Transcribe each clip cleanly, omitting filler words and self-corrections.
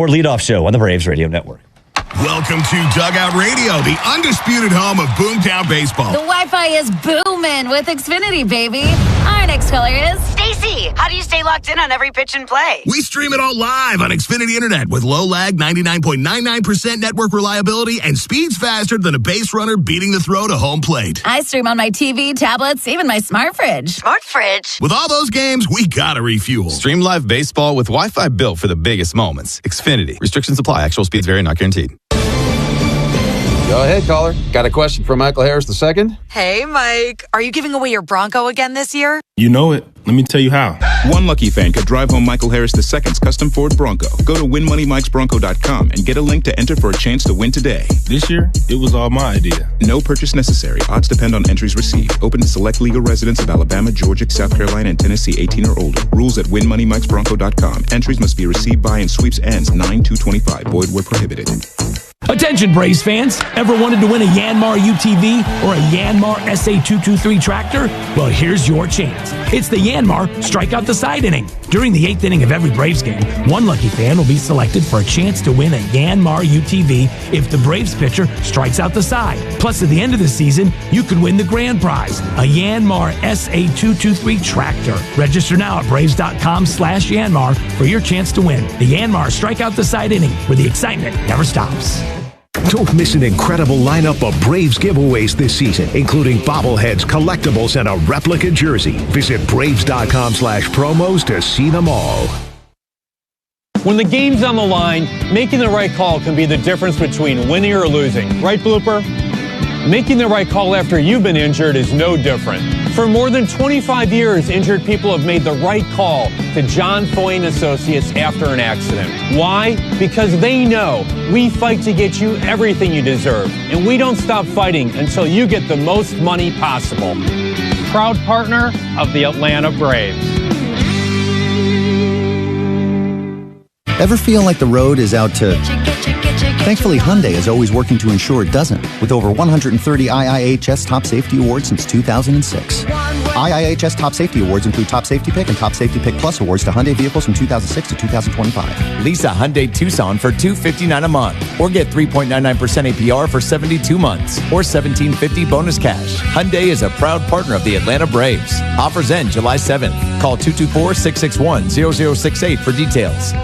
Ford Leadoff Show on the Braves Radio Network. Welcome to Dugout Radio, the undisputed home of Boomtown Baseball. The Wi-Fi is booming with Xfinity, baby. Our next caller is Stacy. How do you stay locked in on every pitch and play? We stream it all live on Xfinity Internet with low lag, 99.99% network reliability, and speeds faster than a base runner beating the throw to home plate. I stream on my TV, tablets, even my smart fridge. Smart fridge. With all those games, we gotta refuel. Stream live baseball with Wi-Fi built for the biggest moments. Xfinity. Restrictions apply. Actual speeds vary, not guaranteed. Go ahead, caller. Got a question for Michael Harris II? Hey, Mike. Are you giving away your Bronco again this year? You know it. Let me tell you how. One lucky fan could drive home Michael Harris II's custom Ford Bronco. Go to winmoneymikesbronco.com and get a link to enter for a chance to win today. This year, it was all my idea. No purchase necessary. Odds depend on entries received. Open to select legal residents of Alabama, Georgia, South Carolina, and Tennessee 18 or older. Rules at winmoneymikesbronco.com. Entries must be received by and sweeps ends 9/2/25. Void where prohibited. Attention, Braves fans. Ever wanted to win a Yanmar UTV or a Yanmar SA223 tractor? Well, here's your chance. It's the Yanmar Strike Out the Side inning. During the 8th inning of every Braves game, one lucky fan will be selected for a chance to win a Yanmar UTV if the Braves pitcher strikes out the side. Plus, at the end of the season, you could win the grand prize, a Yanmar SA223 tractor. Register now at braves.com/Yanmar for your chance to win the Yanmar Strike Out the Side inning, where the excitement never stops. Don't miss an incredible lineup of Braves giveaways this season, including bobbleheads, collectibles, and a replica jersey. Visit braves.com/promos to see them all. When the game's on the line, making the right call can be the difference between winning or losing. Right, Blooper? Making the right call after you've been injured is no different. For more than 25 years, injured people have made the right call to John Foy & Associates after an accident. Why? Because they know we fight to get you everything you deserve, and we don't stop fighting until you get the most money possible. Proud partner of the Atlanta Braves. Ever feel like the road is out to... Thankfully, Hyundai is always working to ensure it doesn't, with over 130 IIHS Top Safety Awards since 2006. IIHS Top Safety Awards include Top Safety Pick and Top Safety Pick Plus awards to Hyundai vehicles from 2006 to 2025. Lease a Hyundai Tucson for $259 a month, or get 3.99% APR for 72 months, or $1,750 bonus cash. Hyundai is a proud partner of the Atlanta Braves. Offers end July 7th. Call 224-661-0068 for details.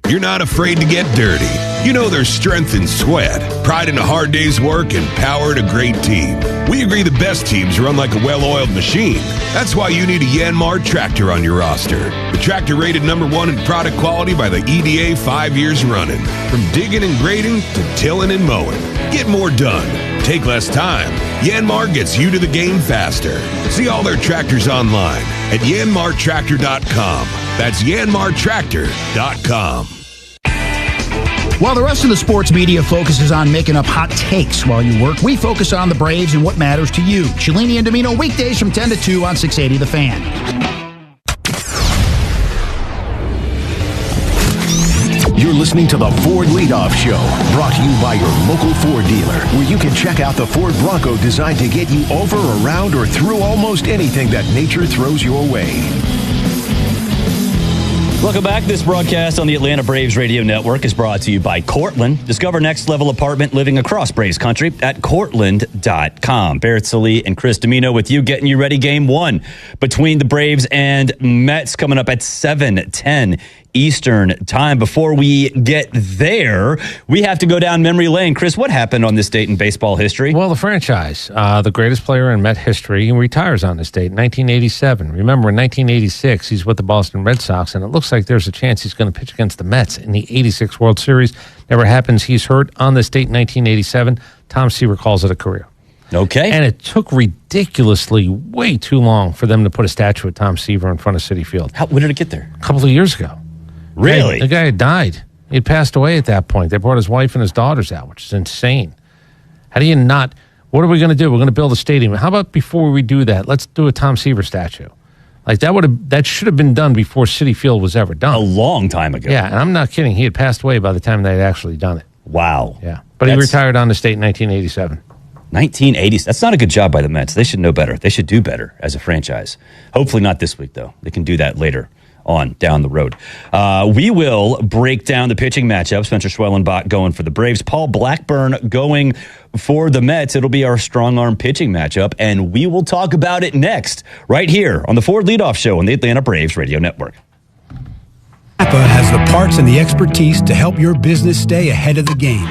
You're not afraid to get dirty. You know there's strength in sweat, pride in a hard day's work, and power in a great team. We agree the best teams run like a well-oiled machine. That's why you need a Yanmar tractor on your roster. The tractor rated #1 in product quality by the EDA 5 years running. From digging and grading to tilling and mowing. Get more done. Take less time. Yanmar gets you to the game faster. See all their tractors online at yanmartractor.com. That's yanmartractor.com. While the rest of the sports media focuses on making up hot takes while you work, we focus on the Braves and what matters to you. Cellini and Domino weekdays from 10 to 2 on 680 The Fan. You're listening to the Ford Leadoff Show, brought to you by your local Ford dealer, where you can check out the Ford Bronco designed to get you over, around, or through almost anything that nature throws your way. Welcome back. This broadcast on the Atlanta Braves Radio Network is brought to you by Cortland. Discover next-level apartment living across Braves country at Cortland.com. Barrett Sallee and Chris Domino with you, getting you ready. Game 1 between the Braves and Mets coming up at 7:10 Eastern time. Before we get there, we have to go down memory lane. Chris, what happened on this date in baseball history? Well, the franchise, the greatest player in Met history, he retires on this date, 1987. Remember, in 1986, he's with the Boston Red Sox, and it looks like there's a chance he's going to pitch against the Mets in the 86 World Series. Never happens. He's hurt on this date in 1987. Tom Seaver calls it a career. Okay. And it took ridiculously way too long for them to put a statue of Tom Seaver in front of Citi Field. When did it get there? A couple of years ago. Really? The guy had died. He had passed away at that point. They brought his wife and his daughters out, which is insane. How do you not? What are we going to do? We're going to build a stadium. How about before we do that, let's do a Tom Seaver statue? Like that should have been done before Citi Field was ever done. A long time ago. Yeah, and I'm not kidding. He had passed away by the time they had actually done it. Wow. Yeah. But he retired on this date in 1987. 1980. That's not a good job by the Mets. They should know better. They should do better as a franchise. Hopefully not this week, though. They can do that later on down the road. We will break down the pitching matchup. Spencer Schwellenbach going for the Braves. Paul Blackburn going for the Mets. It'll be our strong arm pitching matchup, and we will talk about it next right here on the Ford Leadoff Show on the Atlanta Braves Radio Network. Napa has the parts and the expertise to help your business stay ahead of the game.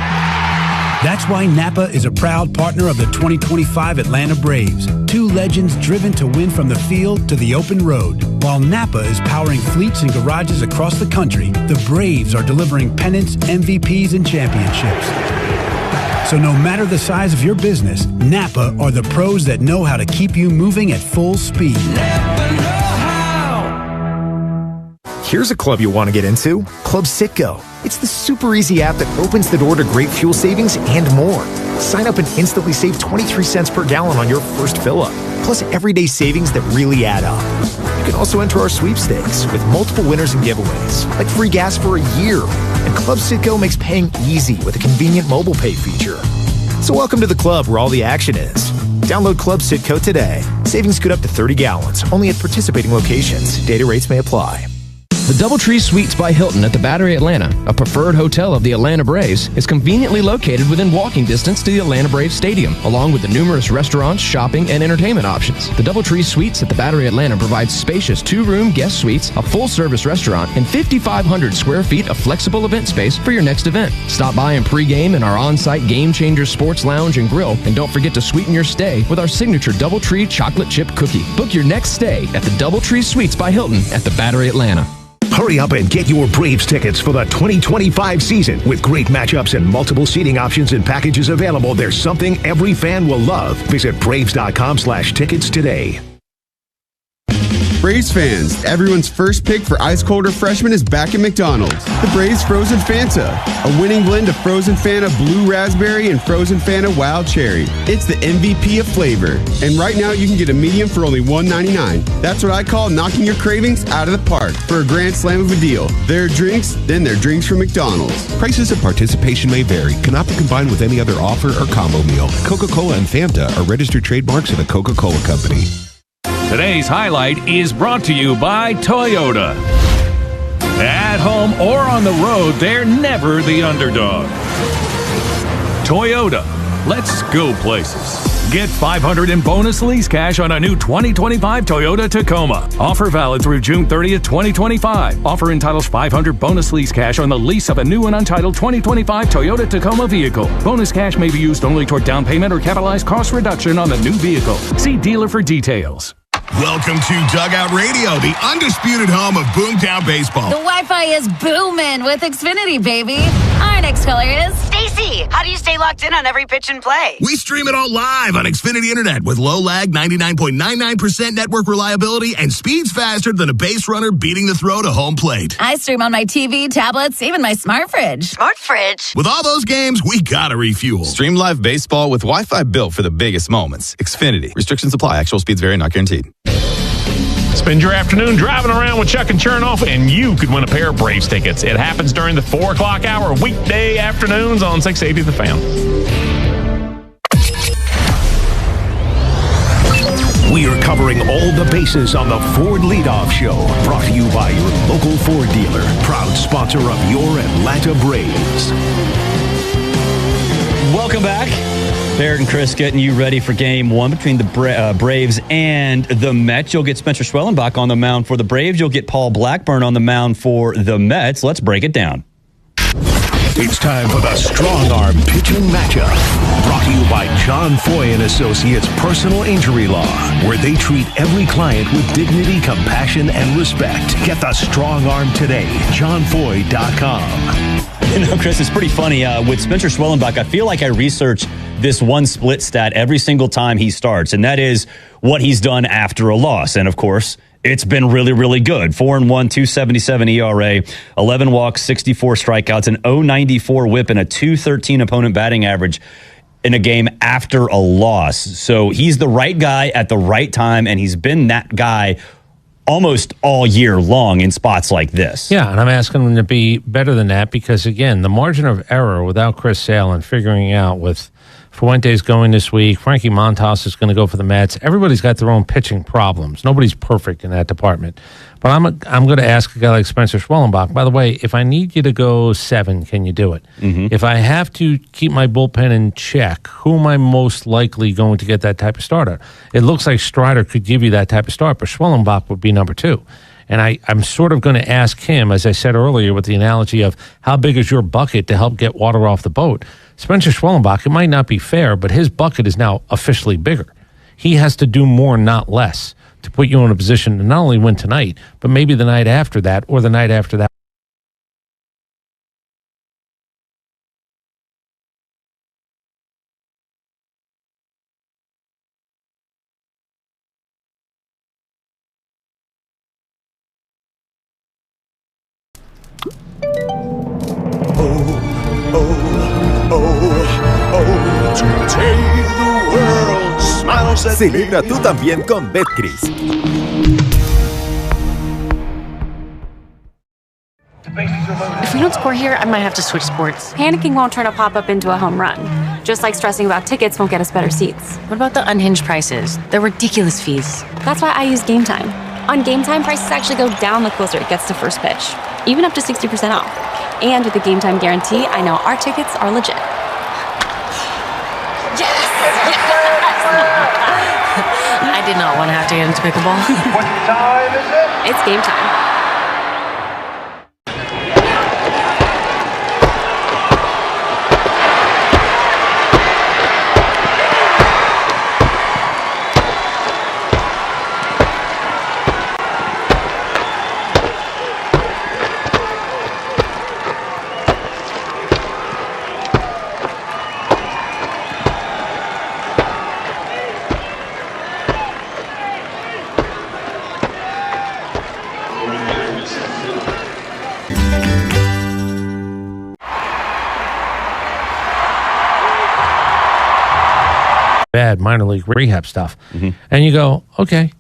That's why Napa is a proud partner of the 2025 Atlanta Braves, two legends driven to win from the field to the open road. While Napa is powering fleets and garages across the country, the Braves are delivering pennants, MVPs, and championships. So no matter the size of your business, Napa are the pros that know how to keep you moving at full speed. Here's a club you'll want to get into, Club Citgo. It's the super easy app that opens the door to great fuel savings and more. Sign up and instantly save 23 cents per gallon on your first fill-up, plus everyday savings that really add up. You can also enter our sweepstakes with multiple winners and giveaways, like free gas for a year. And Club Citgo makes paying easy with a convenient mobile pay feature. So welcome to the club where all the action is. Download Club Citgo today. Savings could up to 30 gallons, only at participating locations. Data rates may apply. The DoubleTree Suites by Hilton at the Battery Atlanta, a preferred hotel of the Atlanta Braves, is conveniently located within walking distance to the Atlanta Braves Stadium, along with the numerous restaurants, shopping, and entertainment options. The DoubleTree Suites at the Battery Atlanta provides spacious two-room guest suites, a full-service restaurant, and 5,500 square feet of flexible event space for your next event. Stop by and pregame in our on-site Game Changer Sports Lounge and Grill, and don't forget to sweeten your stay with our signature DoubleTree chocolate chip cookie. Book your next stay at the DoubleTree Suites by Hilton at the Battery Atlanta. Hurry up and get your Braves tickets for the 2025 season. With great matchups and multiple seating options and packages available, there's something every fan will love. Visit Braves.com/tickets today. Braves fans, everyone's first pick for ice cold refreshment is back at McDonald's. The Braves Frozen Fanta, a winning blend of Frozen Fanta Blue Raspberry and Frozen Fanta Wild Cherry. It's the MVP of flavor. And right now you can get a medium for only $1.99. That's what I call knocking your cravings out of the park for a grand slam of a deal. There are drinks, then there are drinks from McDonald's. Prices and participation may vary. Cannot be combined with any other offer or combo meal. Coca-Cola and Fanta are registered trademarks of the Coca-Cola Company. Today's highlight is brought to you by Toyota. At home or on the road, they're never the underdog. Toyota, let's go places. Get $500 in bonus lease cash on a new 2025 Toyota Tacoma. Offer valid through June 30th, 2025. Offer entitles $500 bonus lease cash on the lease of a new and untitled 2025 Toyota Tacoma vehicle. Bonus cash may be used only toward down payment or capitalized cost reduction on the new vehicle. See dealer for details. Welcome to Dugout Radio, the undisputed home of Boomtown Baseball. The Wi-Fi is booming with Xfinity, baby. Our next caller is Stacy. How do you stay locked in on every pitch and play? We stream it all live on Xfinity Internet with low lag, 99.99% network reliability, and speeds faster than a base runner beating the throw to home plate. I stream on my TV, tablets, even my smart fridge. Smart fridge? With all those games, we gotta refuel. Stream live baseball with Wi-Fi built for the biggest moments. Xfinity. Restrictions apply. Actual speeds vary, not guaranteed. Spend your afternoon driving around with Chuck and Chernoff, and you could win a pair of Braves tickets. It happens during the 4 o'clock hour, weekday afternoons on 680 The Fan. We are covering all the bases on the Ford Leadoff Show. Brought to you by your local Ford dealer. Proud sponsor of your Atlanta Braves. Welcome back. Barrett and Chris getting you ready for game one between the Braves and the Mets. You'll get Spencer Schwellenbach on the mound for the Braves. You'll get Paul Blackburn on the mound for the Mets. Let's break it down. It's time for the Strong Arm Pitching Matchup. Brought to you by John Foy & Associates Personal Injury Law, where they treat every client with dignity, compassion, and respect. Get the Strong Arm today. JohnFoy.com. You know, Chris, it's pretty funny. With Spencer Schwellenbach, I feel like I research this one split stat every single time he starts, and that is what he's done after a loss. And, of course, it's been really, really good. 4-1, 2.77 ERA, 11 walks, 64 strikeouts, an 0.94 whip, and a 2.13 opponent batting average in a game after a loss. So he's the right guy at the right time, and he's been that guy almost all year long in spots like this. Yeah, and I'm asking him to be better than that because, again, the margin of error without Chris Sale and figuring out with Fuente's going this week. Frankie Montas is going to go for the Mets. Everybody's got their own pitching problems. Nobody's perfect in that department. But I'm going to ask a guy like Spencer Schwellenbach, by the way, if I need you to go 7, can you do it? Mm-hmm. If I have to keep my bullpen in check, who am I most likely going to get that type of starter? It looks like Strider could give you that type of start, but Schwellenbach would be number 2. And I'm sort of going to ask him, as I said earlier, with the analogy of how big is your bucket to help get water off the boat. Spencer Schwellenbach, it might not be fair, but his bucket is now officially bigger. He has to do more, not less, to put you in a position to not only win tonight, but maybe the night after that or the night after that. Celebra tú también con Betcris. If we don't score here, I might have to switch sports. Panicking won't turn a pop-up into a home run. Just like stressing about tickets won't get us better seats. What about the unhinged prices? They're ridiculous fees. That's why I use Game Time. On Game Time, prices actually go down the closer it gets to first pitch, even up to 60% off. And with the Game Time guarantee, I know our tickets are legit. Yes! I did not want to have to get into pickleball. What time is it? It's game time. Bad minor league rehab stuff. Mm-hmm. And you go, okay,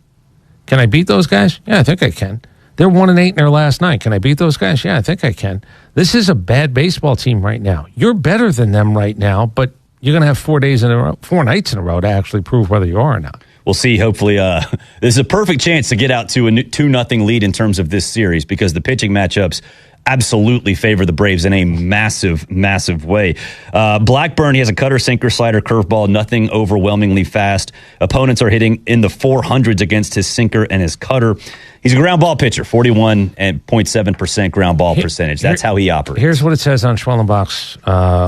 can I beat those guys? Yeah, I think I can. They're 1-8 in their last 9. Can I beat those guys? Yeah, I think I can. This is a bad baseball team right now. You're better than them right now, but you're going to have 4 nights in a row to actually prove whether you are or not. We'll see. Hopefully, this is a perfect chance to get out to a 2-0 lead in terms of this series because the pitching matchups absolutely favor the Braves in a massive, massive way. Blackburn, he has a cutter, sinker, slider, curveball, nothing overwhelmingly fast. Opponents are hitting in the 400s against his sinker and his cutter. He's a ground ball pitcher, 41.7% ground ball percentage. That's how he operates. Here's what it says on Schwellenbach's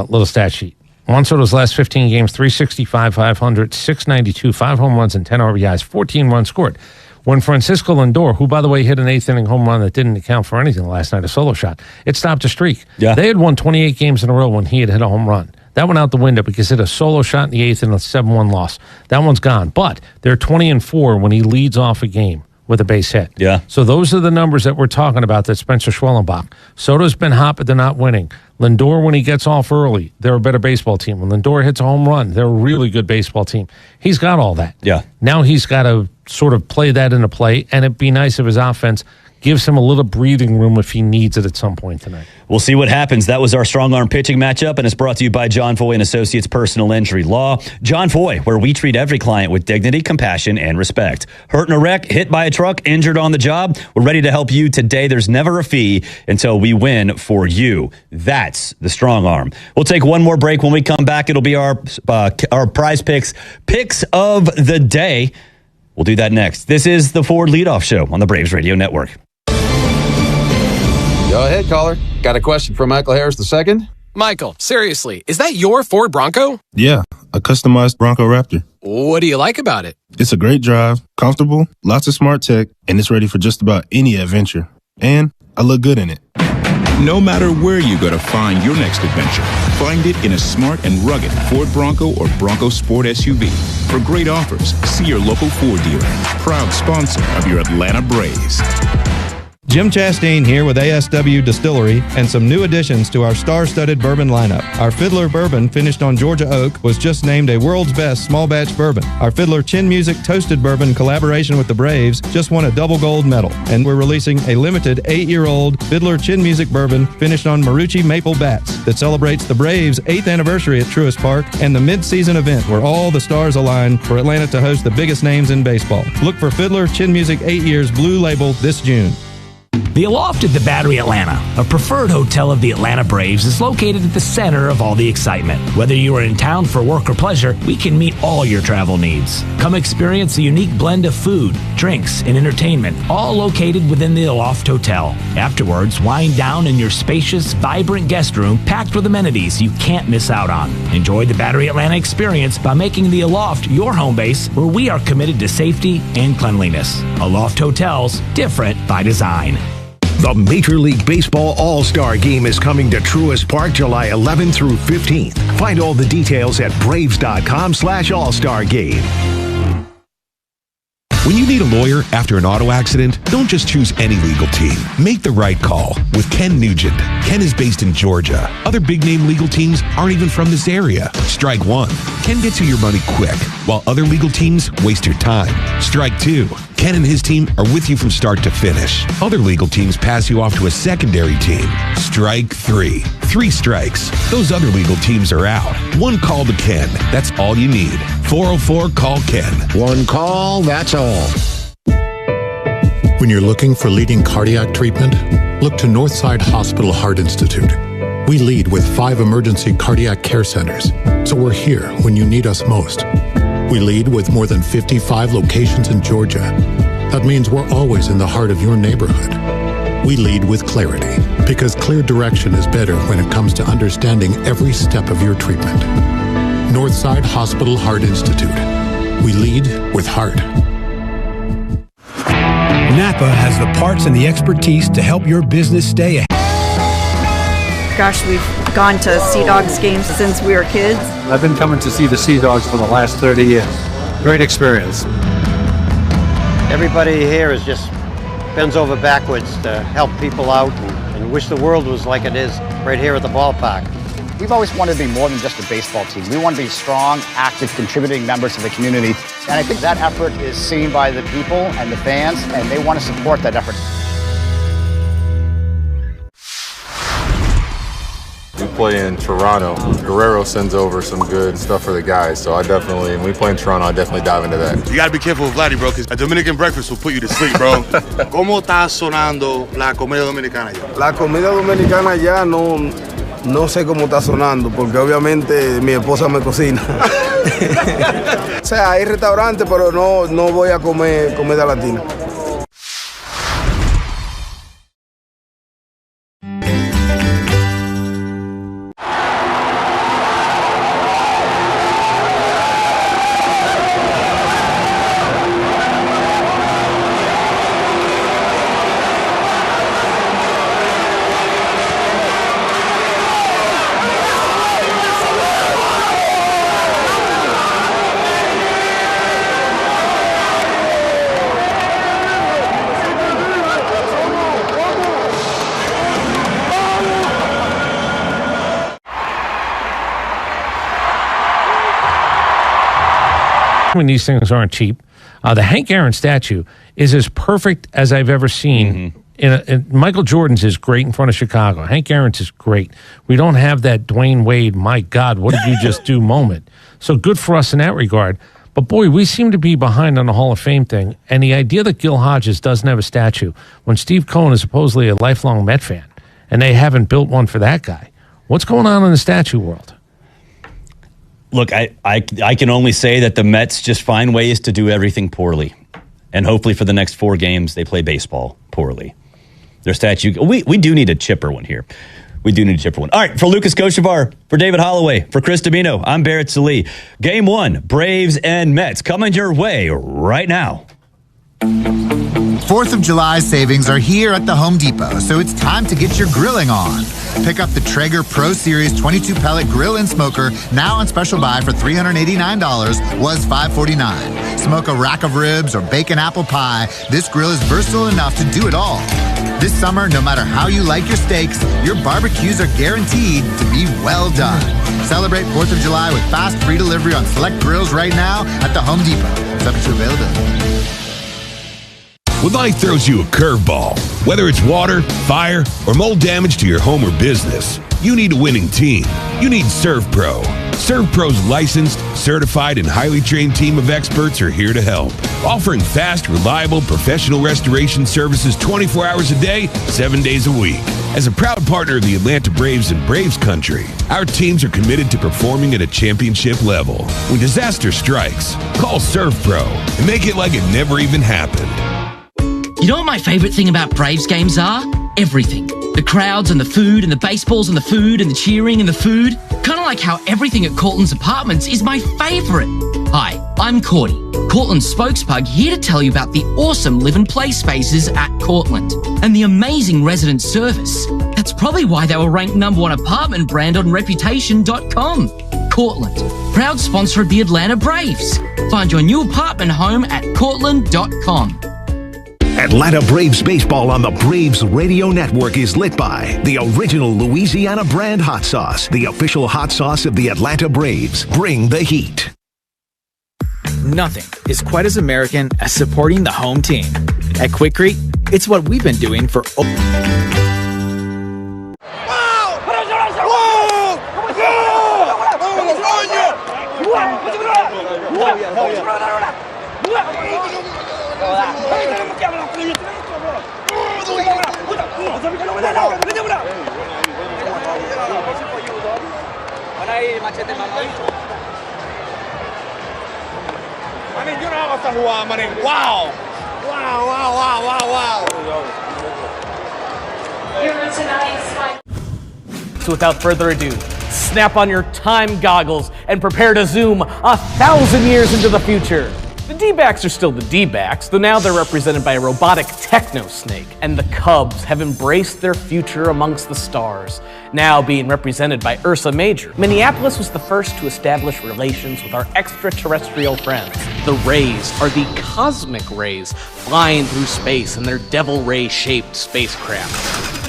little stat sheet. Juan Soto's last 15 games, 365, 500, 692, 5 home runs and 10 RBIs, 14 runs scored. When Francisco Lindor, who, by the way, hit an 8th-inning home run that didn't account for anything last night, a solo shot, it stopped a streak. Yeah. They had won 28 games in a row when he had hit a home run. That went out the window because he hit a solo shot in the 8th and a 7-1 loss. That one's gone. But they're 20-4 when he leads off a game with a base hit. Yeah. So those are the numbers that we're talking about that Spencer Schwellenbach. Soto's been hot, but they're not winning. Lindor, when he gets off early, they're a better baseball team. When Lindor hits a home run, they're a really good baseball team. He's got all that. Yeah. Now he's got to sort of play that into play, and it'd be nice if his offense gives him a little breathing room if he needs it at some point tonight. We'll see what happens. That was our strong arm pitching matchup, and it's brought to you by John Foy and Associates Personal Injury Law. John Foy, where we treat every client with dignity, compassion, and respect. Hurt in a wreck, hit by a truck, injured on the job, we're ready to help you today. There's never a fee until we win for you. That's the strong arm. We'll take one more break. When we come back, it'll be our prize picks of the day. We'll do that next. This is the Ford Leadoff Show on the Braves Radio Network. Go ahead, caller. Got a question from Michael Harris II? Michael, seriously, is that your Ford Bronco? Yeah, a customized Bronco Raptor. What do you like about it? It's a great drive, comfortable, lots of smart tech, and it's ready for just about any adventure. And I look good in it. No matter where you go to find your next adventure, find it in a smart and rugged Ford Bronco or Bronco Sport SUV. For great offers, see your local Ford dealer. Proud sponsor of your Atlanta Braves. Jim Chastain here with ASW Distillery and some new additions to our star-studded bourbon lineup. Our Fiddler Bourbon, finished on Georgia Oak, was just named a world's best small batch bourbon. Our Fiddler Chin Music Toasted Bourbon collaboration with the Braves just won a double gold medal. And we're releasing a limited 8-year-old Fiddler Chin Music Bourbon finished on Marucci Maple Bats that celebrates the Braves' 8th anniversary at Truist Park and the mid-season event where all the stars align for Atlanta to host the biggest names in baseball. Look for Fiddler Chin Music 8 Years Blue Label this June. The Aloft at the Battery Atlanta, a preferred hotel of the Atlanta Braves, is located at the center of all the excitement. Whether you are in town for work or pleasure, we can meet all your travel needs. Come experience a unique blend of food, drinks, and entertainment, all located within the Aloft Hotel. Afterwards, wind down in your spacious, vibrant guest room packed with amenities you can't miss out on. Enjoy the Battery Atlanta experience by making the Aloft your home base, where we are committed to safety and cleanliness. Aloft Hotels, different by design. The Major League Baseball All-Star Game is coming to Truist Park July 11th through 15th. Find all the details at braves.com/all-star game. When you need a lawyer after an auto accident, don't just choose any legal team. Make the right call with Ken Nugent. Ken is based in Georgia. Other big-name legal teams aren't even from this area. Strike one. Ken gets you your money quick, while other legal teams waste your time. Strike two. Ken and his team are with you from start to finish. Other legal teams pass you off to a secondary team. Strike three. 3 strikes. Those other legal teams are out. One call to Ken. That's all you need. 404-CALL-KEN. One call, that's all. When you're looking for leading cardiac treatment, look to Northside Hospital Heart Institute. We lead with 5 emergency cardiac care centers, so we're here when you need us most. We lead with more than 55 locations in Georgia. That means we're always in the heart of your neighborhood. We lead with clarity, because clear direction is better when it comes to understanding every step of your treatment. Northside Hospital Heart Institute. We lead with heart. Napa has the parts and the expertise to help your business stay ahead. Gosh, we've gone to Sea Dogs games since we were kids. I've been coming to see the Sea Dogs for the last 30 years. Great experience. Everybody here is just bends over backwards to help people out and wish the world was like it is right here at the ballpark. We've always wanted to be more than just a baseball team. We want to be strong, active, contributing members of the community. And I think that effort is seen by the people and the fans, and they want to support that effort. We play in Toronto. Guerrero sends over some good stuff for the guys, so when we play in Toronto, I definitely dive into that. You gotta be careful with Vladdy, bro, because a Dominican breakfast will put you to sleep, bro. ¿Cómo está sonando la comida dominicana ya? La comida dominicana ya no sé cómo está sonando, porque obviamente mi esposa me cocina. O sea, hay restaurantes, pero no voy a comer comida latina. When these things aren't cheap, the Hank Aaron statue is as perfect as I've ever seen. Michael Jordan's is great in front of Chicago. Hank Aaron's is great. We don't have that Dwayne Wade, my God, what did you just do moment. So good for us in that regard. But boy, we seem to be behind on the Hall of Fame thing. And the idea that Gil Hodges doesn't have a statue when Steve Cohen is supposedly a lifelong Met fan and they haven't built one for that guy. What's going on in the statue world? Look, I can only say that the Mets just find ways to do everything poorly. And hopefully for the next 4 games, they play baseball poorly. Their statue, we do need a chipper one here. We do need a chipper one. All right, for Lucas Kochevar, for David Holloway, for Chris Domino, I'm Barrett Salee. Game 1, Braves and Mets, coming your way right now. 4th of July savings are here at the Home Depot, so it's time to get your grilling on. Pick up the Traeger Pro Series 22-pellet grill and smoker, now on special buy for $389, was $549. Smoke a rack of ribs or bake an apple pie. This grill is versatile enough to do it all. This summer, no matter how you like your steaks, your barbecues are guaranteed to be well done. Celebrate 4th of July with fast free delivery on select grills right now at the Home Depot. Subject to availability. When life throws you a curveball, whether it's water, fire, or mold damage to your home or business, you need a winning team. You need ServPro. ServPro's licensed, certified, and highly trained team of experts are here to help, offering fast, reliable, professional restoration services 24 hours a day, 7 days a week. As a proud partner of the Atlanta Braves and Braves Country, our teams are committed to performing at a championship level. When disaster strikes, call ServPro and make it like it never even happened. You know what my favorite thing about Braves games are? Everything. The crowds and the food and the baseballs and the food and the cheering and the food. Kind of like how everything at Cortland's Apartments is my favorite. Hi, I'm Cordy, Cortland's spokespug, here to tell you about the awesome live and play spaces at Cortland and the amazing resident service. That's probably why they were ranked #1 apartment brand on Reputation.com. Cortland, proud sponsor of the Atlanta Braves. Find your new apartment home at Cortland.com. Atlanta Braves baseball on the Braves Radio Network is lit by the original Louisiana brand hot sauce, the official hot sauce of the Atlanta Braves. Bring the heat. Nothing is quite as American as supporting the home team. At Quikrete, it's what we've been doing for So without further ado, snap on your time goggles and prepare to zoom 1,000 years into the future. The D-backs are still the D-backs, though now they're represented by a robotic techno-snake, and the Cubs have embraced their future amongst the stars, now being represented by Ursa Major. Minneapolis was the first to establish relations with our extraterrestrial friends. The Rays are the cosmic rays flying through space in their devil ray-shaped spacecraft.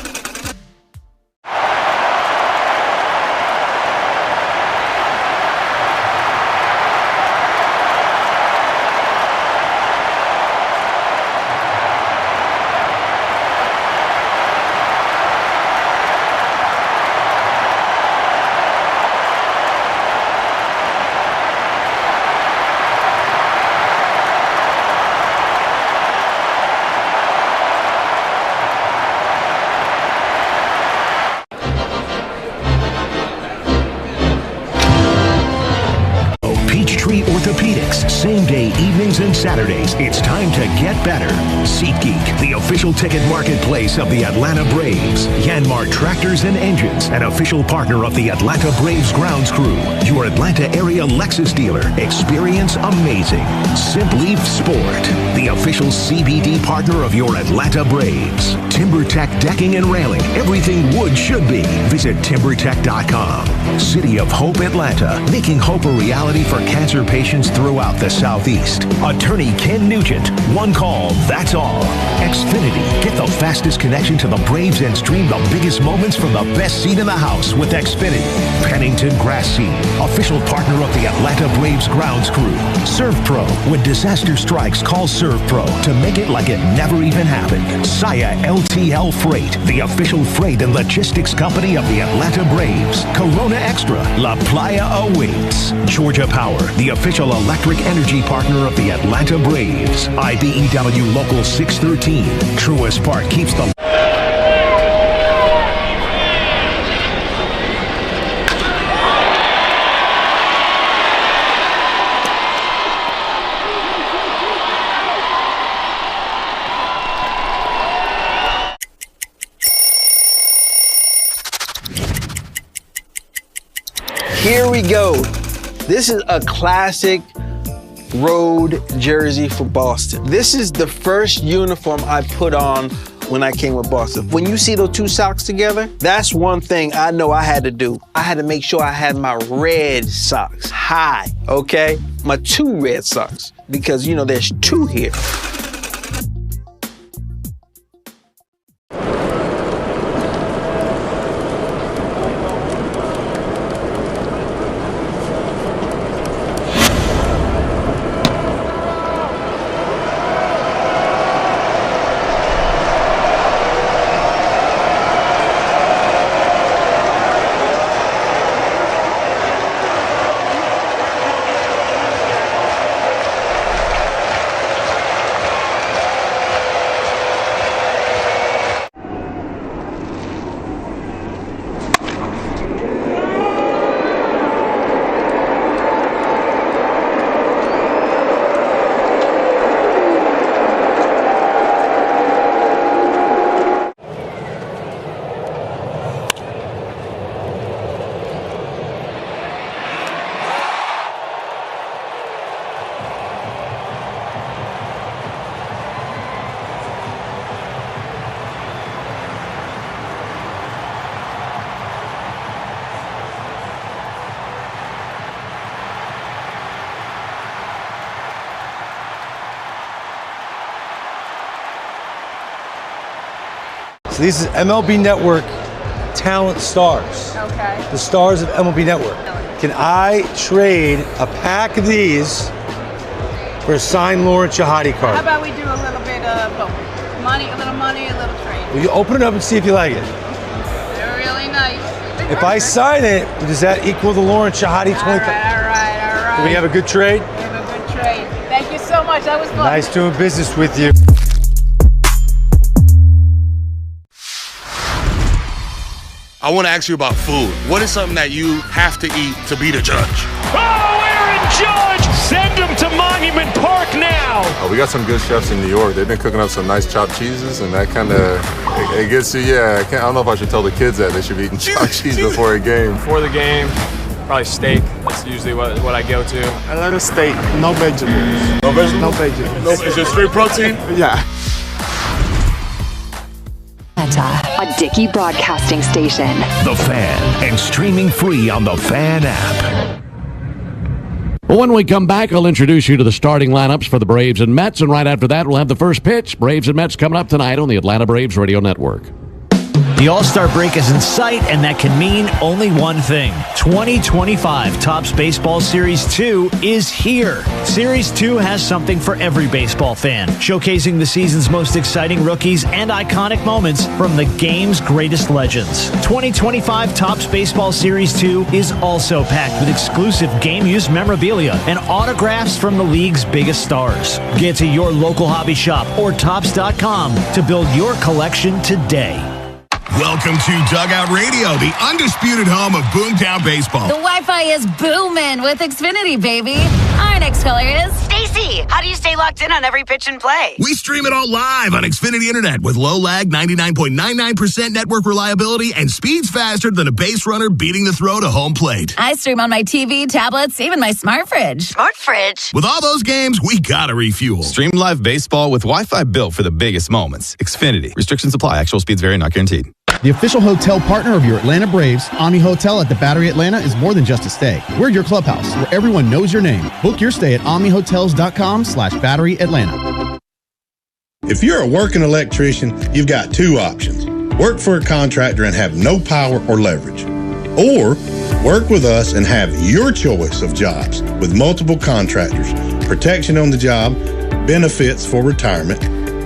Same-day evenings and Saturdays, it's time to get better. SeatGeek, the official ticket marketplace of the Atlanta Braves. Yanmar Tractors and Engines, an official partner of the Atlanta Braves grounds crew. Your Atlanta area Lexus dealer. Experience amazing. Simply Sport, the official CBD partner of your Atlanta Braves. TimberTech Decking and Railing, everything wood should be. Visit TimberTech.com. City of Hope Atlanta, making hope a reality for cancer patients throughout the Southeast. Attorney Ken Nugent. One call, that's all. Xfinity. Get the fastest connection to the Braves and stream the biggest moments from the best seat in the house with Xfinity. Pennington Grass Seed. Official partner of the Atlanta Braves grounds crew. ServPro. When disaster strikes, call ServPro to make it like it never even happened. Saya LTL Freight. The official freight and logistics company of the Atlanta Braves. Corona Extra. La Playa awaits. Georgia Power. The official electric energy partner of the Atlanta Braves. IBEW Local 613. Truist Park keeps the... Here we go. This is a classic road jersey for Boston. This is the first uniform I put on when I came with Boston. When you see those two socks together, that's one thing I know I had to do. I had to make sure I had my red socks high, okay? My two red socks, because you know there's two here. So these is MLB Network talent stars. Okay. The stars of MLB Network. Can I trade a pack of these for a signed Lauren Shahadi card? How about we do a little bit of both? Money, a little trade. Will you open it up and see if you like it? They're really nice. If I sign it, does that equal the Lauren Shahadi 20? All right. Do we have a good trade? We have a good trade. Thank you so much. That was fun. Nice doing business with you. I want to ask you about food. What is something that you have to eat to beat a judge? Oh, Aaron Judge! Send him to Monument Park now! We got some good chefs in New York. They've been cooking up some nice chopped cheeses, and that kind of, it gets you, I don't know if I should tell the kids that they should be eating chopped cheese before a game. Before the game, probably steak. That's usually what I go to. A lot of steak, no vegetables. No vegetables? No vegetables. Is it straight protein? Yeah. A Dickey broadcasting station. The Fan, and streaming free on the Fan app. Well, when we come back, I'll introduce you to the starting lineups for the Braves and Mets, and right after that, we'll have the first pitch. Braves and Mets coming up tonight on the Atlanta Braves Radio Network. The All-Star break is in sight, and that can mean only one thing. 2025 Topps Baseball Series 2 is here. Series 2 has something for every baseball fan, showcasing the season's most exciting rookies and iconic moments from the game's greatest legends. 2025 Topps Baseball Series 2 is also packed with exclusive game-used memorabilia and autographs from the league's biggest stars. Get to your local hobby shop or Topps.com to build your collection today. Welcome to Dugout Radio, the undisputed home of Boomtown Baseball. The Wi-Fi is booming with Xfinity, baby. Our next caller is Stacy. How do you stay locked in on every pitch and play? We stream it all live on Xfinity Internet with low lag, 99.99% network reliability, and speeds faster than a base runner beating the throw to home plate. I stream on my TV, tablets, even my smart fridge. Smart fridge? With all those games, we gotta refuel. Stream live baseball with Wi-Fi built for the biggest moments. Xfinity. Restrictions apply. Actual speeds vary, not guaranteed. The official hotel partner of your Atlanta Braves, Omni Hotel at the Battery Atlanta, is more than just a stay. We're your clubhouse where everyone knows your name. Book your stay at omnihotels.com/Battery Atlanta. If you're a working electrician, you've got two options. Work for a contractor and have no power or leverage. Or work with us and have your choice of jobs with multiple contractors, protection on the job, benefits for retirement,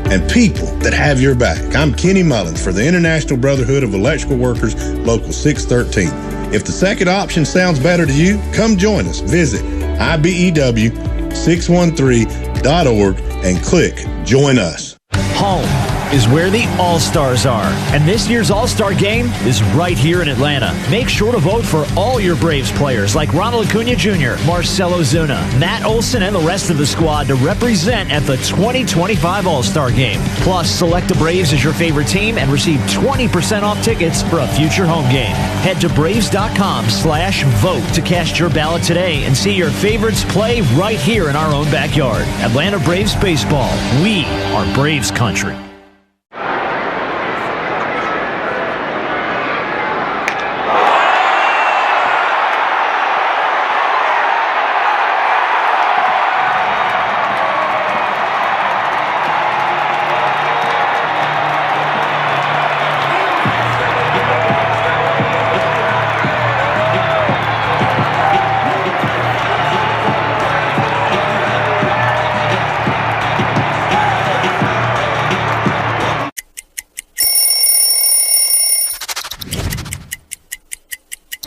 and people that have your back. I'm Kenny Mullins for the International Brotherhood of Electrical Workers, Local 613. If the second option sounds better to you, come join us. Visit IBEW613.org and click Join Us. Home is where the All-Stars are, and this year's All-Star Game is right here in Atlanta. Make sure to vote for all your Braves players like Ronald Acuna Jr., Marcell Ozuna, Matt Olson, and the rest of the squad to represent at the 2025 All-Star Game. Plus, select the Braves as your favorite team and receive 20% off tickets for a future home game. Head to Braves.com/vote to cast your ballot today and see your favorites play right here in our own backyard. Atlanta Braves Baseball. We are Braves country.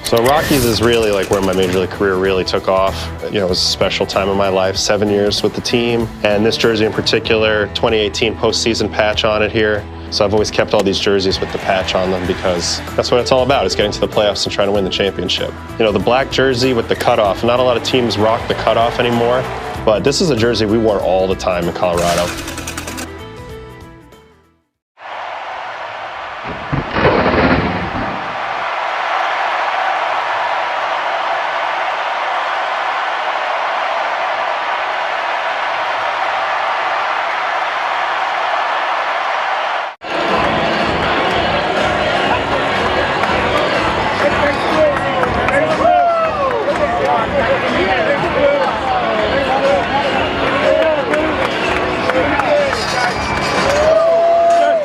So Rockies is really like where my major league career really took off. You know, it was a special time in my life, 7 years with the team. And this jersey in particular, 2018 postseason patch on it here. So I've always kept all these jerseys with the patch on them because that's what it's all about, is getting to the playoffs and trying to win the championship. You know, the black jersey with the cutoff, not a lot of teams rock the cutoff anymore, but this is a jersey we wore all the time in Colorado.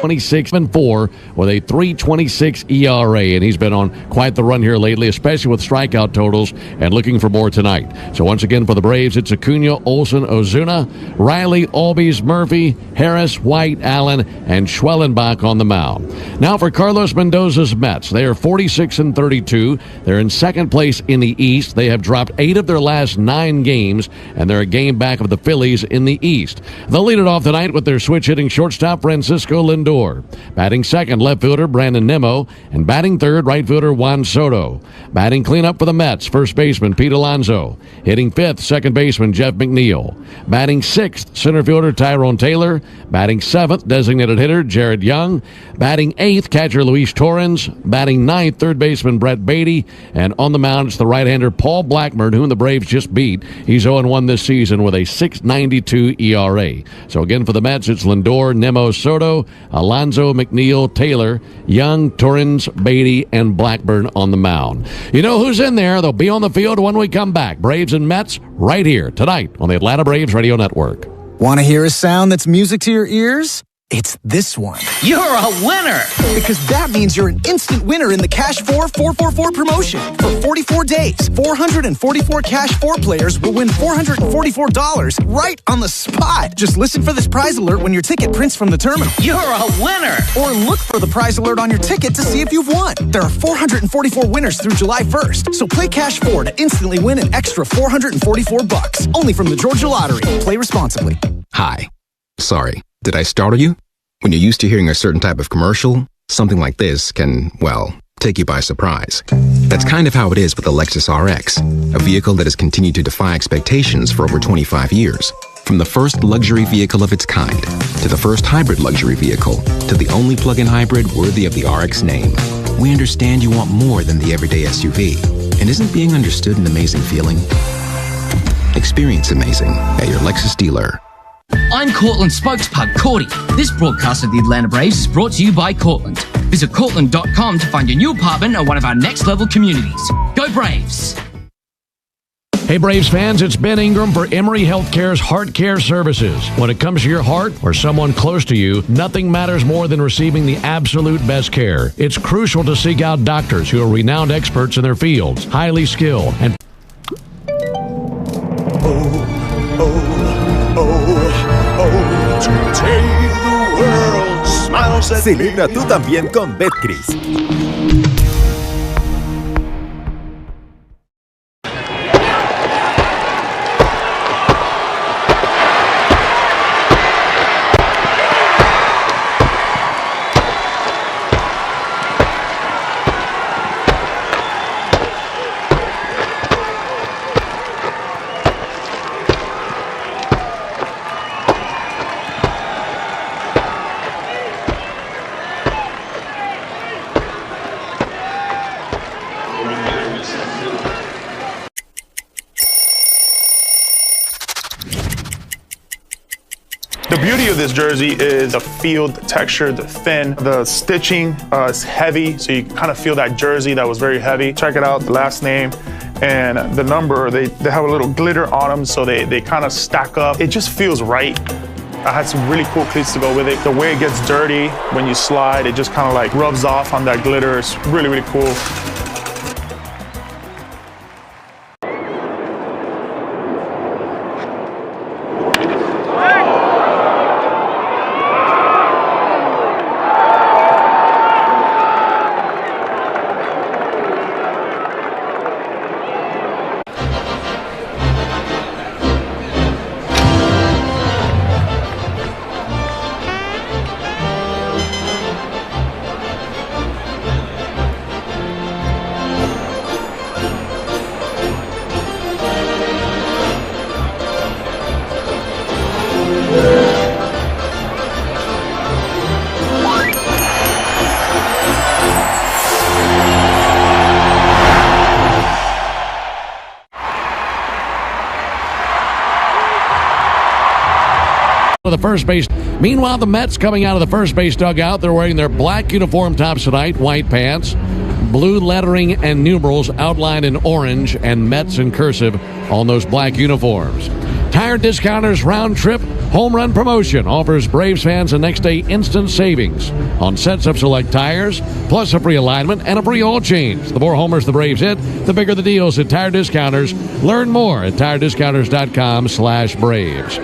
26-4 with a 3.26 ERA, and he's been on quite the run here lately, especially with strikeout totals, and looking for more tonight. So once again for the Braves, it's Acuna, Olsen, Ozuna, Riley, Albies, Murphy, Harris, White, Allen, and Schwellenbach on the mound. Now for Carlos Mendoza's Mets. They are 46-32. They're in second place in the East. They have dropped 8 of their last 9 games, and they're a game back of the Phillies in the East. They'll lead it off tonight with their switch-hitting shortstop, Francisco Lindor. Batting second, left fielder Brandon Nimmo, and batting third, right fielder Juan Soto. Batting cleanup for the Mets, first baseman Pete Alonso. Hitting fifth, second baseman Jeff McNeil. Batting sixth, center fielder Tyrone Taylor. Batting seventh, designated hitter Jared Young. Batting eighth, catcher Luis Torrens. Batting ninth, third baseman Brett Beatty. And on the mound, it's the right-hander Paul Blackburn, whom the Braves just beat. He's 0-1 this season with a 6.92 ERA. So again for the Mets, it's Lindor, Nimmo, Soto, Alonso, McNeil, Taylor, Young, Torrens, Beatty, and Blackburn on the mound. You know who's in there? They'll be on the field when we come back. Braves and Mets right here tonight on the Atlanta Braves Radio Network. Want to hear a sound that's music to your ears? It's this one. You're a winner! Because that means you're an instant winner in the Cash 4 444 promotion. For 44 days, 444 Cash 4 players will win $444 right on the spot. Just listen for this prize alert when your ticket prints from the terminal. You're a winner! Or look for the prize alert on your ticket to see if you've won. There are 444 winners through July 1st. So play Cash 4 to instantly win an extra $444. Only from the Georgia Lottery. Play responsibly. Hi. Sorry. Did I startle you? When you're used to hearing a certain type of commercial, something like this can, well, take you by surprise. That's kind of how it is with the Lexus RX, a vehicle that has continued to defy expectations for over 25 years. From the first luxury vehicle of its kind, to the first hybrid luxury vehicle, to the only plug-in hybrid worthy of the RX name, we understand you want more than the everyday SUV. And isn't being understood an amazing feeling? Experience amazing at your Lexus dealer. I'm Cortland's spokespug, Cordy. This broadcast of the Atlanta Braves is brought to you by Cortland. Visit Cortland.com to find your new apartment or one of our next-level communities. Go Braves! Hey Braves fans, it's Ben Ingram for Emory Healthcare's Heart Care Services. When it comes to your heart or someone close to you, nothing matters more than receiving the absolute best care. It's crucial to seek out doctors who are renowned experts in thetheir fields, highly skilled, and Celebra tú también con Betcris. The beauty of this jersey is the feel, the texture, the thin, the stitching is heavy, so you kind of feel that jersey that was very heavy. Check it out, the last name and the number, they have a little glitter on them, so they kind of stack up. It just feels right. I had some really cool cleats to go with it. The way it gets dirty when you slide, it just kind of like rubs off on that glitter. It's really, really cool. The first base. Meanwhile, the Mets coming out of the first base dugout. They're wearing their black uniform tops tonight, white pants, blue lettering and numerals outlined in orange, and Mets in cursive on those black uniforms. Tire Discounters Round Trip Home Run Promotion offers Braves fans a next-day instant savings on sets of select tires, plus a free alignment and a free oil change. The more homers the Braves hit, the bigger the deals at Tire Discounters. Learn more at tirediscounters.com/Braves.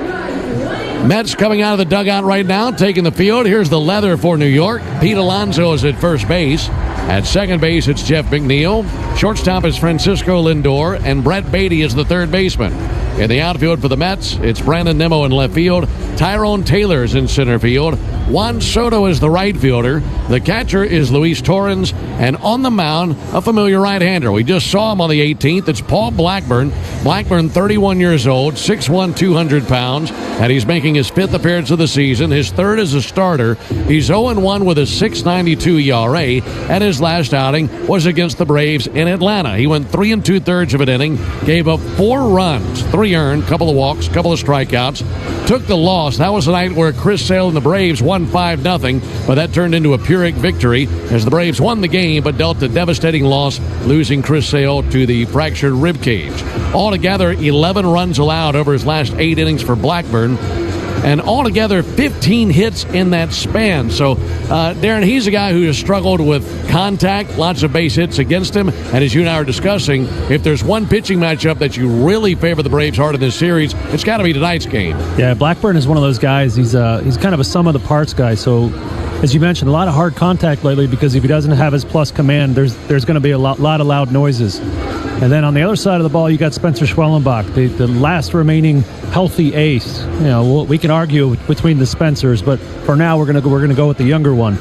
Mets coming out of the dugout right now, taking the field. Here's the leather for New York. Pete Alonso is at first base. At second base, it's Jeff McNeil. Shortstop is Francisco Lindor, and Brett Beatty is the third baseman. In the outfield for the Mets, it's Brandon Nimmo in left field. Tyrone Taylor is in center field. Juan Soto is the right fielder. The catcher is Luis Torrens. And on the mound, a familiar right-hander. We just saw him on the 18th. It's Paul Blackburn. Blackburn, 31 years old, 6'1", 200 pounds. And he's making his fifth appearance of the season, his third as a starter. He's 0-1 with a .692 ERA. And his last outing was against the Braves in Atlanta. He went 3 2/3 of an inning, gave up 4 runs, 3 earned, couple of walks, couple of strikeouts, took the loss. That was the night where Chris Sale and the Braves won 5-0, but that turned into a Pyrrhic victory as the Braves won the game but dealt a devastating loss, losing Chris Sale to the fractured rib cage. Altogether, 11 runs allowed over his last 8 innings for Blackburn, and altogether 15 hits in that span. So, Darren, he's a guy who has struggled with contact, lots of base hits against him. And as you and I are discussing, if there's one pitching matchup that you really favor the Braves hard in this series, it's got to be tonight's game. Yeah, Blackburn is one of those guys. He's kind of a sum of the parts guy. So, as you mentioned, a lot of hard contact lately because if he doesn't have his plus command, there's going to be a lot of loud noises. And then on the other side of the ball, you got Spencer Schwellenbach, the last remaining healthy ace. You know, we can argue between the Spencers, but for now we're gonna go with the younger one,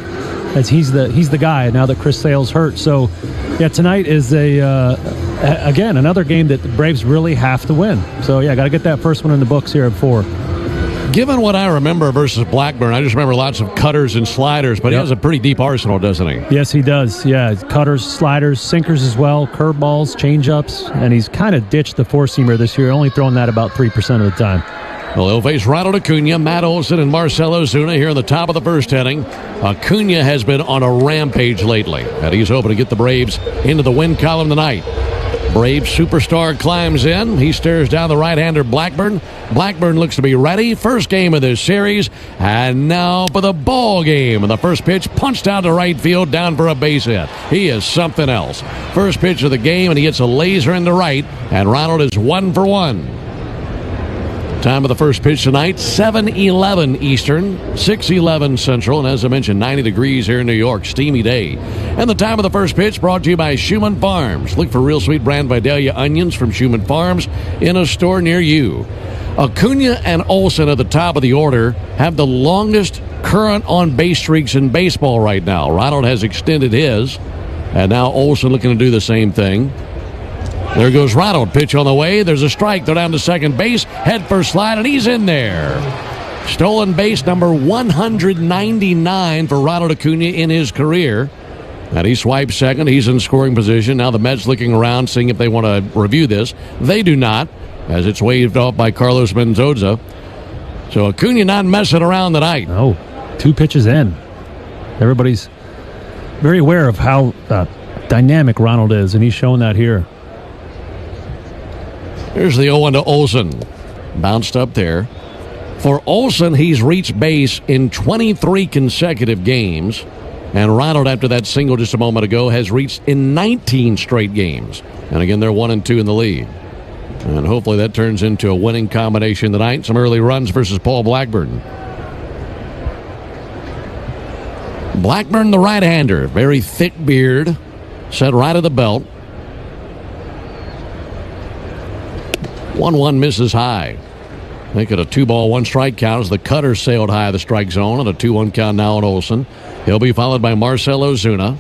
as he's the guy now that Chris Sale's hurt. So, yeah, tonight is again another game that the Braves really have to win. So yeah, got to get that first one in the books here at 4. Given what I remember versus Blackburn, I just remember lots of cutters and sliders, but He has a pretty deep arsenal, doesn't he? Yes, he does. Yeah, cutters, sliders, sinkers as well, curveballs, changeups, and he's kind of ditched the four-seamer this year, only throwing that about 3% of the time. Well, they'll face Ronald Acuna, Matt Olson, and Marcell Ozuna here in the top of the first inning. Acuna has been on a rampage lately, and he's hoping to get the Braves into the win column tonight. Braves superstar climbs in. He stares down the right-hander Blackburn. Blackburn looks to be ready. First game of this series. And now for the ball game. And the first pitch punched out to right field, down for a base hit. He is something else. First pitch of the game, and he hits a laser into right. And Ronald is 1 for 1. Time of the first pitch tonight, 7:11 Eastern, 6:11 Central, and as I mentioned, 90 degrees here in New York, steamy day. And the time of the first pitch brought to you by Schumann Farms. Look for Real Sweet Brand Vidalia onions from Schumann Farms in a store near you. Acuna and Olson at the top of the order have the longest current on-base streaks in baseball right now. Ronald has extended his, and now Olson looking to do the same thing. There goes Ronald. Pitch on the way. There's a strike. They're down to second base. Head first slide, and he's in there. Stolen base number 199 for Ronald Acuna in his career. And he swipes second. He's in scoring position. Now the Mets looking around, seeing if they want to review this. They do not, as it's waved off by Carlos Mendoza. So Acuna not messing around tonight. No, 2 pitches in. Everybody's very aware of how dynamic Ronald is, and he's showing that here. Here's the 0-1 to Olson. Bounced up there. For Olson, he's reached base in 23 consecutive games. And Ronald, after that single just a moment ago, has reached in 19 straight games. And again, they're 1-2 in the lead. And hopefully that turns into a winning combination tonight. Some early runs versus Paul Blackburn. Blackburn, the right-hander. Very thick beard. Set right at the belt. 1-1 misses high. I think at a 2-ball, 1-strike count as the cutter sailed high of the strike zone, and a 2-1 count now on Olson. He'll be followed by Marcell Ozuna.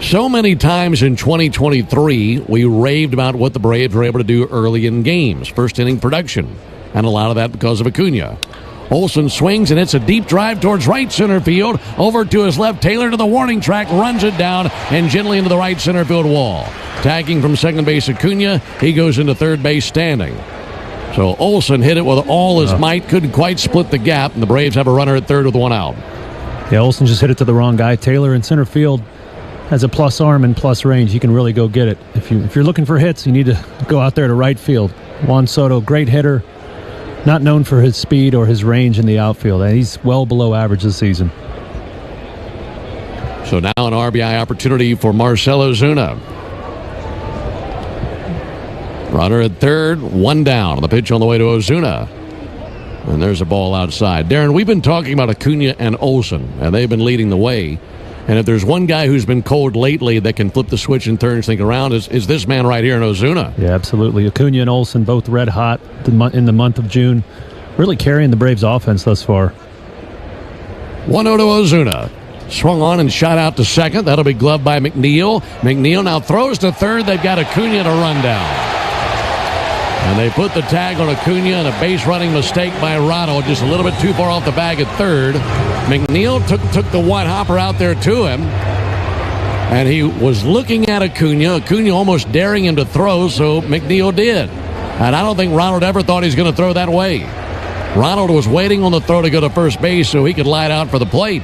So many times in 2023, we raved about what the Braves were able to do early in games, first inning production, and a lot of that because of Acuna. Olson swings, and it's a deep drive towards right center field. Over to his left, Taylor to the warning track, runs it down, and gently into the right center field wall. Tagging from second base, Acuna, he goes into third base standing. So Olson hit it with all his might, couldn't quite split the gap, and the Braves have a runner at third with 1 out. Yeah, Olson just hit it to the wrong guy. Taylor in center field has a plus arm and plus range. He can really go get it. If you're looking for hits, you need to go out there to right field. Juan Soto, great hitter. not known for his speed or his range in the outfield. And he's well below average this season. So now an RBI opportunity for Marcell Ozuna. Runner at third, one down. The pitch on the way to Ozuna. And there's a ball outside. Darren, we've been talking about Acuna and Olsen, and they've been leading the way. And if there's one guy who's been cold lately that can flip the switch and turn things around, is this man right here in Ozuna. Yeah, absolutely. Acuna and Olsen both red hot in the month of June, really carrying the Braves offense thus far. 1-0 to Ozuna. Swung on and shot out to second. That'll be gloved by McNeil. McNeil now throws to third. They've got Acuna to run down. And they put the tag on Acuna and a base running mistake by Ronald, just a little bit too far off the bag at third. McNeil took the one hopper out there to him. And he was looking at Acuna. Acuna almost daring him to throw, so McNeil did. And I don't think Ronald ever thought he was going to throw that way. Ronald was waiting on the throw to go to first base so he could light out for the plate.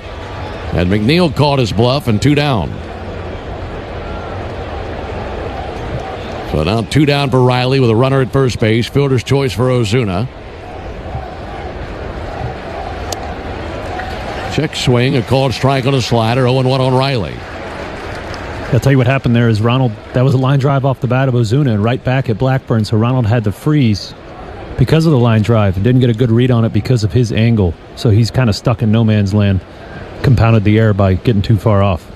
And McNeil caught his bluff and 2 down. So now 2 down for Riley with a runner at first base. Fielder's choice for Ozuna. Check swing, a called strike on a slider, 0-1 on Riley. I'll tell you what happened there is Ronald, that was a line drive off the bat of Ozuna and right back at Blackburn, so Ronald had to freeze because of the line drive and didn't get a good read on it because of his angle. So he's kind of stuck in no man's land, compounded the error by getting too far off.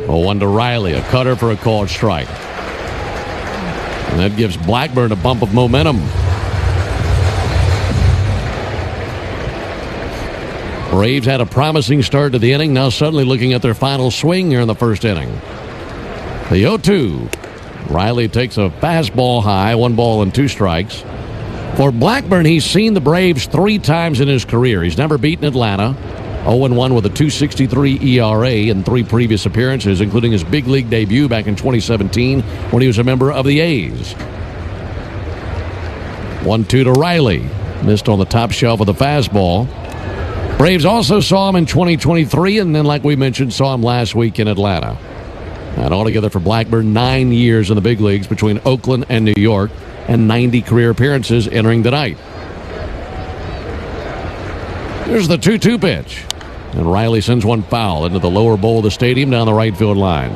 0-1 to Riley, a cutter for a called strike. And that gives Blackburn a bump of momentum. Braves had a promising start to the inning, now suddenly looking at their final swing here in the first inning. The 0-2. Riley takes a fastball high, 1 ball and 2 strikes. For Blackburn, he's seen the Braves 3 times in his career. He's never beaten Atlanta. 0-1 with a 2.63 ERA in 3 previous appearances, including his big league debut back in 2017 when he was a member of the A's. 1-2 to Riley. Missed on the top shelf of the fastball. Braves also saw him in 2023, and then, like we mentioned, saw him last week in Atlanta. And altogether for Blackburn, 9 years in the big leagues between Oakland and New York, and 90 career appearances entering tonight. Here's the 2-2 pitch. And Riley sends one foul into the lower bowl of the stadium down the right field line.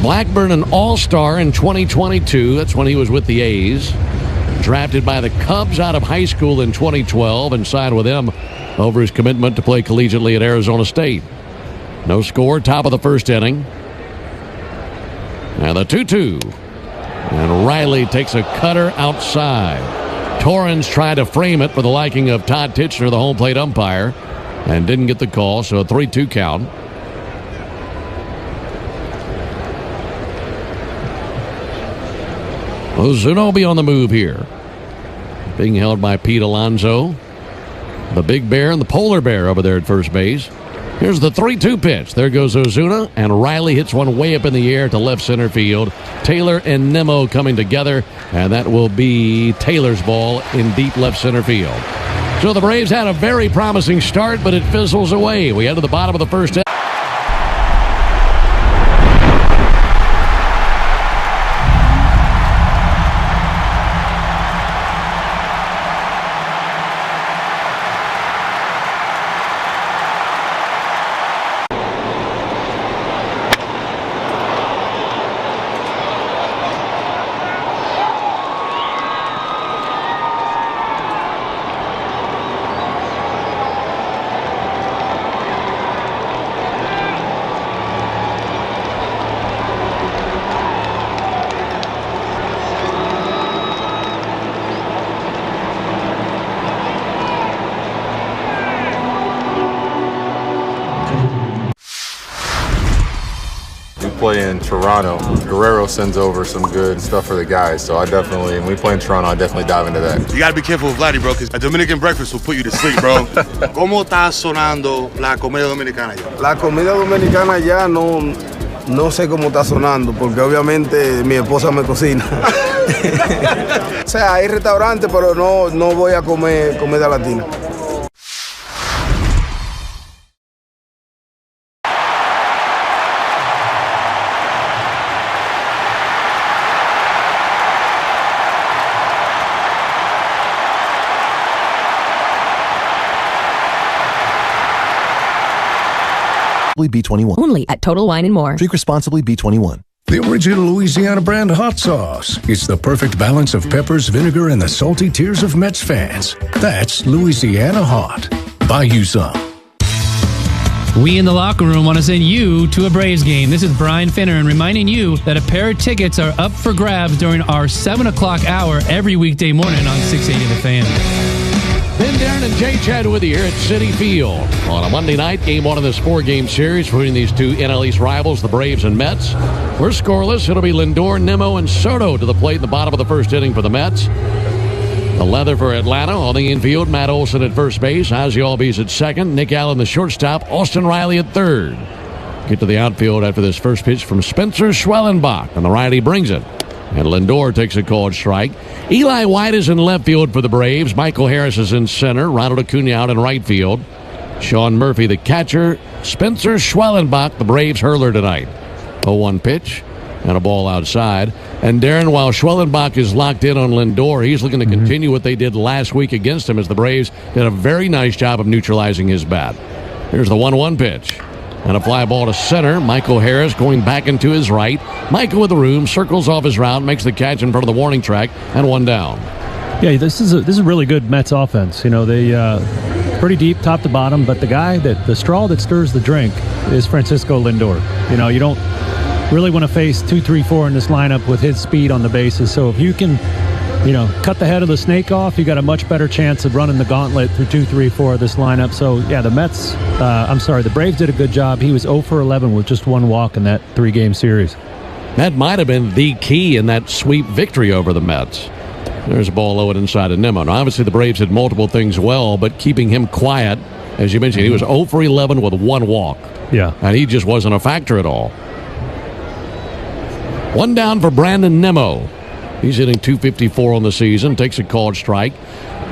Blackburn, an all-star in 2022. That's when he was with the A's. Drafted by the Cubs out of high school in 2012 and signed with them over his commitment to play collegiately at Arizona State. No score, top of the first inning. Now the 2-2. And Riley takes a cutter outside. Torrens tried to frame it for the liking of Todd Titchener, the home plate umpire, and didn't get the call, so a 3-2 count. Ozuna will be on the move here. Being held by Pete Alonso. The big bear and the polar bear over there at first base. Here's the 3-2 pitch. There goes Ozuna, and Riley hits one way up in the air to left center field. Taylor and Nimmo coming together, and that will be Taylor's ball in deep left center field. So the Braves had a very promising start, but it fizzles away. We head to the bottom of the first inning. Play in Toronto. Guerrero sends over some good stuff for the guys, so when we play in Toronto, I definitely dive into that. You gotta be careful with Vladdy, bro, because a Dominican breakfast will put you to sleep, bro. ¿Cómo está sonando la comida dominicana ya? La comida dominicana ya no sé cómo está sonando, porque obviamente mi esposa me cocina. O sea, hay restaurantes, pero no voy a comer comida latina. responsibly, B21. Only at Total Wine & More. Drink responsibly, B21. The original Louisiana brand hot sauce. It's the perfect balance of peppers, vinegar, and the salty tears of Mets fans. That's Louisiana Hot. Buy you some. We in the locker room want to send you to a Braves game. This is Brian Finner, and reminding you that a pair of tickets are up for grabs during our 7 o'clock hour every weekday morning on 680 The Fan. Ben Darren and Jay Chad with you here at Citi Field on a Monday night, game one of this 4-game series between these two NL East rivals, the Braves and Mets. We're scoreless. It'll be Lindor, Nimmo, and Soto to the plate in the bottom of the first inning for the Mets. The leather for Atlanta on the infield, Matt Olson at first base, Ozzie Albies at second, Nick Allen the shortstop, Austin Riley at third. Get to the outfield after this first pitch from Spencer Schwellenbach, and the righty brings it. And Lindor takes a called strike. Eli White is in left field for the Braves. Michael Harris is in center. Ronald Acuna out in right field. Sean Murphy, the catcher. Spencer Schwellenbach, the Braves hurler tonight. 0-1 pitch and a ball outside. And Darren, while Schwellenbach is locked in on Lindor, he's looking to continue what they did last week against him as the Braves did a very nice job of neutralizing his bat. Here's the 1-1 pitch. And a fly ball to center. Michael Harris going back into his right. Michael with the room, circles off his route, makes the catch in front of the warning track, and one down. Yeah, this is a really good Mets offense. You know, they pretty deep, top to bottom, but the straw that stirs the drink is Francisco Lindor. You know, you don't really want to face 2, 3, 4 in this lineup with his speed on the bases. So if you can, cut the head of the snake off, you got a much better chance of running the gauntlet through 2, 3, 4 of this lineup. So, yeah, the Braves did a good job. He was 0 for 11 with just one walk in that 3-game series. That might have been the key in that sweep victory over the Mets. There's a ball low and inside of Nimmo. Now, obviously, the Braves did multiple things well, but keeping him quiet, as you mentioned, he was 0 for 11 with one walk. Yeah. And he just wasn't a factor at all. One down for Brandon Nimmo. He's hitting .254 on the season, takes a called strike.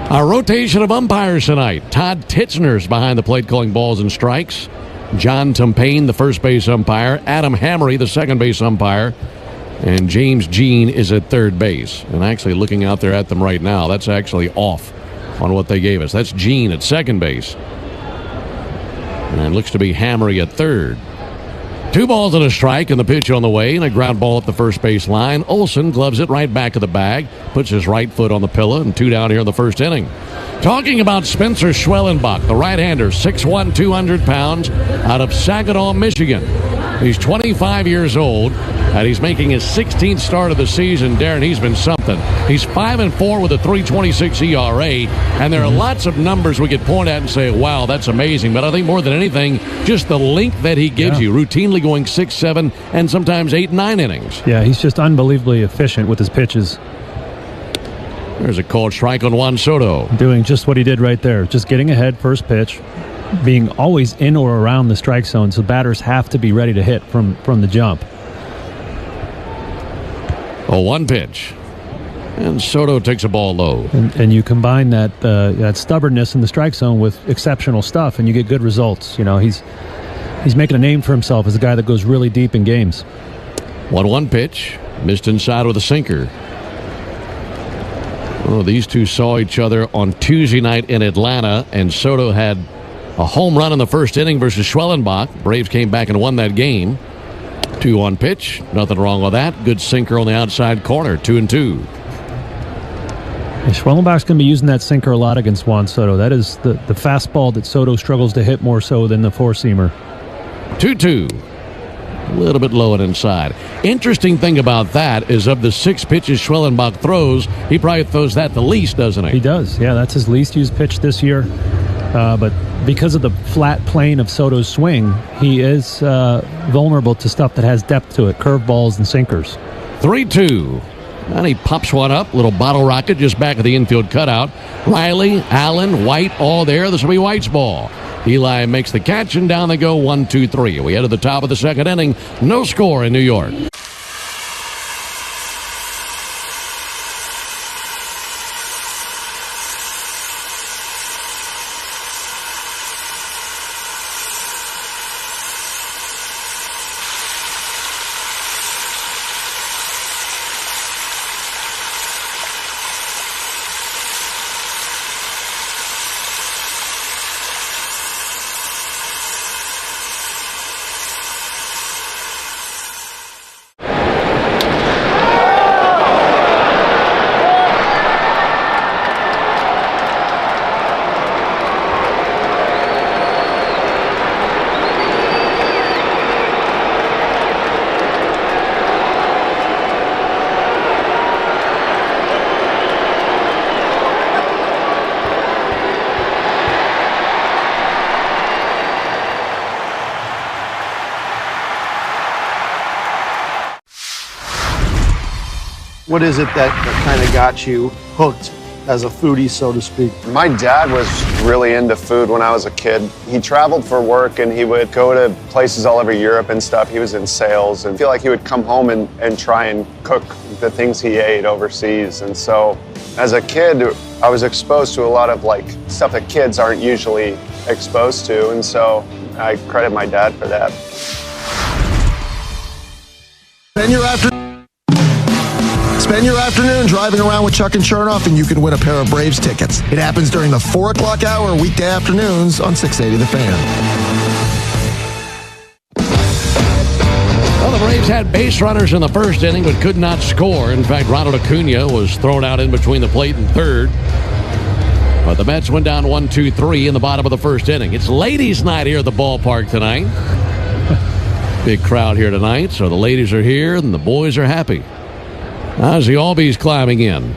Our rotation of umpires tonight. Todd Titzner's behind the plate calling balls and strikes. John Tumpain, the first base umpire. Adam Hammery, the second base umpire. And James Jean is at third base. And actually looking out there at them right now, that's actually off on what they gave us. That's Jean at second base. And it looks to be Hammery at third. 2 balls and a strike, and the pitch on the way, and a ground ball at the first base line. Olson gloves it right back of the bag, puts his right foot on the pillow, and 2 down here in the first inning. Talking about Spencer Schwellenbach, the right-hander, 6'1", 200 pounds, out of Saginaw, Michigan. He's 25 years old, and he's making his 16th start of the season. Darren, he's been something. He's 5-4 with a 3.26 ERA, and there are lots of numbers we could point at and say, wow, that's amazing. But I think more than anything, just the length that he gives you, routinely going 6, 7, and sometimes 8, 9 innings. Yeah, he's just unbelievably efficient with his pitches. There's a called strike on Juan Soto. Doing just what he did right there, just getting ahead first pitch, being always in or around the strike zone, so batters have to be ready to hit from the jump. 0-1 pitch. And Soto takes a ball low. And you combine that stubbornness in the strike zone with exceptional stuff, and you get good results. You know, he's making a name for himself as a guy that goes really deep in games. 1-1 pitch. Missed inside with a sinker. Oh, these two saw each other on Tuesday night in Atlanta, and Soto had a home run in the first inning versus Schwellenbach. Braves came back and won that game. 2-1 pitch. Nothing wrong with that. Good sinker on the outside corner. 2-2. Schwellenbach's going to be using that sinker a lot against Juan Soto. That is the fastball that Soto struggles to hit more so than the four-seamer. 2-2. A little bit low and inside. Interesting thing about that is of the 6 pitches Schwellenbach throws, he probably throws that the least, doesn't he? He does. Yeah, that's his least used pitch this year. But because of the flat plane of Soto's swing, he is vulnerable to stuff that has depth to it, curveballs and sinkers. 3-2. And he pops one up. Little bottle rocket just back of the infield cutout. Riley, Allen, White, all there. This will be White's ball. Eli makes the catch, and down they go 1, 2, 3. We head to the top of the second inning. No score in New York. What is it that kind of got you hooked as a foodie, so to speak? My dad was really into food when I was a kid. He traveled for work and he would go to places all over Europe and stuff. He was in sales and I feel like he would come home and try and cook the things he ate overseas. And so as a kid, I was exposed to a lot of like stuff that kids aren't usually exposed to. And so I credit my dad for that. Spend your afternoon driving around with Chuck and Chernoff, and you can win a pair of Braves tickets. It happens during the 4 o'clock hour weekday afternoons on 680 The Fan. Well, the Braves had base runners in the first inning but could not score. In fact, Ronald Acuna was thrown out in between the plate and third. But the Mets went down 1-2-3 in the bottom of the first inning. It's ladies' night here at the ballpark tonight. Big crowd here tonight, so the ladies are here and the boys are happy. Ozzie Albies climbing in.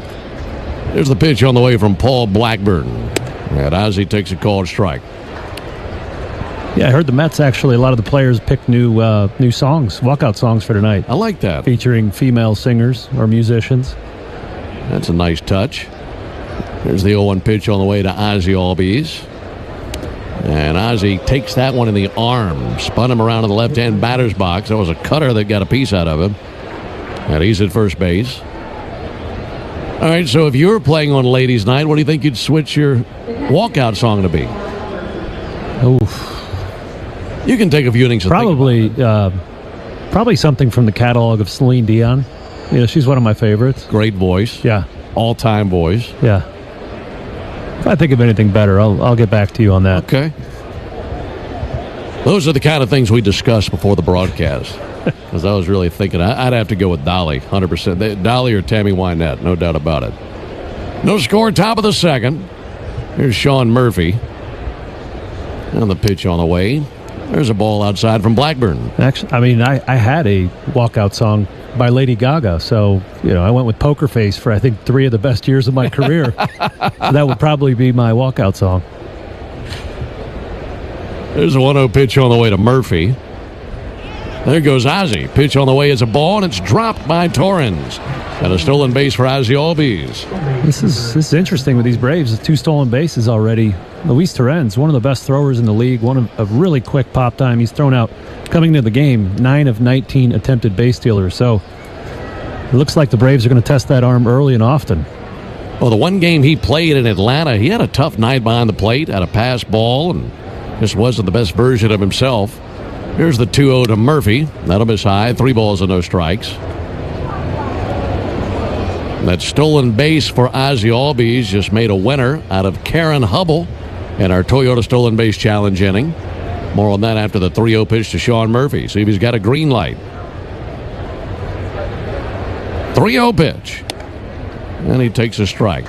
There's the pitch on the way from Paul Blackburn. And Ozzie takes a called strike. Yeah, I heard the Mets actually, a lot of the players picked new songs, walkout songs for tonight. I like that. Featuring female singers or musicians. That's a nice touch. There's the 0-1 pitch on the way to Ozzie Albies. And Ozzie takes that one in the arm. Spun him around in the left-hand batter's box. That was a cutter that got a piece out of him. And he's at first base. All right, so if you were playing on ladies' night, what do you think you'd switch your walkout song to be? Oof. You can take a few innings. Probably something from the catalog of Celine Dion. You know, she's one of my favorites. Great voice. Yeah. All-time voice. Yeah. If I think of anything better, I'll get back to you on that. Okay. Those are the kind of things we discussed before the broadcast. Because I was really thinking I'd have to go with Dolly, 100%. Dolly or Tammy Wynette, no doubt about it. No score, top of the second. Here's Sean Murphy. And the pitch on the way. There's a ball outside from Blackburn. Actually, I mean, I had a walkout song by Lady Gaga, so, you know, I went with Poker Face for, I think, 3 of the best years of my career. So that would probably be my walkout song. There's a 1-0 pitch on the way to Murphy. There goes Ozzie. Pitch on the way is a ball, and it's dropped by Torrens. And a stolen base for Ozzie Albies. This is interesting with these Braves. 2 stolen bases already. Luis Torrens, one of the best throwers in the league, one of a really quick pop time. He's thrown out, coming into the game, 9 of 19 attempted base stealers. So it looks like the Braves are going to test that arm early and often. Well, the one game he played in Atlanta, he had a tough night behind the plate, had a pass ball, and just wasn't the best version of himself. Here's the 2-0 to Murphy. That'll miss high. 3 balls and no strikes. That stolen base for Ozzie Albies just made a winner out of Karen Hubble in our Toyota Stolen Base Challenge inning. More on that after the 3-0 pitch to Sean Murphy. See if he's got a green light. 3-0 pitch. And he takes a strike.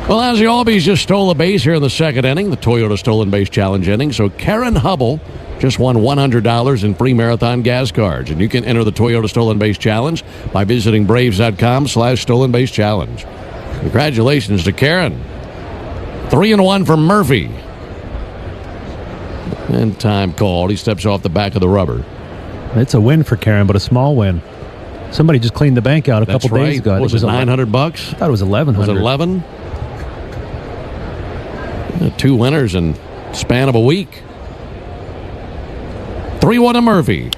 Well, Ozzie Albies just stole a base here in the second inning, the Toyota Stolen Base Challenge inning. So Karen Hubble just won $100 in free marathon gas cards. And you can enter the Toyota Stolen Base Challenge by visiting Braves.com/Stolen Base Challenge. Congratulations to Karen. 3-1 for Murphy. And time called. He steps off the back of the rubber. It's a win for Karen, but a small win. Somebody just cleaned the bank out a couple days ago. Was it $900? I thought it was $1,100. Was it 11? 2 winners in span of a week. 3-1 to Murphy.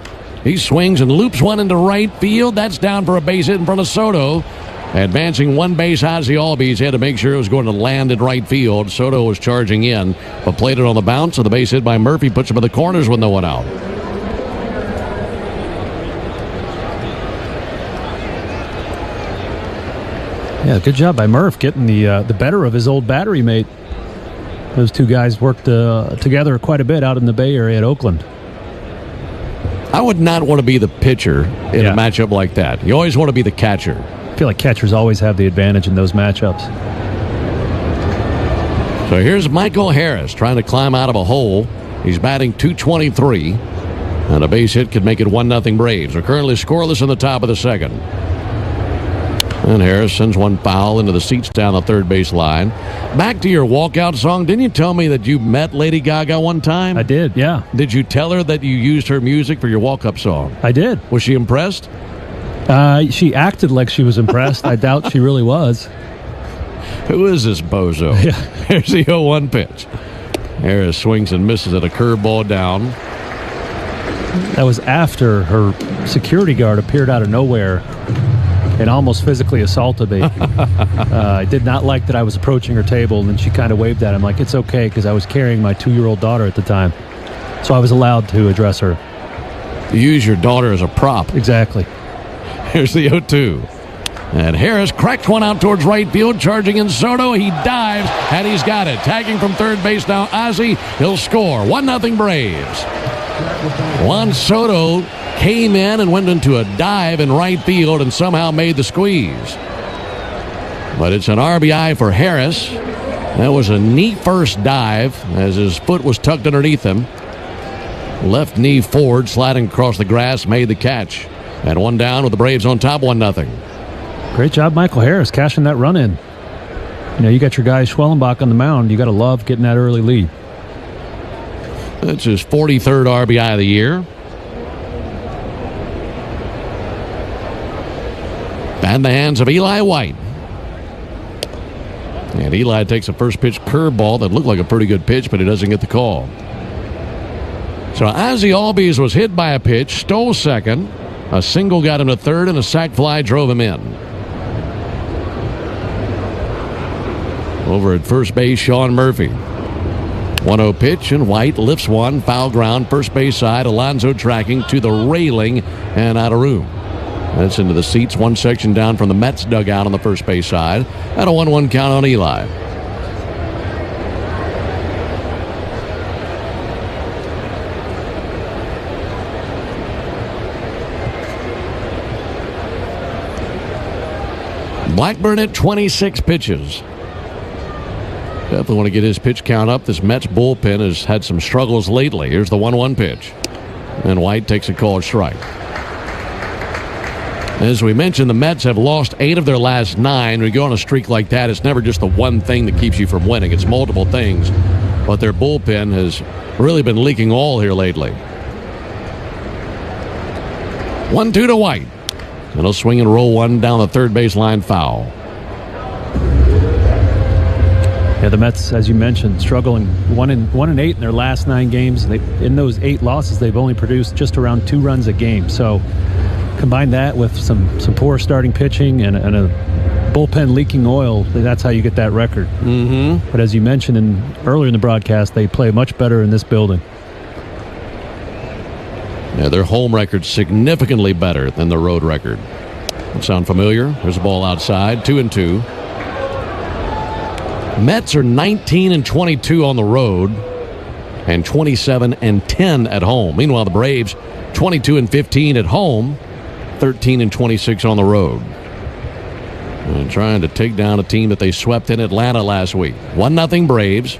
He swings and loops one into right field. That's down for a base hit in front of Soto. Advancing 1 base, Ozzie Albies had to make sure it was going to land in right field. Soto was charging in, but played it on the bounce, so the base hit by Murphy puts him in the corners with no one out. Yeah, good job by Murph getting the better of his old battery mate. Those 2 guys worked together quite a bit out in the Bay Area at Oakland. I would not want to be the pitcher in a matchup like that. You always want to be the catcher. I feel like catchers always have the advantage in those matchups. So here's Michael Harris trying to climb out of a hole. He's batting .223, and a base hit could make it 1-0 Braves. We're currently scoreless in the top of the second. And Harris sends one foul into the seats down the third base line. Back to your walkout song. Didn't you tell me that you met Lady Gaga one time? I did, yeah. Did you tell her that you used her music for your walk-up song? I did. Was she impressed? She acted like she was impressed. I doubt she really was. Who is this bozo? Yeah. Here's the 0-1 pitch. Harris swings and misses at a curveball down. That was after her security guard appeared out of nowhere and almost physically assaulted me. I did not like that I was approaching her table, and then she kind of waved at him like, it's okay, because I was carrying my 2-year-old daughter at the time. So I was allowed to address her. Use your daughter as a prop. Exactly. Here's the 0-2. And Harris cracked one out towards right field, charging in Soto. He dives, and he's got it. Tagging from third base now, Ozzie. He'll score. 1-0 Braves. Juan Soto came in and went into a dive in right field and somehow made the squeeze. But it's an RBI for Harris. That was a neat first dive as his foot was tucked underneath him. Left knee forward, sliding across the grass, made the catch. And one down with the Braves on top, 1-0. Great job, Michael Harris, cashing that run in. You know, you got your guy Schwellenbach on the mound. You got to love getting that early lead. That's his 43rd RBI of the year. And the hands of Eli White. And Eli takes a first pitch curveball that looked like a pretty good pitch, but he doesn't get the call. So Ozzie Albies was hit by a pitch, stole second. A single got him to third, and a sac fly drove him in. Over at first base, Sean Murphy. 1-0 pitch, and White lifts one. Foul ground, first base side. Alonso tracking to the railing and out of room. That's into the seats, one section down from the Mets dugout on the first base side. At a 1-1 count on Eli. Blackburn at 26 pitches. Definitely want to get his pitch count up. This Mets bullpen has had some struggles lately. Here's the 1-1 pitch. And White takes a called strike. As we mentioned, the Mets have lost 8 of their last 9. When you go on a streak like that, it's never just the one thing that keeps you from winning. It's multiple things. But their bullpen has really been leaking oil here lately. 1-2 to White. And he'll swing and roll one down the third baseline foul. Yeah, the Mets, as you mentioned, struggling 1-8 in their last 9 games. In those 8 losses, they've only produced just around 2 runs a game. So combine that with some poor starting pitching and a bullpen leaking oil, that's how you get that record. Mm-hmm. But as you mentioned earlier in the broadcast, they play much better in this building. Yeah, their home record's significantly better than the road record. That sound familiar? There's a ball outside, 2-2. Mets are 19-22 on the road and 27-10 at home. Meanwhile, the Braves 22-15 at home, 13-26 on the road. And trying to take down a team that they swept in Atlanta last week. 1-0 Braves.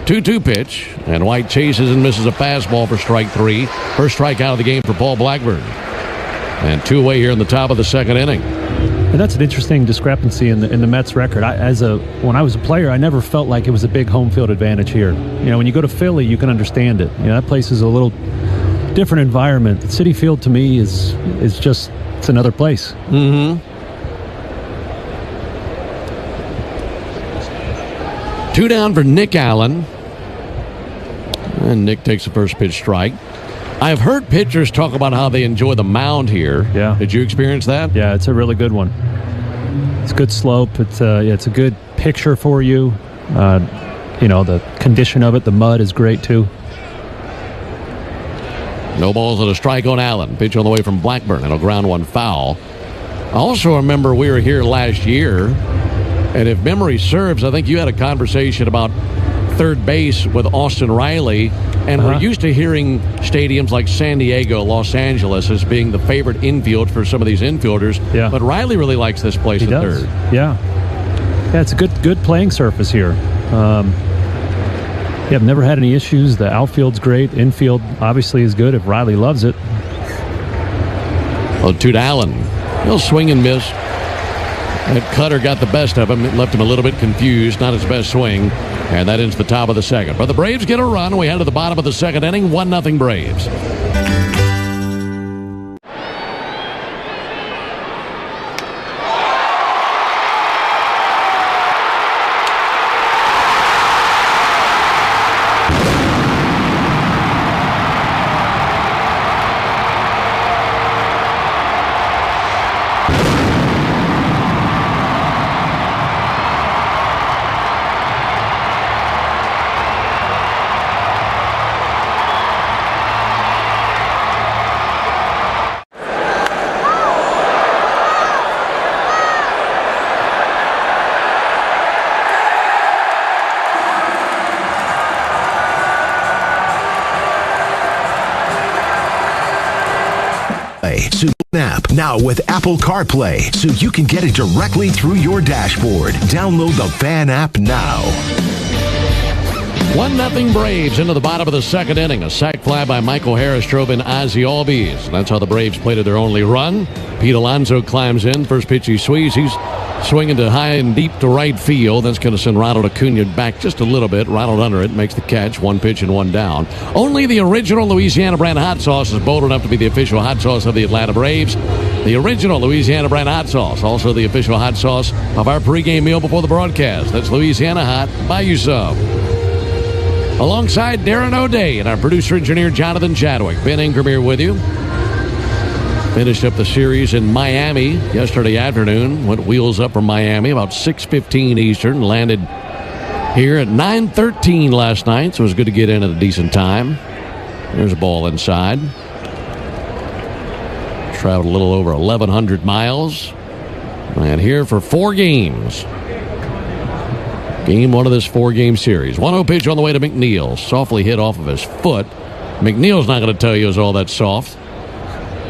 2-2 pitch, and White chases and misses a fastball for strike 3. First strikeout of the game for Paul Blackburn. And 2 away here in the top of the second inning. And that's an interesting discrepancy in the Mets record. When I was a player, I never felt like it was a big home field advantage here. You know, when you go to Philly, you can understand it. You know, that place is a little different environment. Citi Field to me is just, it's another place. Mm-hmm. 2 down for Nick Allen. And Nick takes the first pitch strike. I've heard pitchers talk about how they enjoy the mound here. Yeah. Did you experience that? Yeah, it's a really good one. It's a good slope. It's a good picture for you. You know, the condition of it, the mud is great too. No balls and a strike on Allen. Pitch on the way from Blackburn. It'll ground one foul. I also remember we were here last year, and if memory serves, I think you had a conversation about third base with Austin Riley, and we're used to hearing stadiums like San Diego, Los Angeles as being the favorite infield for some of these infielders. Yeah. But Riley really likes this place at third. Yeah. Yeah, it's a good playing surface here. Yeah, I've never had any issues. The outfield's great. Infield obviously is good if Riley loves it. Well, 2 to Allen. He'll swing and miss. That cutter got the best of him. It left him a little bit confused. Not his best swing. And that ends the top of the second. But the Braves get a run. We head to the bottom of the second inning. 1-0 Braves. CarPlay. App now with Apple CarPlay, so you can get it directly through your dashboard. Download the Fan app now. 1-0 Braves into the bottom of the second inning. A sac fly by Michael Harris drove in Ozzie Albies. That's how the Braves plated their only run. Pete Alonso climbs in. First pitch he swings. He's swinging to high and deep to right field. That's going to send Ronald Acuna back just a little bit. Ronald under it makes the catch. 1 pitch and 1 down. Only the original Louisiana brand hot sauce is bold enough to be the official hot sauce of the Atlanta Braves. The original Louisiana brand hot sauce. Also the official hot sauce of our pregame meal before the broadcast. That's Louisiana Hot. Buy you some. Alongside Darren O'Day and our producer-engineer Jonathan Chadwick. Ben Ingram here with you. Finished up the series in Miami yesterday afternoon. Went wheels up from Miami about 6:15 Eastern. Landed here at 9:13 last night, so it was good to get in at a decent time. There's a ball inside. Traveled a little over 1,100 miles. And here for 4 games. Game 1 of this 4-game series. 1-0 pitch on the way to McNeil. Softly hit off of his foot. McNeil's not going to tell you it's all that soft.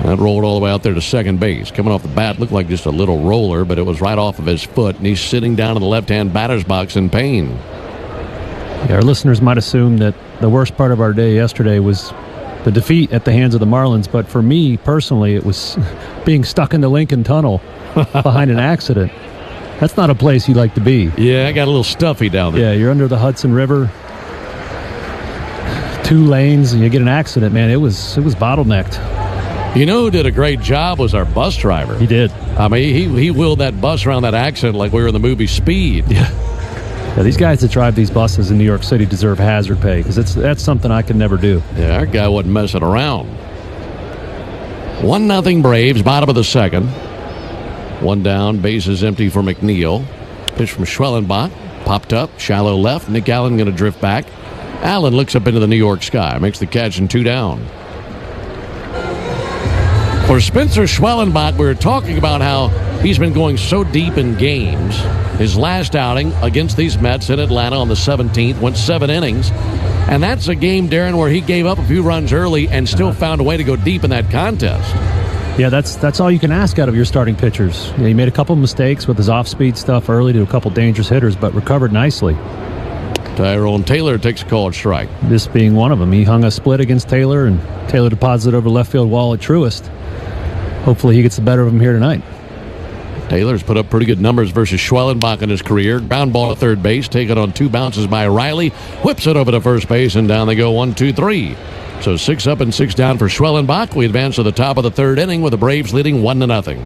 That rolled all the way out there to second base. Coming off the bat, looked like just a little roller, but it was right off of his foot, and he's sitting down in the left-hand batter's box in pain. Yeah, our listeners might assume that the worst part of our day yesterday was the defeat at the hands of the Marlins, but for me personally, it was being stuck in the Lincoln Tunnel behind an accident. That's not a place you like to be. Yeah, I got a little stuffy down there. Yeah, you're under the Hudson River, 2 lanes, and you get an accident, man. It was bottlenecked. You know who did a great job was our bus driver. He did. I mean, he wheeled that bus around that accident like we were in the movie Speed. Yeah, these guys that drive these buses in New York City deserve hazard pay, because that's something I could never do. Yeah, our guy wasn't messing around. 1-0 Braves, bottom of the second. 1 down, bases empty for McNeil. Pitch from Schwellenbach, popped up, shallow left. Nick Allen going to drift back. Allen looks up into the New York sky, makes the catch and 2 down. For Spencer Schwellenbach, we were talking about how he's been going so deep in games. His last outing against these Mets in Atlanta on the 17th went 7 innings. And that's a game, Darren, where he gave up a few runs early and still found a way to go deep in that contest. Yeah, that's all you can ask out of your starting pitchers. You know, he made a couple mistakes with his off-speed stuff early to a couple dangerous hitters, but recovered nicely. Tyrone Taylor takes a called strike. This being one of them. He hung a split against Taylor, and Taylor deposited over left field wall at Truist. Hopefully he gets the better of him here tonight. Taylor's put up pretty good numbers versus Schwellenbach in his career. Ground ball to third base, taken on 2 bounces by Riley. Whips it over to first base, and down they go 1, 2, 3. So 6 up and 6 down for Schwellenbach. We advance to the top of the 3rd inning with the Braves leading 1-0.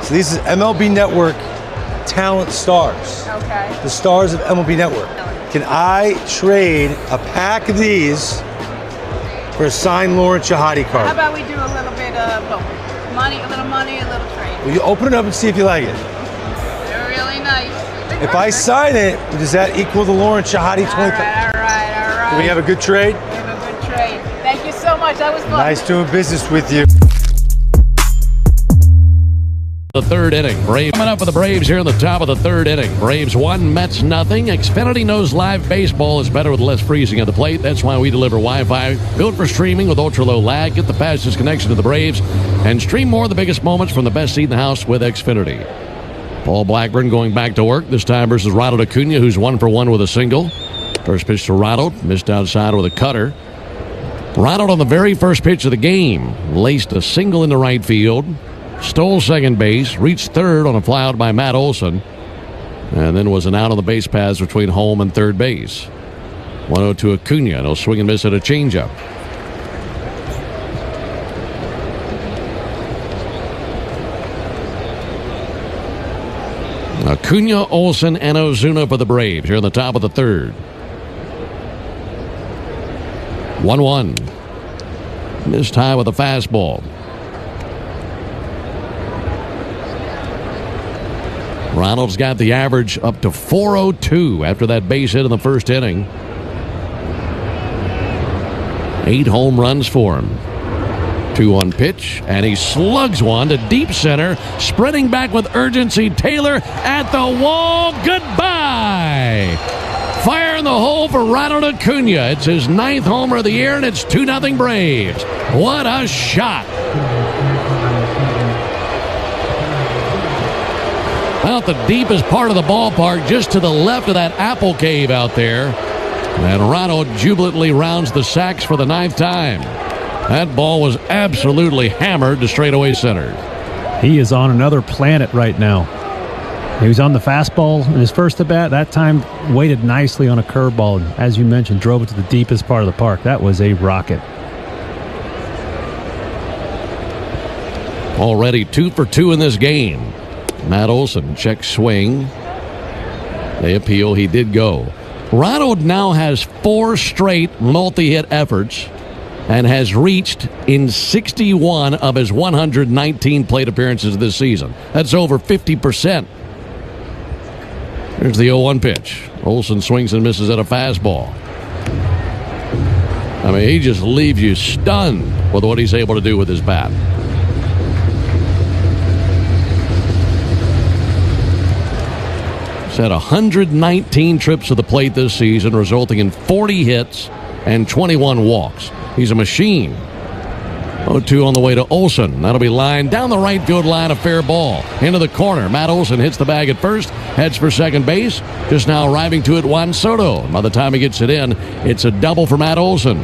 So these is MLB Network Talent Stars. Okay. The stars of MLB Network. Can I trade a pack of these for a signed Lawrence Shahadi card? How about we do a little bit of both? Money, a little trade. Will you open it up and see if you like it? They're really nice. If I sign it, does that equal the Lawrence Shahadi 20? All right. Do we have a good trade? We have a good trade. Thank you so much. That was fun. Nice doing business with you. The third inning. Braves coming up with the Braves here in the top of the third inning. Braves 1, Mets nothing. Xfinity knows live baseball is better with less freezing at the plate. That's why we deliver Wi-Fi built for streaming with ultra-low lag. Get the fastest connection to the Braves and stream more of the biggest moments from the best seat in the house with Xfinity. Paul Blackburn going back to work, this time versus Ronald Acuna, who's 1 for 1 with a single. First pitch to Ronald, missed outside with a cutter. Ronald on the very first pitch of the game laced a single into right field. Stole second base, reached third on a fly out by Matt Olson, and then was an out on the base paths between home and third base. 1-0 to Acuna, and he'll swing and miss at a changeup. Acuna, Olson, and Ozuna for the Braves here in the top of the third. 1-1. Missed high with a fastball. Ronald's got the average up to 402 after that base hit in the first inning. 8 home runs for him. 2-1 pitch, and he slugs one to deep center. Sprinting back with urgency, Taylor at the wall. Goodbye! Fire in the hole for Ronald Acuna. It's his 9th homer of the year, and it's 2-0 Braves. What a shot! Out the deepest part of the ballpark, just to the left of that apple cave out there. And Ronald jubilantly rounds the sacks for the 9th time. That ball was absolutely hammered to straightaway center. He is on another planet right now. He was on the fastball in his first at-bat. That time waited nicely on a curveball. And as you mentioned, drove it to the deepest part of the park. That was a rocket. Already 2 for 2 in this game. Matt Olson checks swing. They appeal. He did go. Ronald now has 4 straight multi-hit efforts and has reached in 61 of his 119 plate appearances this season. That's over 50%. Here's the 0-1 pitch. Olson swings and misses at a fastball. I mean, he just leaves you stunned with what he's able to do with his bat. He's had 119 trips to the plate this season, resulting in 40 hits and 21 walks. He's a machine. 0-2 on the way to Olson. That'll be lined down the right field line, a fair ball. Into the corner. Matt Olson hits the bag at first, heads for second base. Just now arriving to it, Juan Soto. By the time he gets it in, it's a double for Matt Olson.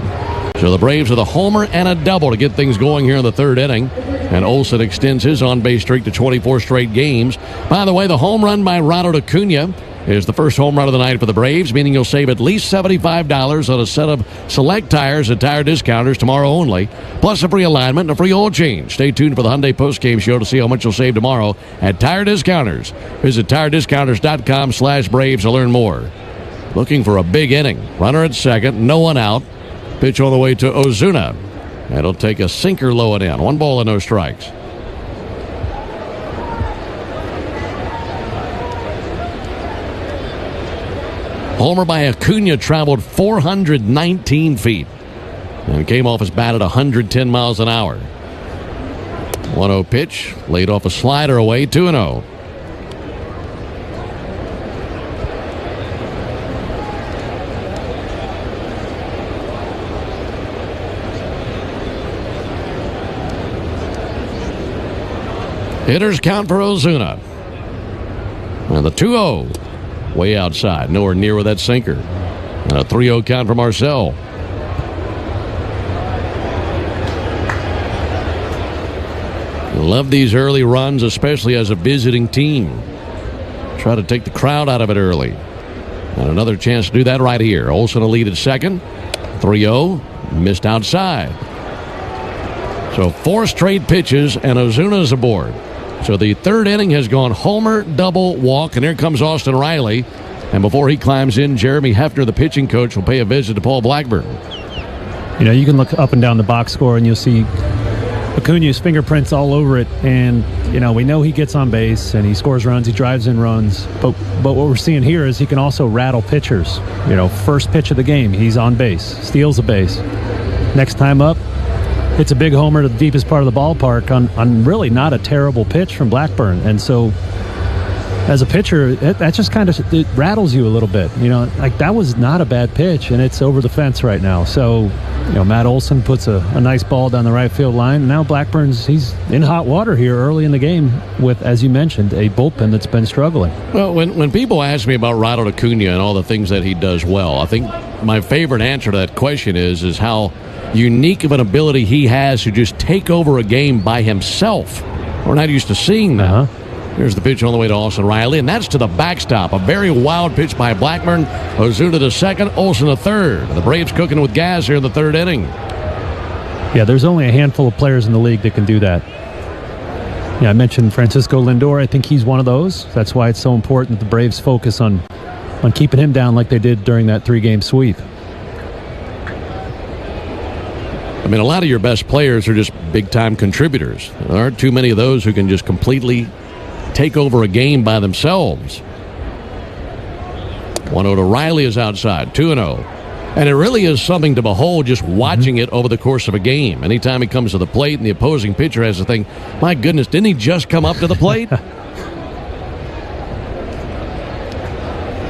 So the Braves with a homer and a double to get things going here in the third inning. And Olson extends his on-base streak to 24 straight games. By the way, the home run by Ronald Acuna is the first home run of the night for the Braves, meaning you'll save at least $75 on a set of select tires at Tire Discounters tomorrow only, plus a free alignment and a free oil change. Stay tuned for the Hyundai postgame show to see how much you'll save tomorrow at Tire Discounters. Visit TireDiscounters.com/Braves to learn more. Looking for a big inning. Runner at second, no one out. Pitch all the way to Ozuna. And it'll take a sinker low and in. 1 ball and no strikes. Homer by Acuna traveled 419 feet and came off his bat at 110 miles an hour. 1-0 pitch, laid off a slider away, 2-0. Hitters count for Ozuna. And the 2-0. Way outside, nowhere near with that sinker. And a 3-0 count for Marcel. Love these early runs, especially as a visiting team. Try to take the crowd out of it early. And another chance to do that right here. Olson a lead at second. 3-0, missed outside. So 4 straight pitches, and Ozuna's aboard. So the third inning has gone homer, double, walk, and here comes Austin Riley. And before he climbs in, Jeremy Hefner, the pitching coach, will pay a visit to Paul Blackburn. You know, you can look up and down the box score, and you'll see Acuna's fingerprints all over it. And, you know, we know he gets on base, and he scores runs, he drives in runs. But what we're seeing here is he can also rattle pitchers. You know, first pitch of the game, he's on base, steals a base. Next time up, hits a big homer to the deepest part of the ballpark on really not a terrible pitch from Blackburn. And so as a pitcher, that just kind of it rattles you a little bit. Like that was not a bad pitch, and it's over the fence right now. So, Matt Olson puts a nice ball down the right field line. And now he's in hot water here early in the game with, as you mentioned, a bullpen that's been struggling. Well, when people ask me about Ronald Acuna and all the things that he does well, I think my favorite answer to that question is how unique of an ability he has to just take over a game by himself. We're not used to seeing that. Here's the pitch on the way to Austin Riley, and that's to the backstop. A very wild pitch by Blackburn. Ozuna to second, Olson to third. The Braves cooking with gas here in the third inning. Yeah, there's only a handful of players in the league that can do that. Yeah, I mentioned Francisco Lindor. I think he's one of those. That's why it's so important that the Braves focus on keeping him down like they did during that 3-game sweep. I mean, a lot of your best players are just big-time contributors. There aren't too many of those who can just completely take over a game by themselves. 1-0 to Riley is outside, 2-0. And it really is something to behold just watching it over the course of a game. Anytime he comes to the plate and the opposing pitcher has to think, my goodness, didn't he just come up to the plate?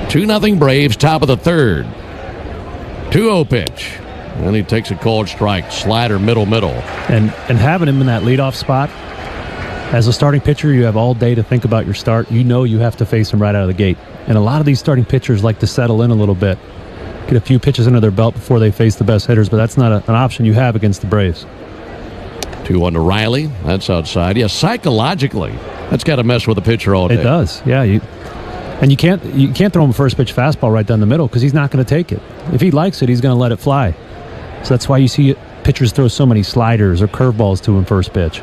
2-0 Braves, top of the third. 2-0 pitch. And he takes a called strike. Slider, middle. And having him in that leadoff spot, as a starting pitcher, you have all day to think about your start. You have to face him right out of the gate. And a lot of these starting pitchers like to settle in a little bit, get a few pitches under their belt before they face the best hitters, but that's not an option you have against the Braves. 2-1 to Riley. That's outside. Yeah, psychologically, that's got to mess with the pitcher all day. It does, yeah. And you can't throw him a first pitch fastball right down the middle because he's not going to take it. If he likes it, he's going to let it fly. So that's why you see pitchers throw so many sliders or curveballs to him first pitch.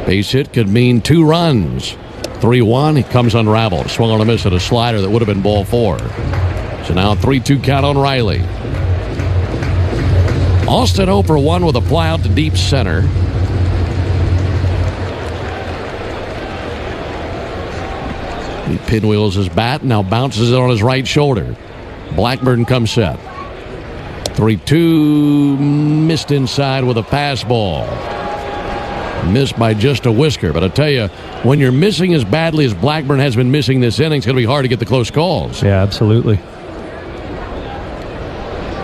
Base hit could mean 2 runs. 3-1, he comes unraveled. Swung on a miss at a slider that would have been ball 4. So now 3-2 count on Riley. Austin 0 for 1 with a fly out to deep center. He pinwheels his bat, now bounces it on his right shoulder. Blackburn comes set. 3-2, missed inside with a fastball. Missed by just a whisker, but I tell you, when you're missing as badly as Blackburn has been missing this inning, it's going to be hard to get the close calls. Yeah, absolutely.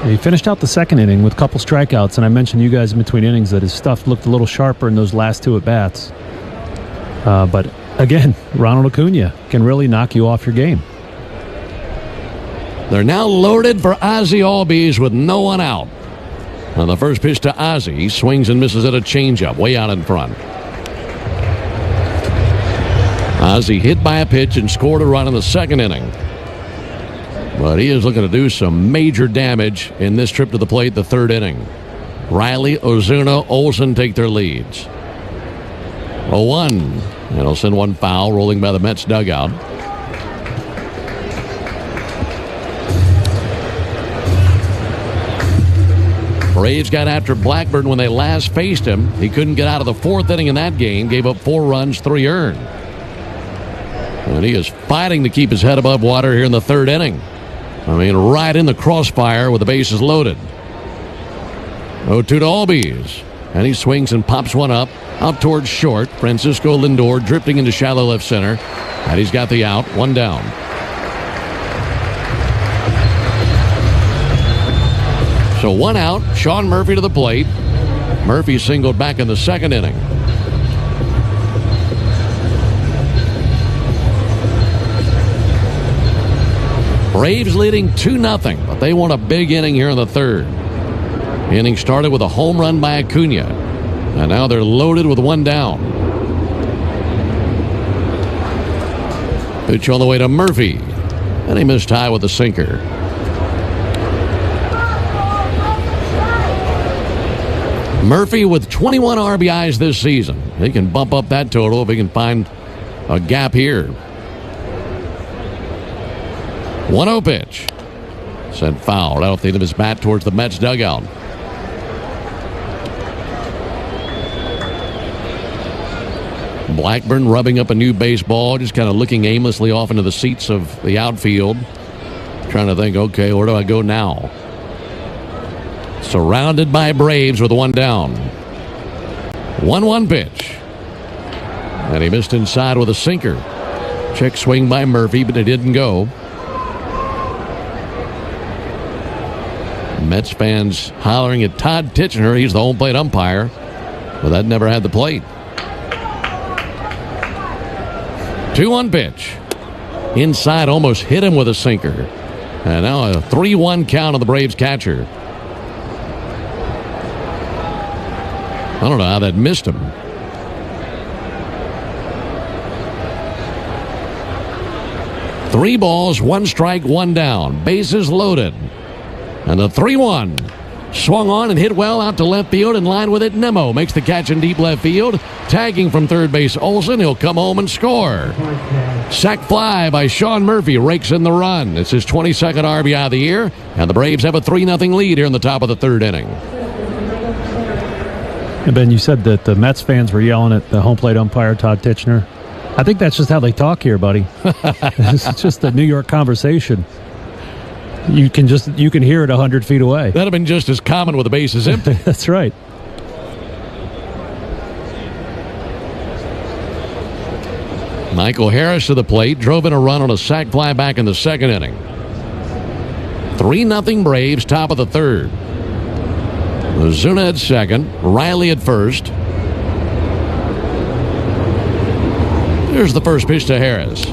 He finished out the second inning with a couple strikeouts, and I mentioned you guys in between innings that his stuff looked a little sharper in those last 2 at-bats. But again, Ronald Acuna can really knock you off your game. They're now loaded for Ozzie Albies with no one out. On the first pitch to Ozzie, he swings and misses at a changeup way out in front. Ozzie hit by a pitch and scored a run in the second inning. But he is looking to do some major damage in this trip to the plate, the third inning. Riley, Ozuna, Olson take their leads. 0-1. And he'll send one foul rolling by the Mets dugout. Braves got after Blackburn when they last faced him. He couldn't get out of the 4th inning in that game. Gave up 4 runs, 3 earned. And he is fighting to keep his head above water here in the 3rd inning. I mean, right in the crossfire with the bases loaded. 0-2 to Albies. And he swings and pops one up, out towards short. Francisco Lindor drifting into shallow left center. And he's got the out, 1 down. So 1 out, Sean Murphy to the plate. Murphy singled back in the 2nd inning. Braves leading 2-0, but they want a big inning here in the 3rd. Inning started with a home run by Acuna, and now they're loaded with 1 down. Pitch on the way to Murphy, and he missed high with the sinker. Murphy with 21 RBIs this season. He can bump up that total if he can find a gap here. 1-0 pitch. Sent foul out the end of his bat towards the Mets dugout. Blackburn rubbing up a new baseball, just kind of looking aimlessly off into the seats of the outfield. Trying to think, okay, where do I go now? Surrounded by Braves with one down. 1-1 pitch. And he missed inside with a sinker. Check swing by Murphy, but it didn't go. Mets fans hollering at Todd Titchener. He's the home plate umpire, but that never had the plate. 2-1 pitch. Inside, almost hit him with a sinker. And now a 3-1 count on the Braves catcher. I don't know how that missed him. Three balls, one strike, one down. Bases loaded. And the 3-1. Swung on and hit well out to left field. In line with it, Nemo makes the catch in deep left field. Tagging from third base, Olsen. He'll come home and score. Sac fly by Sean Murphy rakes in the run. It's his 22nd RBI of the year. And the Braves have a 3-0 lead here in the top of the third inning. And Ben, you said that the Mets fans were yelling at the home plate umpire, Todd Titchener. I think that's just how they talk here, buddy. It's just a New York conversation. You can hear it 100 feet away. That'd have been just as common with the bases empty. That's right. Michael Harris to the plate, drove in a run on a sac fly back in the second inning. 3-0 Braves, top of the third. Ozuna at second, Riley at first. Here's the first pitch to Harris.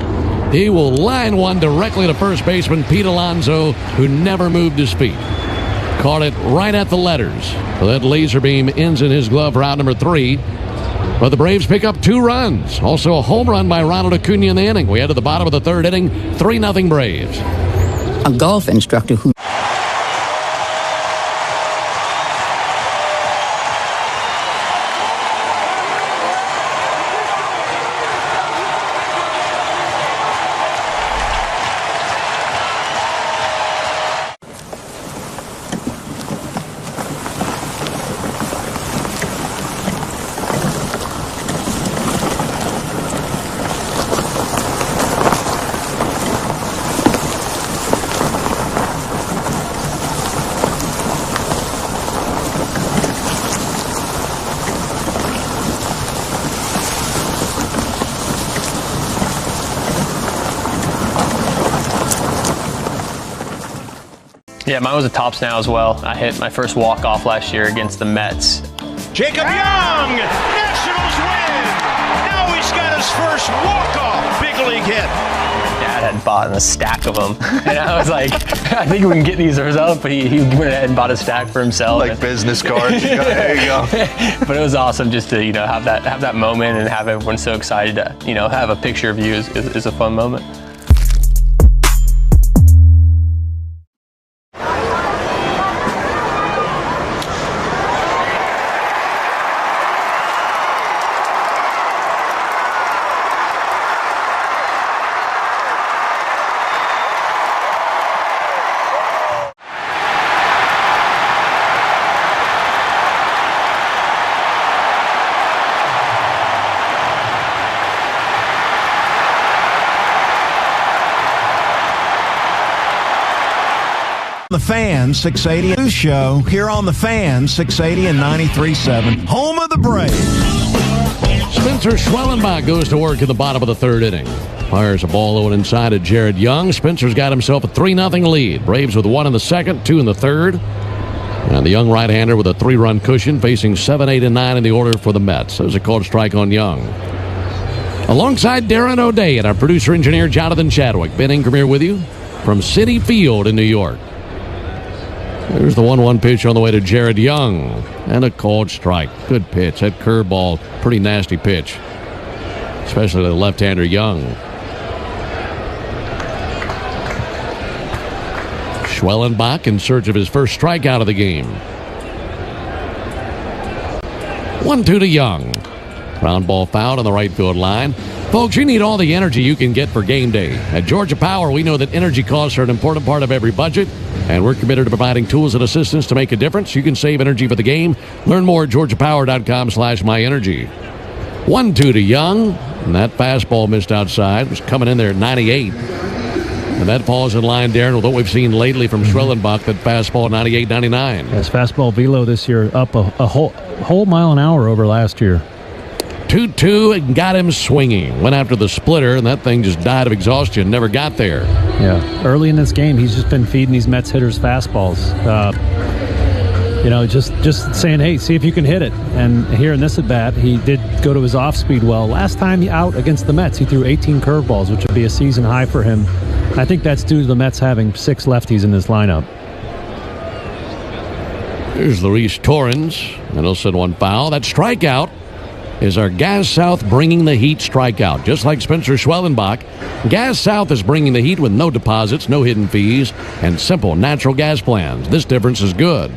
He will line one directly to first baseman Pete Alonso, who never moved his feet. Caught it right at the letters. So that laser beam ends in his glove for out number 3. But the Braves pick up 2 runs. Also a home run by Ronald Acuna in the inning. We head to the bottom of the third inning, 3-0 Braves. A golf instructor who... Yeah, mine was a tops now as well. I hit my first walk-off last year against the Mets. Jacob Young, Nationals win! Now he's got his first walk-off big league hit. Dad had bought a stack of them. And I was like, I think we can get these results, but he went ahead and bought a stack for himself. Like business cards. There you go. But it was awesome just to, have that moment and have everyone so excited to, have a picture of you is a fun moment. The Fan 680 News Show here on The Fan 680 and 93.7, home of the Braves. Spencer Schwellenbach goes to work in the bottom of the third inning. Fires a ball low and inside at Jared Young. Spencer's got himself a 3-0 lead. Braves with 1 in the second, 2 in the third. And the young right-hander with a 3-run cushion facing 7, 8, and 9 in the order for the Mets. There's a called strike on Young. Alongside Darren O'Day and our producer-engineer Jonathan Chadwick. Ben Ingram here with you from Citi Field in New York. There's the 1-1 pitch on the way to Jared Young. And a called strike. Good pitch. That curveball, pretty nasty pitch. Especially to the left-hander Young. Schwellenbach in search of his first strikeout of the game. 1-2 to Young. Ground ball fouled on the right field line. Folks, you need all the energy you can get for game day. At Georgia Power, we know that energy costs are an important part of every budget, and we're committed to providing tools and assistance to make a difference. You can save energy for the game. Learn more at georgiapower.com/myenergy. 1-2 to Young, and that fastball missed outside. It was coming in there at 98. And that falls in line, Darren, with what we've seen lately from Schwellenbach, that fastball 98-99. His fastball velo this year up a whole mile an hour over last year. 2-2 and got him swinging. Went after the splitter, and that thing just died of exhaustion. Never got there. Yeah. Early in this game, he's just been feeding these Mets hitters fastballs. Just saying, hey, see if you can hit it. And here in this at-bat, he did go to his off-speed well. Last time out against the Mets, he threw 18 curveballs, which would be a season high for him. I think that's due to the Mets having 6 lefties in this lineup. Here's Luis Torrens, and he'll send one foul. That strikeout is our Gas South bringing the heat strikeout. Just like Spencer Schwellenbach, Gas South is bringing the heat with no deposits, no hidden fees, and simple natural gas plans. This difference is good.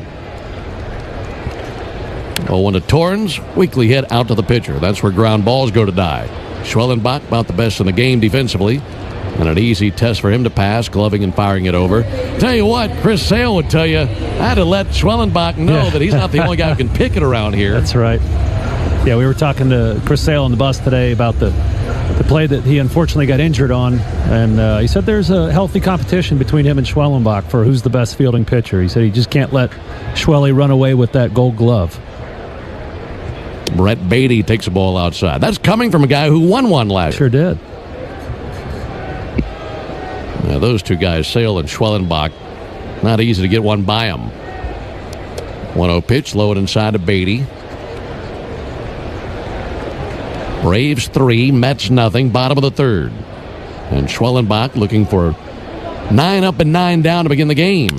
0-1 to Torrens, weakly hit out to the pitcher. That's where ground balls go to die. Schwellenbach about the best in the game defensively, and an easy test for him to pass, gloving and firing it over. Tell you what, Chris Sale would tell you, I had to let Schwellenbach know that he's not the only guy who can pick it around here. That's right. Yeah, we were talking to Chris Sale on the bus today about the play that he unfortunately got injured on, and he said there's a healthy competition between him and Schwellenbach for who's the best fielding pitcher. He said he just can't let Schwelly run away with that gold glove. Brett Beatty takes a ball outside. That's coming from a guy who won one last year. Sure did. Now, those two guys, Sale and Schwellenbach, not easy to get one by them. 1-0 pitch, low and inside to Beatty. Braves 3, Mets nothing, bottom of the third. And Schwellenbach looking for 9 up and 9 down to begin the game.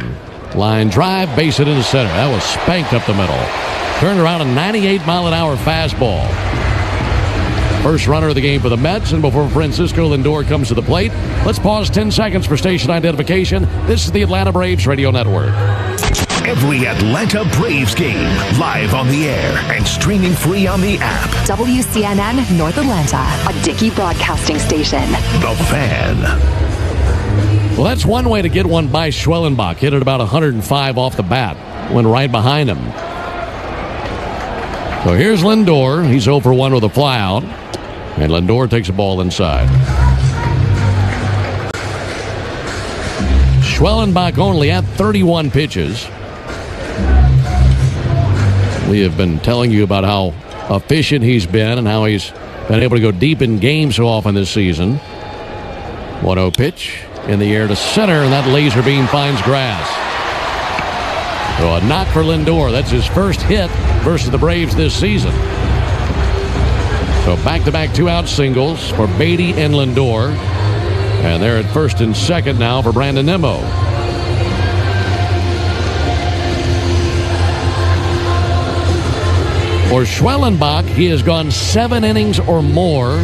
Line drive, base it into center. That was spanked up the middle. Turned around a 98-mile-an-hour fastball. First runner of the game for the Mets, and before Francisco Lindor comes to the plate, let's pause 10 seconds for station identification. This is the Atlanta Braves Radio Network. Every Atlanta Braves game, live on the air and streaming free on the app. WCNN North Atlanta, a Dickey broadcasting station. The Fan. Well, that's one way to get one by Schwellenbach. Hit it about 105 off the bat. Went right behind him. So here's Lindor. He's 0 for 1 with a flyout. And Lindor takes a ball inside. Schwellenbach only at 31 pitches. We have been telling you about how efficient he's been and how he's been able to go deep in games so often this season. 1-0 pitch in the air to center, and that laser beam finds grass. So a knock for Lindor. That's his first hit versus the Braves this season. So back-to-back 2-out singles for Beatty and Lindor. And they're at first and second now for Brandon Nimmo. For Schwellenbach, he has gone 7 innings or more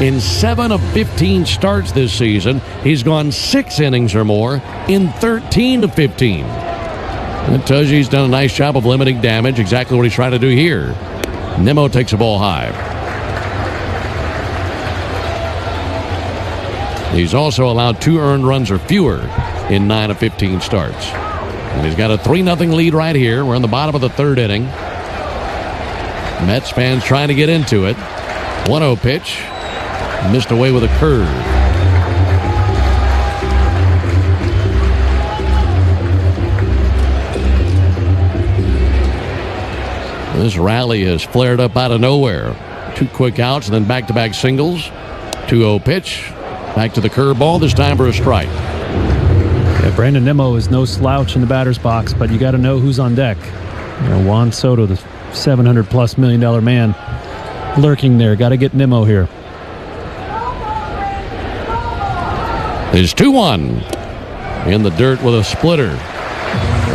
in 7 of 15 starts this season. He's gone 6 innings or more in 13 of 15. That tells you he's done a nice job of limiting damage, exactly what he's trying to do here. Nimmo takes a ball high. He's also allowed 2 earned runs or fewer in 9 of 15 starts. And he's got a 3-0 lead right here. We're in the bottom of the third inning. Mets fans trying to get into it. 1-0 pitch. Missed away with a curve. This rally has flared up out of nowhere. 2 quick outs and then back-to-back singles. 2-0 pitch. Back to the curveball, this time for a strike. Yeah, Brandon Nimmo is no slouch in the batter's box, but you got to know who's on deck. Juan Soto, the $700+ million man, lurking there. Got to get Nimmo here. It's 2-1. In the dirt with a splitter.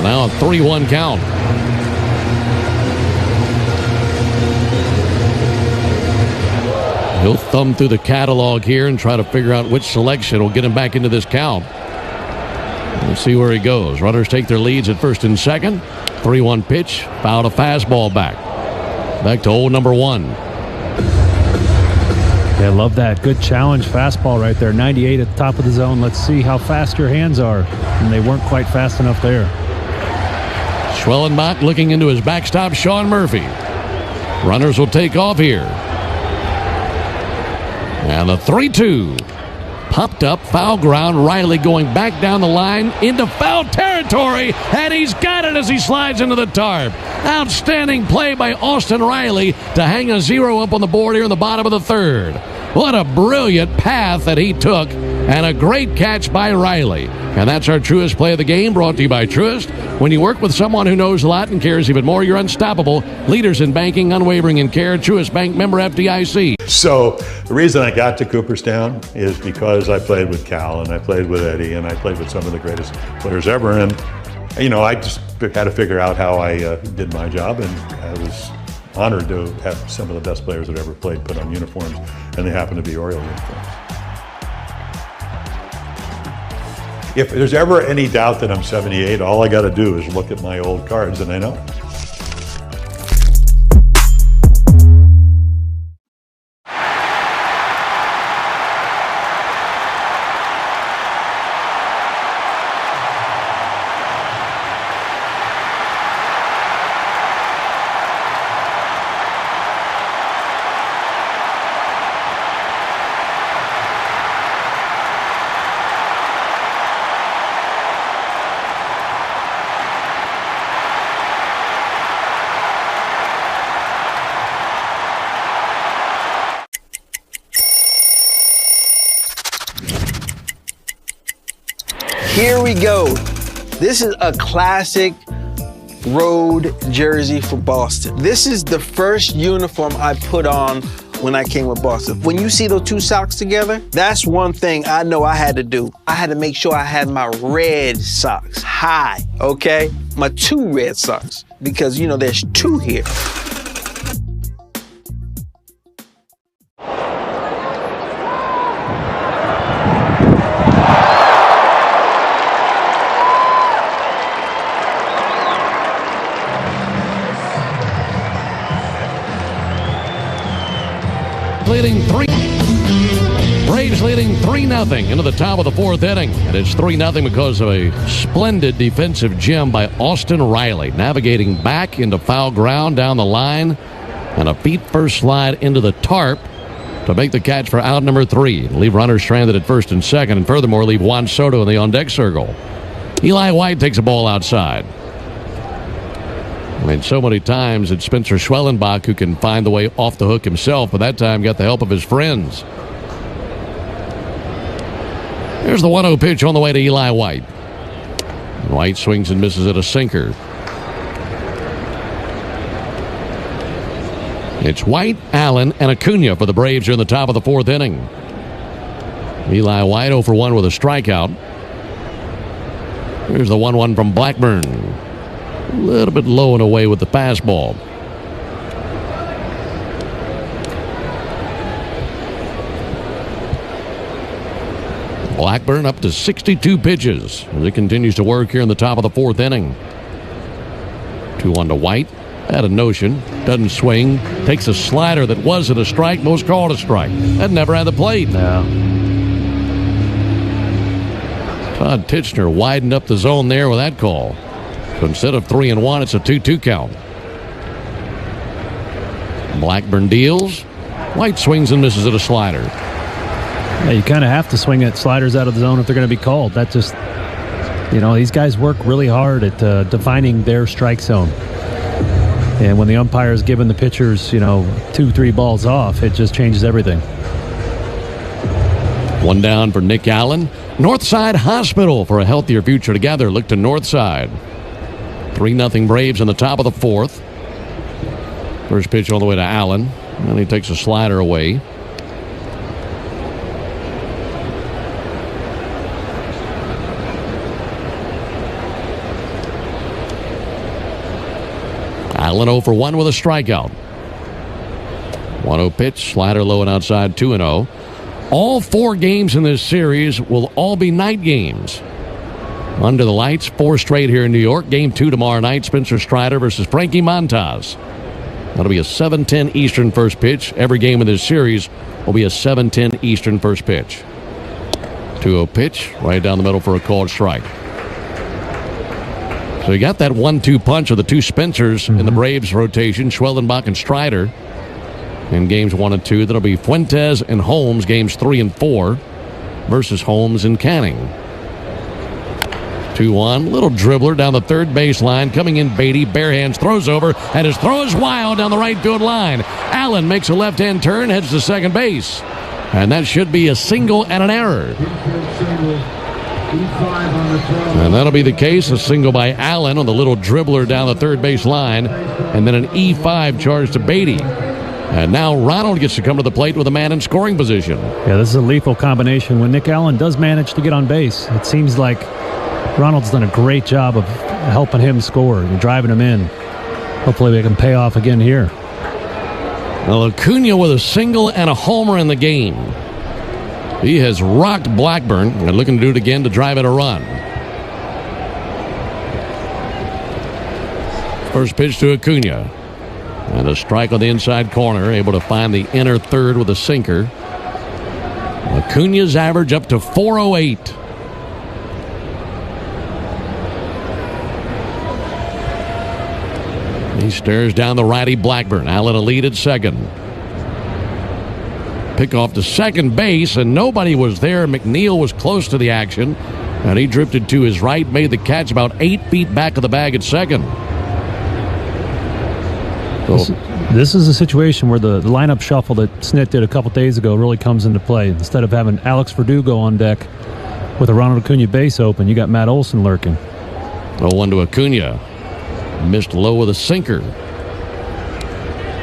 Now a 3-1 count. He'll thumb through the catalog here and try to figure out which selection will get him back into this count. Let's see where he goes. Runners take their leads at first and second. 3-1 pitch. Fouled a fastball back. Back to hole number 1. Yeah, love that. Good challenge fastball right there. 98 at the top of the zone. Let's see how fast your hands are. And they weren't quite fast enough there. Schwellenbach looking into his backstop, Sean Murphy. Runners will take off here. And the 3-2. Popped up, foul ground. Riley going back down the line into foul territory, and he's got it as he slides into the tarp. Outstanding play by Austin Riley to hang a 0 up on the board here in the bottom of the third. What a brilliant path that he took, and a great catch by Riley. And that's our Truist play of the game, brought to you by Truist. When you work with someone who knows a lot and cares even more, you're unstoppable. Leaders in banking, unwavering in care. Truist Bank, member FDIC. So the reason I got to Cooperstown is because I played with Cal, and I played with Eddie, and I played with some of the greatest players ever. And, I just had to figure out how I did my job, and I was honored to have some of the best players that ever played put on uniforms, and they happen to be Oriole uniforms. If there's ever any doubt that I'm 78, all I got to do is look at my old cards, and I know. Here we go. This is a classic road jersey for Boston. This is the first uniform I put on when I came with Boston. When you see those two socks together, that's one thing I know I had to do. I had to make sure I had my red socks high, okay? My two red socks, because there's two here. Braves leading 3-0 into the top of the fourth inning. And it's 3-0 because of a splendid defensive gem by Austin Riley, navigating back into foul ground down the line, and a feet-first slide into the tarp to make the catch for out number 3. Leave runners stranded at first and second, and furthermore leave Juan Soto in the on-deck circle. Eli White takes a ball outside. So many times it's Spencer Schwellenbach who can find the way off the hook himself, but that time got the help of his friends. Here's the 1-0 pitch on the way to Eli White. White swings and misses at a sinker. It's White, Allen, and Acuna for the Braves here in the top of the fourth inning. Eli White 0 for 1 with a strikeout. Here's the 1-1 from Blackburn. A little bit low and away with the fastball. Blackburn up to 62 pitches as it continues to work here in the top of the fourth inning. 2-1 to White. Had a notion. Doesn't swing. Takes a slider that wasn't a strike. Most called a strike. That never had the plate. No. Todd Titchener widened up the zone there with that call. So instead of 3-1, it's a 2-2 count. Blackburn deals. White swings and misses at a slider. Yeah, you kind of have to swing at sliders out of the zone if they're going to be called. That just, these guys work really hard at defining their strike zone. And when the umpire is giving the pitchers, 2-3 balls off, it just changes everything. One down for Nick Allen. Northside Hospital for a healthier future together. Look to Northside. 3-0 Braves in the top of the fourth. First pitch all the way to Allen. And he takes a slider away. Allen 0 for 1 with a strikeout. 1-0 pitch, slider low and outside, 2-0. All 4 games in this series will all be night games. Under the lights, 4 straight here in New York. Game 2 tomorrow night, Spencer Strider versus Frankie Montas. That'll be a 7:10 Eastern first pitch. Every game in this series will be a 7:10 Eastern first pitch. 2-0 pitch, right down the middle for a called strike. So you got that 1-2 punch of the 2 Spencers in the Braves rotation, Schwellenbach and Strider. In games 1 and 2, that'll be Fuentes and Holmes, games 3 and 4. versus Holmes and Canning. 2-1. Little dribbler down the third baseline. Coming in Beatty. Bare hands. Throws over. And his throw is wild down the right field line. Allen makes a left-hand turn. Heads to second base. And that should be a single and an error. And that'll be the case. A single by Allen on the little dribbler down the third base line. And then an E5 charge to Beatty. And now Ronald gets to come to the plate with a man in scoring position. Yeah, this is a lethal combination. When Nick Allen does manage to get on base, it seems like Ronald's done a great job of helping him score and driving him in. Hopefully they can pay off again here. Well, Acuna with a single and a homer in the game. He has rocked Blackburn and looking to do it again to drive in a run. First pitch to Acuna. And a strike on the inside corner, able to find the inner third with a sinker. Acuna's average up to 408. He stares down the righty Blackburn. Allen a lead at second. Pick off to second base, and nobody was there. McNeil was close to the action, and he drifted to his right, made the catch about 8 feet back of the bag at second. This is a situation where the lineup shuffle that Snit did a couple days ago really comes into play. Instead of having Alex Verdugo on deck with a Ronald Acuna base open, you got Matt Olson lurking. 0-1 to Acuna. Missed low with a sinker.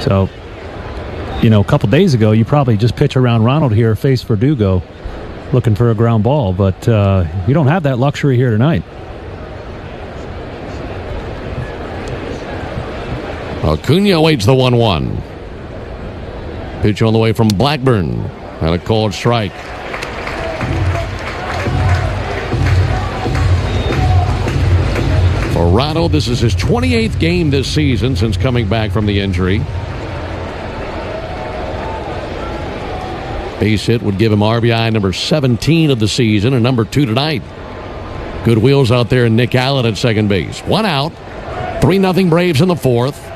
So, a couple days ago, you probably just pitch around Ronald here, face Verdugo, looking for a ground ball. But you don't have that luxury here tonight. Acuna awaits the 1-1. Pitch on the way from Blackburn. And a called strike. For Ronald, this is his 28th game this season since coming back from the injury. Base hit would give him RBI number 17 of the season and number 2 tonight. Good wheels out there, and Nick Allen at second base. 1 out. 3-0 Braves in the fourth.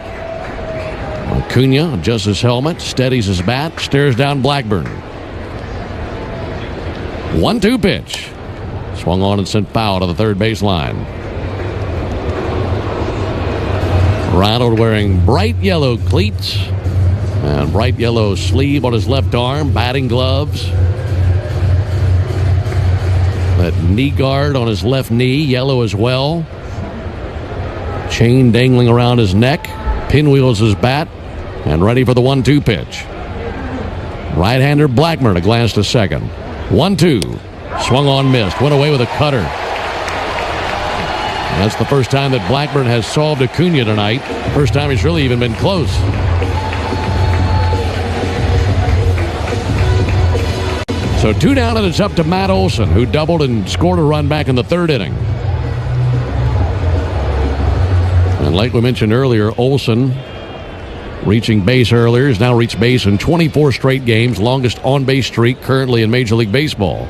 Acuna adjusts his helmet, steadies his bat, stares down Blackburn. 1-2 pitch. Swung on and sent foul to the third baseline. Ronald wearing bright yellow cleats and bright yellow sleeve on his left arm, batting gloves. That knee guard on his left knee, yellow as well. Chain dangling around his neck, pinwheels his bat, and ready for the 1-2 pitch. Right-hander Blackburn, a glance to second. 1-2. Swung on, missed. Went away with a cutter. That's the first time that Blackburn has solved Acuna tonight. First time he's really even been close. So 2 down, and it's up to Matt Olson, who doubled and scored a run back in the third inning. And like we mentioned earlier, Olson reaching base earlier, has now reached base in 24 straight games, longest on-base streak currently in Major League Baseball.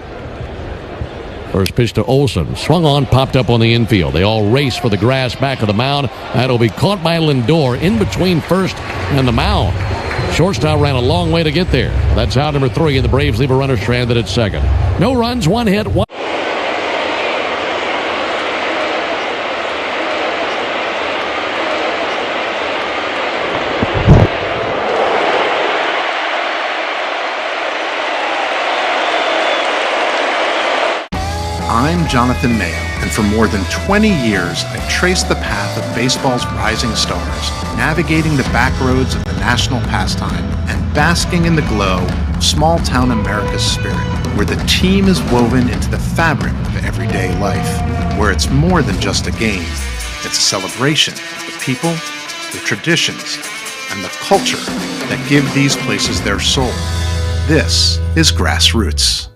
First pitch to Olson, swung on, popped up on the infield. They all race for the grass back of the mound. That'll be caught by Lindor in between first and the mound. Shortstop ran a long way to get there. That's out number 3, and the Braves leave a runner stranded at second. No runs, 1 hit, 1. I'm Jonathan Mayo, and for more than 20 years, I've traced the path of baseball's rising stars, navigating the back roads of the national pastime and basking in the glow of small-town America's spirit, where the team is woven into the fabric of everyday life, where it's more than just a game. It's a celebration of the people, the traditions, and the culture that give these places their soul. This is Grassroots.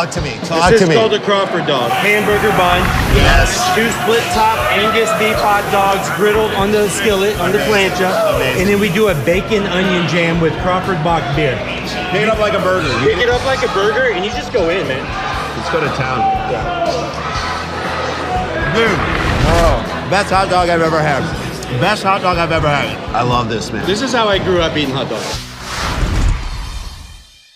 Talk to me. Talk This to is me. called a Crawford dog. Hamburger bun. Yes. 2 split top Angus beef hot dogs griddled on the skillet, on the plancha. Amazing. And then we do a bacon onion jam with Crawford Bock beer. Pick it up like a burger. Pick it up like a burger and you just go in, man. Let's go to town. Dude. Oh, best hot dog I've ever had. Best hot dog I've ever had. I love this, man. This is how I grew up eating hot dogs.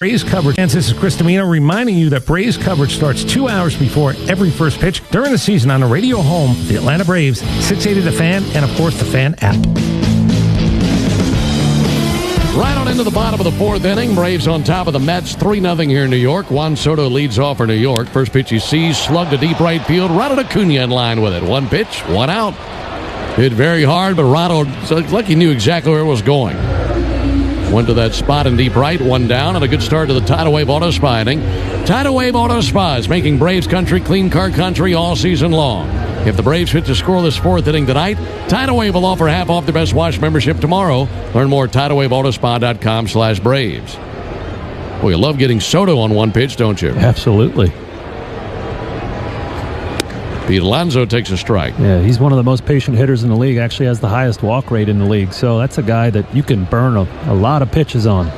Braves coverage. And this is Chris Domino reminding you that Braves coverage starts 2 hours before every first pitch during the season on the radio home of the Atlanta Braves, 680 The Fan, and of course the Fan app. Right on into the bottom of the fourth inning. Braves on top of the Mets, 3-0 here in New York. Juan Soto leads off for New York. First pitch he sees, slugged to deep right field. Ronald Acuna in line with it. 1 pitch, 1 out. Hit very hard, but Ronald looked like he knew exactly where it was going. Went to that spot in deep right, 1 down, and a good start to the Tidal Wave Auto Spa inning. Tidal Wave Auto Spa is making Braves country clean car country all season long. If the Braves hit to scoreless fourth inning tonight, Tidal Wave will offer half off their Best Wash membership tomorrow. Learn more at TidalWaveAutospa.com/Braves. Well, you love getting Soto on 1 pitch, don't you? Absolutely. Pete Alonso takes a strike. Yeah, he's one of the most patient hitters in the league. Actually has the highest walk rate in the league. So that's a guy that you can burn a lot of pitches on.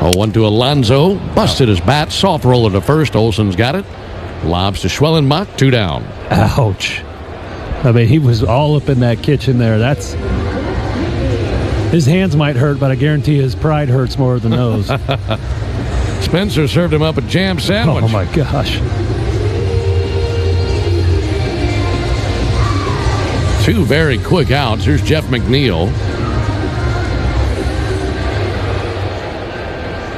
0-1 to Alonso. Busted his bat. Soft roller to first. Olsen's got it. Lobs to Schwellenbach. 2 down. Ouch. I mean, he was all up in that kitchen there. His hands might hurt, but I guarantee his pride hurts more than those. Spencer served him up a jam sandwich. Oh, my gosh. 2 very quick outs. Here's Jeff McNeil.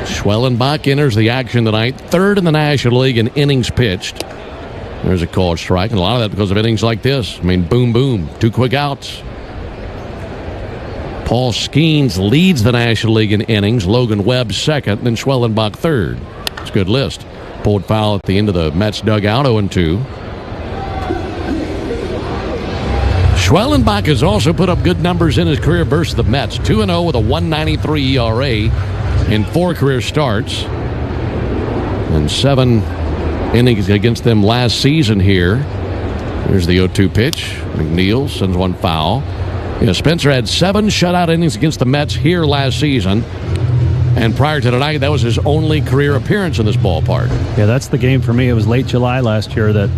Schwellenbach enters the action tonight. 3rd in the National League in innings pitched. There's a called strike, and a lot of that because of innings like this. I mean, boom, boom. 2 quick outs. Paul Skeens leads the National League in innings. Logan Webb 2nd, then Schwellenbach 3rd. It's a good list. Pulled foul at the end of the Mets dugout, 0-2. Schwellenbach has also put up good numbers in his career versus the Mets. 2-0 with a 1.93 ERA in 4 career starts. And 7 innings against them last season here. Here's the 0-2 pitch. McNeil sends 1 foul. Spencer had 7 shutout innings against the Mets here last season. And prior to tonight, that was his only career appearance in this ballpark. Yeah, that's the game for me. It was late July last year that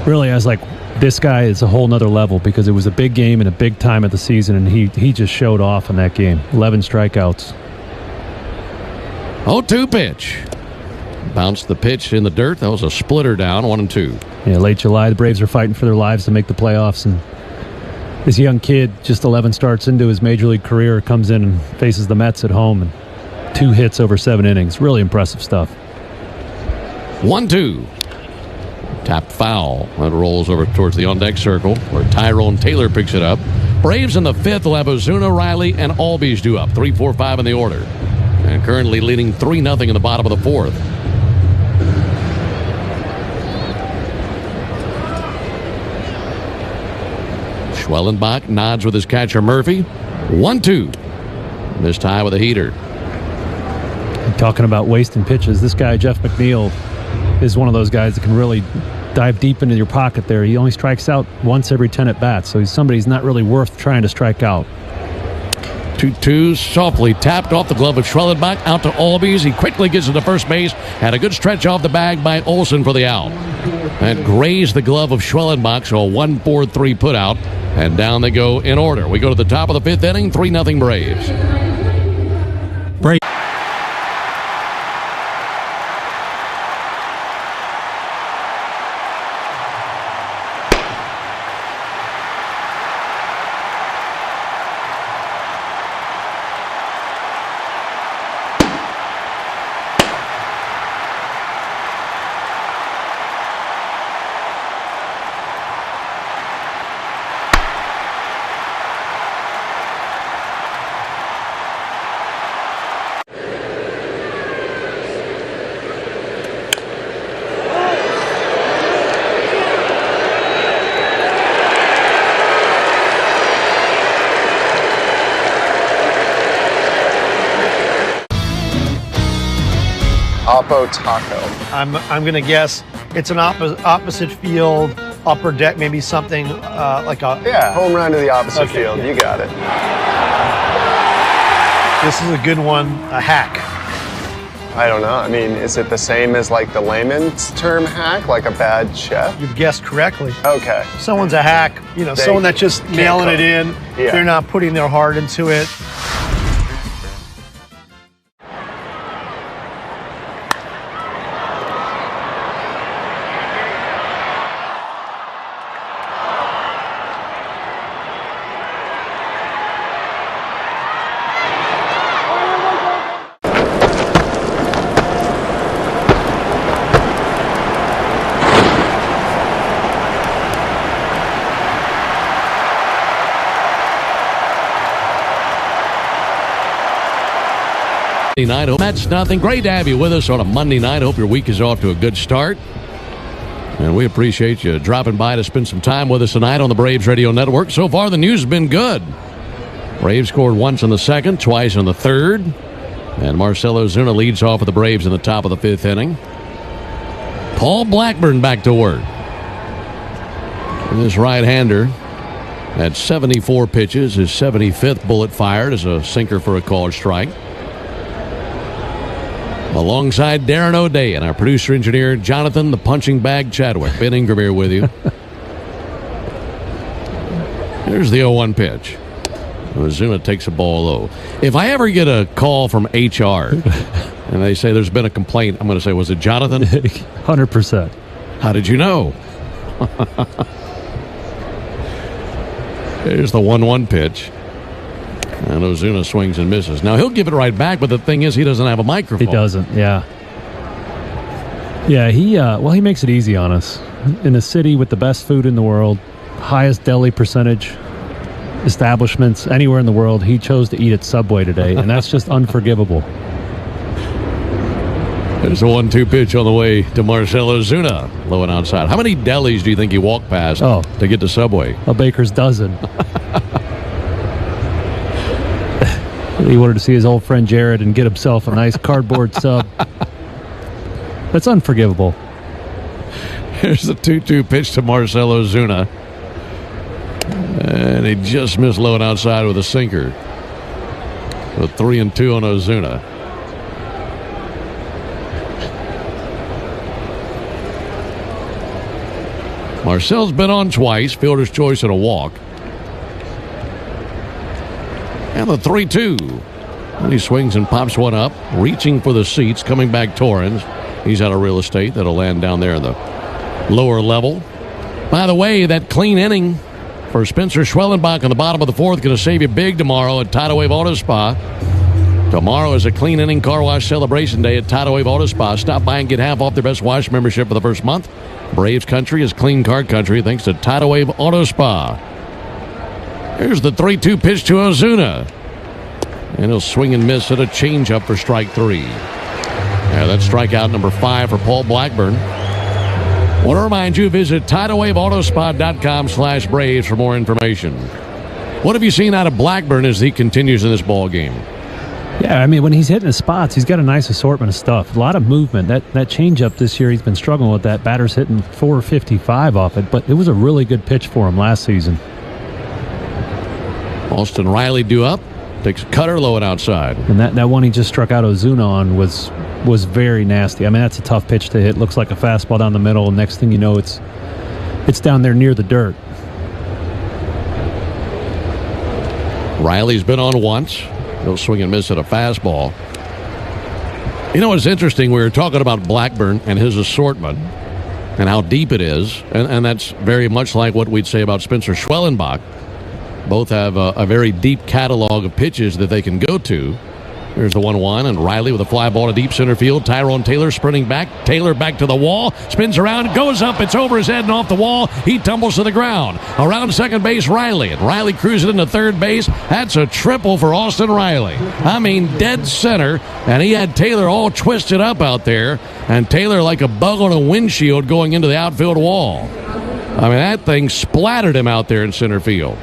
really I was like, this guy is a whole nother level because it was a big game and a big time of the season, and he just showed off in that game. 11 strikeouts. 0-2 pitch. Bounced the pitch in the dirt. That was a splitter down, 1-2. Yeah, late July, the Braves are fighting for their lives to make the playoffs, and this young kid, just 11 starts into his major league career, comes in and faces the Mets at home, and 2 hits over 7 innings. Really impressive stuff. 1-2. Tapped foul. That rolls over towards the on-deck circle where Tyrone Taylor picks it up. Braves in the 5th will have Ozuna, Riley, and Albies due up. 3, 4, 5 in the order. And currently leading 3-0 in the bottom of the 4th. Schwellenbach nods with his catcher Murphy. 1-2. This tie with a heater. Talking about wasting pitches, this guy, Jeff McNeil, is one of those guys that can really dive deep into your pocket there. He only strikes out once every 10 at-bats, so he's somebody who's not really worth trying to strike out. 2-2, softly tapped off the glove of Schwellenbach, out to Albies. He quickly gets into first base. Had a good stretch off the bag by Olsen for the out. And grazed the glove of Schwellenbach, so a 1-4-3 putout. And down they go in order. We go to the top of the 5th inning, 3-0 Braves. Oppo Taco. I'm gonna guess it's an opposite field, upper deck, maybe something like a home run to the opposite field. You got it. This is a good one. A hack. I don't know. I mean, is it the same as like the layman's term hack, like a bad chef? You've guessed correctly. Okay. Someone's a hack. Someone that's just nailing it in. Yeah. They're not putting their heart into it. Night. That's nothing. Great to have you with us on a Monday night. Hope your week is off to a good start. And we appreciate you dropping by to spend some time with us tonight on the Braves Radio Network. So far, the news has been good. Braves scored once in the second, twice in the third. And Marcell Ozuna leads off with the Braves in the top of the fifth inning. Paul Blackburn back to work. And this right-hander had 74 pitches. His 75th bullet fired as a sinker for a called strike. Alongside Darren O'Day and our producer-engineer, Jonathan the Punching Bag Chadwick. Ben Ingram here with you. Here's the 0-1 pitch. Ozuna takes a ball low. If I ever get a call from HR and they say there's been a complaint, I'm going to say, was it Jonathan? 100%. How did you know? Here's the 1-1 pitch. And Ozuna swings and misses. Now, he'll give it right back, but the thing is, he doesn't have a microphone. He doesn't, yeah. Yeah, he makes it easy on us. In a city with the best food in the world, highest deli percentage establishments anywhere in the world, he chose to eat at Subway today, and that's just unforgivable. There's a 1-2 pitch on the way to Marcell Ozuna, low and outside. How many delis do you think he walked past to get to Subway? A baker's dozen. He wanted to see his old friend Jared and get himself a nice cardboard sub. That's unforgivable. Here's the 2-2 pitch to Marcell Ozuna. And he just missed low and outside with a sinker. So 3-2 on Ozuna. Marcel's been on twice, fielder's choice and a walk. And the 3-2. And he swings and pops one up, reaching for the seats, coming back Torrens. He's out of real estate. That'll land down there in the lower level. By the way, that clean inning for Spencer Schwellenbach in the bottom of the fourth going to save you big tomorrow at Tidal Wave Auto Spa. Tomorrow is a clean inning car wash celebration day at Tidal Wave Auto Spa. Stop by and get half off their best wash membership for the first month. Braves country is clean car country thanks to Tidal Wave Auto Spa. Here's the 3-2 pitch to Ozuna. And he'll swing and miss at a changeup for strike 3. Yeah, that's strikeout number 5 for Paul Blackburn. Want to remind you, visit TidalWaveAutoSpa.com/Braves for more information. What have you seen out of Blackburn as he continues in this ball game? Yeah, I mean, when he's hitting his spots, he's got a nice assortment of stuff. A lot of movement. That changeup this year, he's been struggling with that. Batter's hitting 455 off it, but it was a really good pitch for him last season. Austin Riley due up. Takes a cutter low and outside. And that one he just struck out Ozuna on was very nasty. I mean, that's a tough pitch to hit. Looks like a fastball down the middle, and next thing you know, it's down there near the dirt. Riley's been on once. He'll swing and miss at a fastball. You know, it's interesting. We were talking about Blackburn and his assortment and how deep it is, and that's very much like what we'd say about Spencer Schwellenbach. Both have a very deep catalog of pitches that they can go to. Here's the 1-1, and Riley with a fly ball to deep center field. Tyrone Taylor sprinting back. Taylor back to the wall. Spins around, goes up. It's over his head and off the wall. He tumbles to the ground. Around second base, Riley. And Riley cruising into third base. That's a triple for Austin Riley. I mean, dead center. And he had Taylor all twisted up out there. And Taylor like a bug on a windshield going into the outfield wall. I mean, that thing splattered him out there in center field.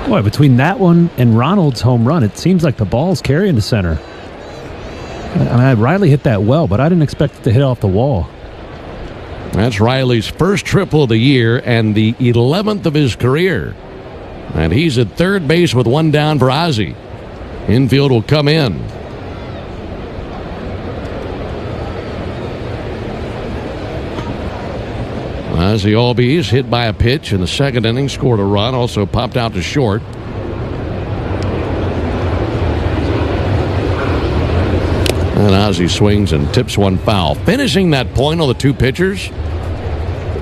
Boy, between that one and Ronald's home run, it seems like the ball's carrying the center. I mean, Riley hit that well, but I didn't expect it to hit off the wall. That's Riley's first triple of the year and the 11th of his career. And he's at third base with one down for Ozzie. Infield will come in. Ozzie Albies hit by a pitch in the second inning, scored a run, also popped out to short. And Ozzie swings and tips one foul. Finishing that point on the two pitchers,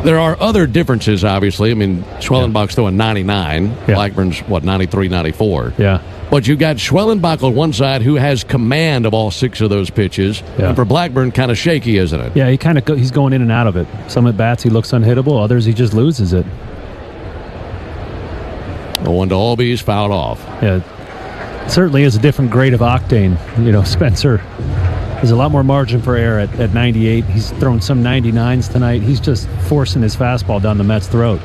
there are other differences, obviously. I mean, Schwellenbach's throwing 99. Yeah. Blackburn's, 93, 94. Yeah. But you got Schwellenbach on one side who has command of all 6 of those pitches. Yeah. And for Blackburn, kind of shaky, isn't it? Yeah, he's going in and out of it. Some at bats he looks unhittable. Others he just loses it. The one to Albies, fouled off. Yeah, it certainly is a different grade of octane. Spencer, there's a lot more margin for error at 98. He's thrown some 99s tonight. He's just forcing his fastball down the Mets' throat.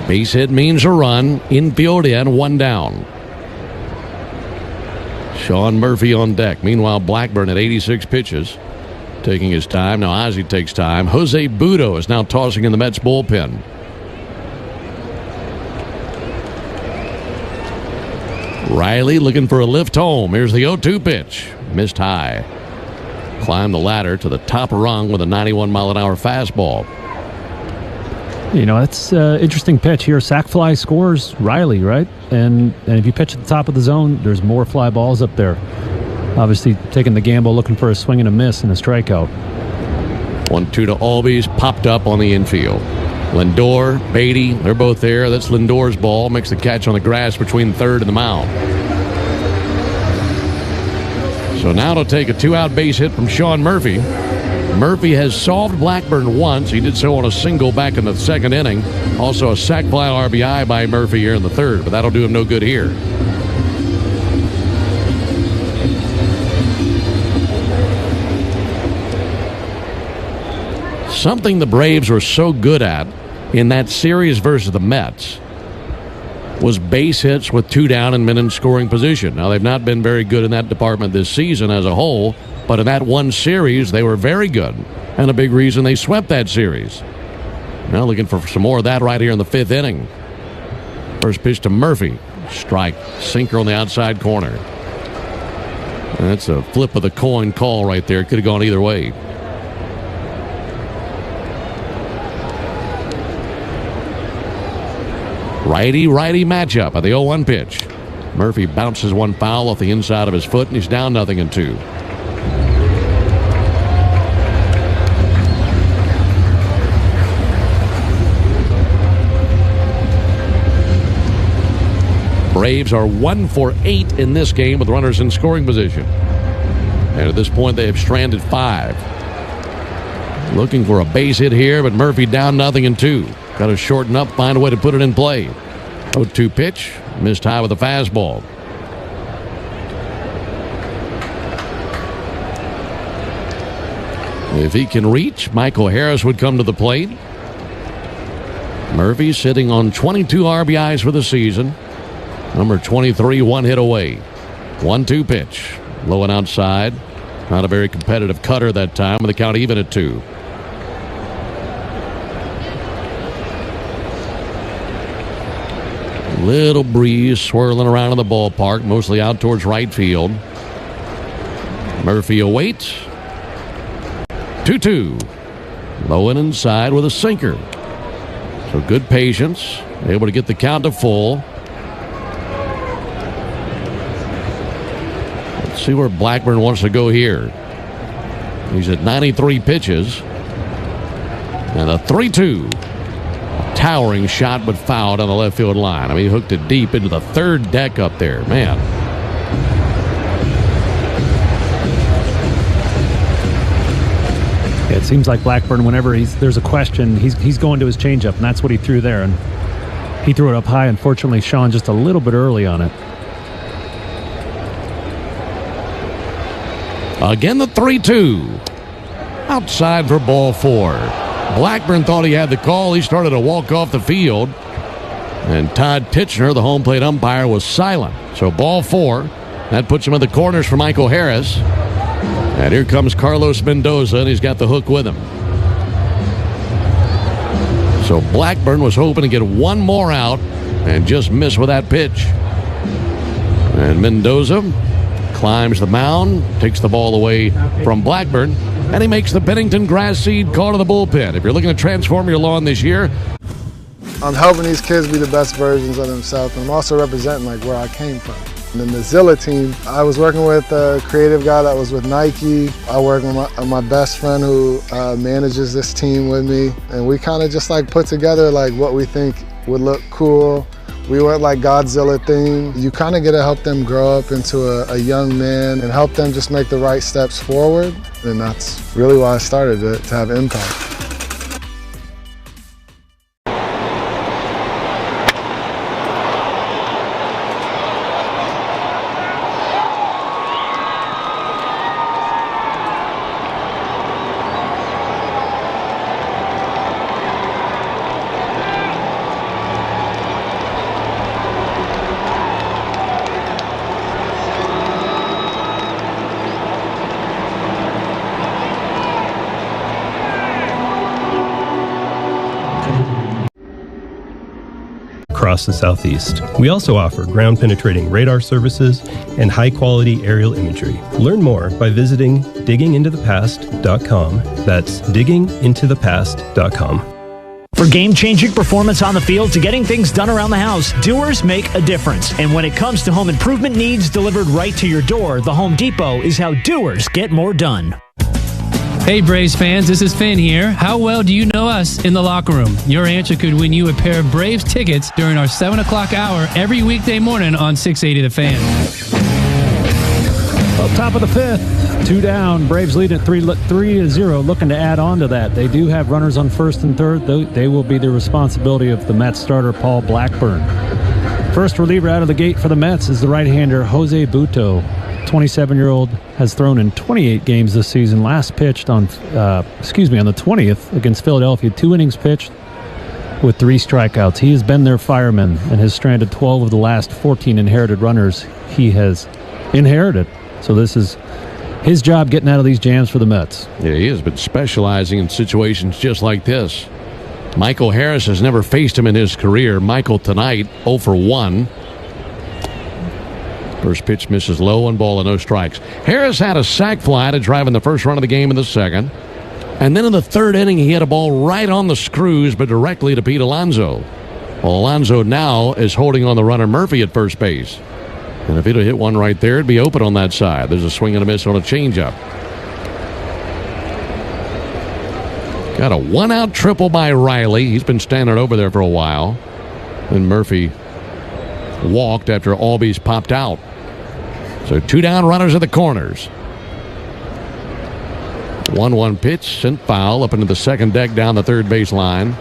Base hit means a run. Infield in, one down. Sean Murphy on deck. Meanwhile, Blackburn at 86 pitches. Taking his time. Now Ozzie takes time. Jose Budo is now tossing in the Mets bullpen. Riley looking for a lift home. Here's the 0-2 pitch. Missed high. Climbed the ladder to the top rung with a 91-mile-an-hour fastball. That's an interesting pitch here. Sac fly scores Riley, right? And if you pitch at the top of the zone, there's more fly balls up there. Obviously taking the gamble, looking for a swing and a miss and a strikeout. 1-2 to Albies, popped up on the infield. Lindor, Beatty, they're both there. That's Lindor's ball. Makes the catch on the grass between third and the mound. So now to take a 2-out base hit from Sean Murphy. Murphy has solved Blackburn once. He did so on a single back in the second inning. Also a sac fly RBI by Murphy here in the third, but that'll do him no good here. Something the Braves were so good at in that series versus the Mets was base hits with 2 down and men in scoring position. Now, they've not been very good in that department this season as a whole, but in that one series, they were very good, and a big reason they swept that series. Now looking for some more of that right here in the 5th inning. First pitch to Murphy. Strike. Sinker on the outside corner. And that's a flip of the coin call right there. Could have gone either way. Righty-righty matchup at the 0-1 pitch. Murphy bounces one foul off the inside of his foot, and he's down 0-2. Braves are 1 for 8 in this game with runners in scoring position. And at this point, they have stranded 5. Looking for a base hit here, but Murphy down 0-2. Got to shorten up, find a way to put it in play. 0-2 pitch, missed high with a fastball. If he can reach, Michael Harris would come to the plate. Murphy sitting on 22 RBIs for the season. Number 23, 1 hit away. 1-2 pitch, low and outside. Not a very competitive cutter that time, with the count even at 2. Little breeze swirling around in the ballpark, mostly out towards right field. Murphy awaits. 2-2. Low and inside with a sinker. So good patience. Able to get the count to full. Let's see where Blackburn wants to go here. He's at 93 pitches. And a 3-2. Towering shot, but fouled on the left field line. I mean, he hooked it deep into the third deck up there. Man. Yeah, it seems like Blackburn, whenever there's a question, he's going to his changeup, and that's what he threw there. And he threw it up high. Unfortunately, Sean just a little bit early on it. Again, the 3-2. Outside for ball 4. Blackburn thought he had the call. He started to walk off the field. And Todd Titchener, the home plate umpire, was silent. So ball 4. That puts him in the corners for Michael Harris. And here comes Carlos Mendoza, and he's got the hook with him. So Blackburn was hoping to get one more out and just miss with that pitch. And Mendoza climbs the mound, takes the ball away from Blackburn, and he makes the Bennington grass seed call to the bullpen. If you're looking to transform your lawn this year, I'm helping these kids be the best versions of themselves, and I'm also representing like where I came from. And then the Zilla team, I was working with a creative guy that was with Nike. I work with my best friend who manages this team with me, and we kind of just like put together like what we think would look cool. We went like Godzilla theme. You kind of get to help them grow up into a young man and help them just make the right steps forward. And that's really why I started it, to have impact. Across the Southeast. We also offer ground-penetrating radar services and high-quality aerial imagery. Learn more by visiting diggingintothepast.com. That's diggingintothepast.com. For game-changing performance on the field to getting things done around the house, doers make a difference. And when it comes to home improvement needs delivered right to your door, the Home Depot is how doers get more done. Hey Braves fans, this is Finn here. How well do you know us in the locker room? Your answer could win you a pair of Braves tickets during our 7 o'clock hour every weekday morning on 680 The Fan. Well, top of the 5th, 2 down. Braves lead at 3-0, looking to add on to that. They do have runners on first and third. They will be the responsibility of the Mets starter, Paul Blackburn. First reliever out of the gate for the Mets is the right-hander, Jose Butto. 27-year-old has thrown in 28 games this season. Last pitched on the 20th against Philadelphia. 2 innings pitched with 3 strikeouts. He has been their fireman and has stranded 12 of the last 14 inherited runners he has inherited. So this is his job, getting out of these jams for the Mets. Yeah, he has been specializing in situations just like this. Michael Harris has never faced him in his career. Michael tonight, 0 for 1. First pitch misses low, 1 ball and no strikes. Harris had a sac fly to drive in the first run of the game in the second. And then in the 3rd inning, he had a ball right on the screws, but directly to Pete Alonso. Well, Alonso now is holding on the runner Murphy at first base. And if he'd have hit one right there, it'd be open on that side. There's a swing and a miss on a changeup. Got a 1-out triple by Riley. He's been standing over there for a while. Then Murphy walked after Albies popped out. So 2 down runners at the corners. 1-1 pitch sent foul up into the second deck down the third base line.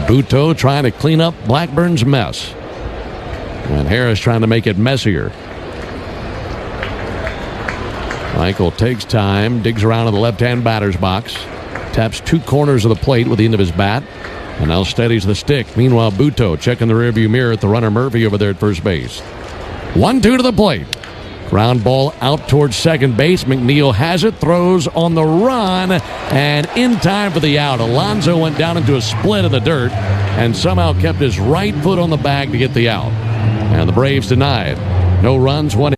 Butto trying to clean up Blackburn's mess. And Harris trying to make it messier. Michael takes time, digs around in the left-hand batter's box, taps 2 corners of the plate with the end of his bat, and now steadies the stick. Meanwhile, Butto checking the rearview mirror at the runner Murphy over there at first base. 1-2 to the plate. Ground ball out towards second base. McNeil has it, throws on the run, and in time for the out. Alonso went down into a split in the dirt and somehow kept his right foot on the bag to get the out. And the Braves denied. No runs, 1.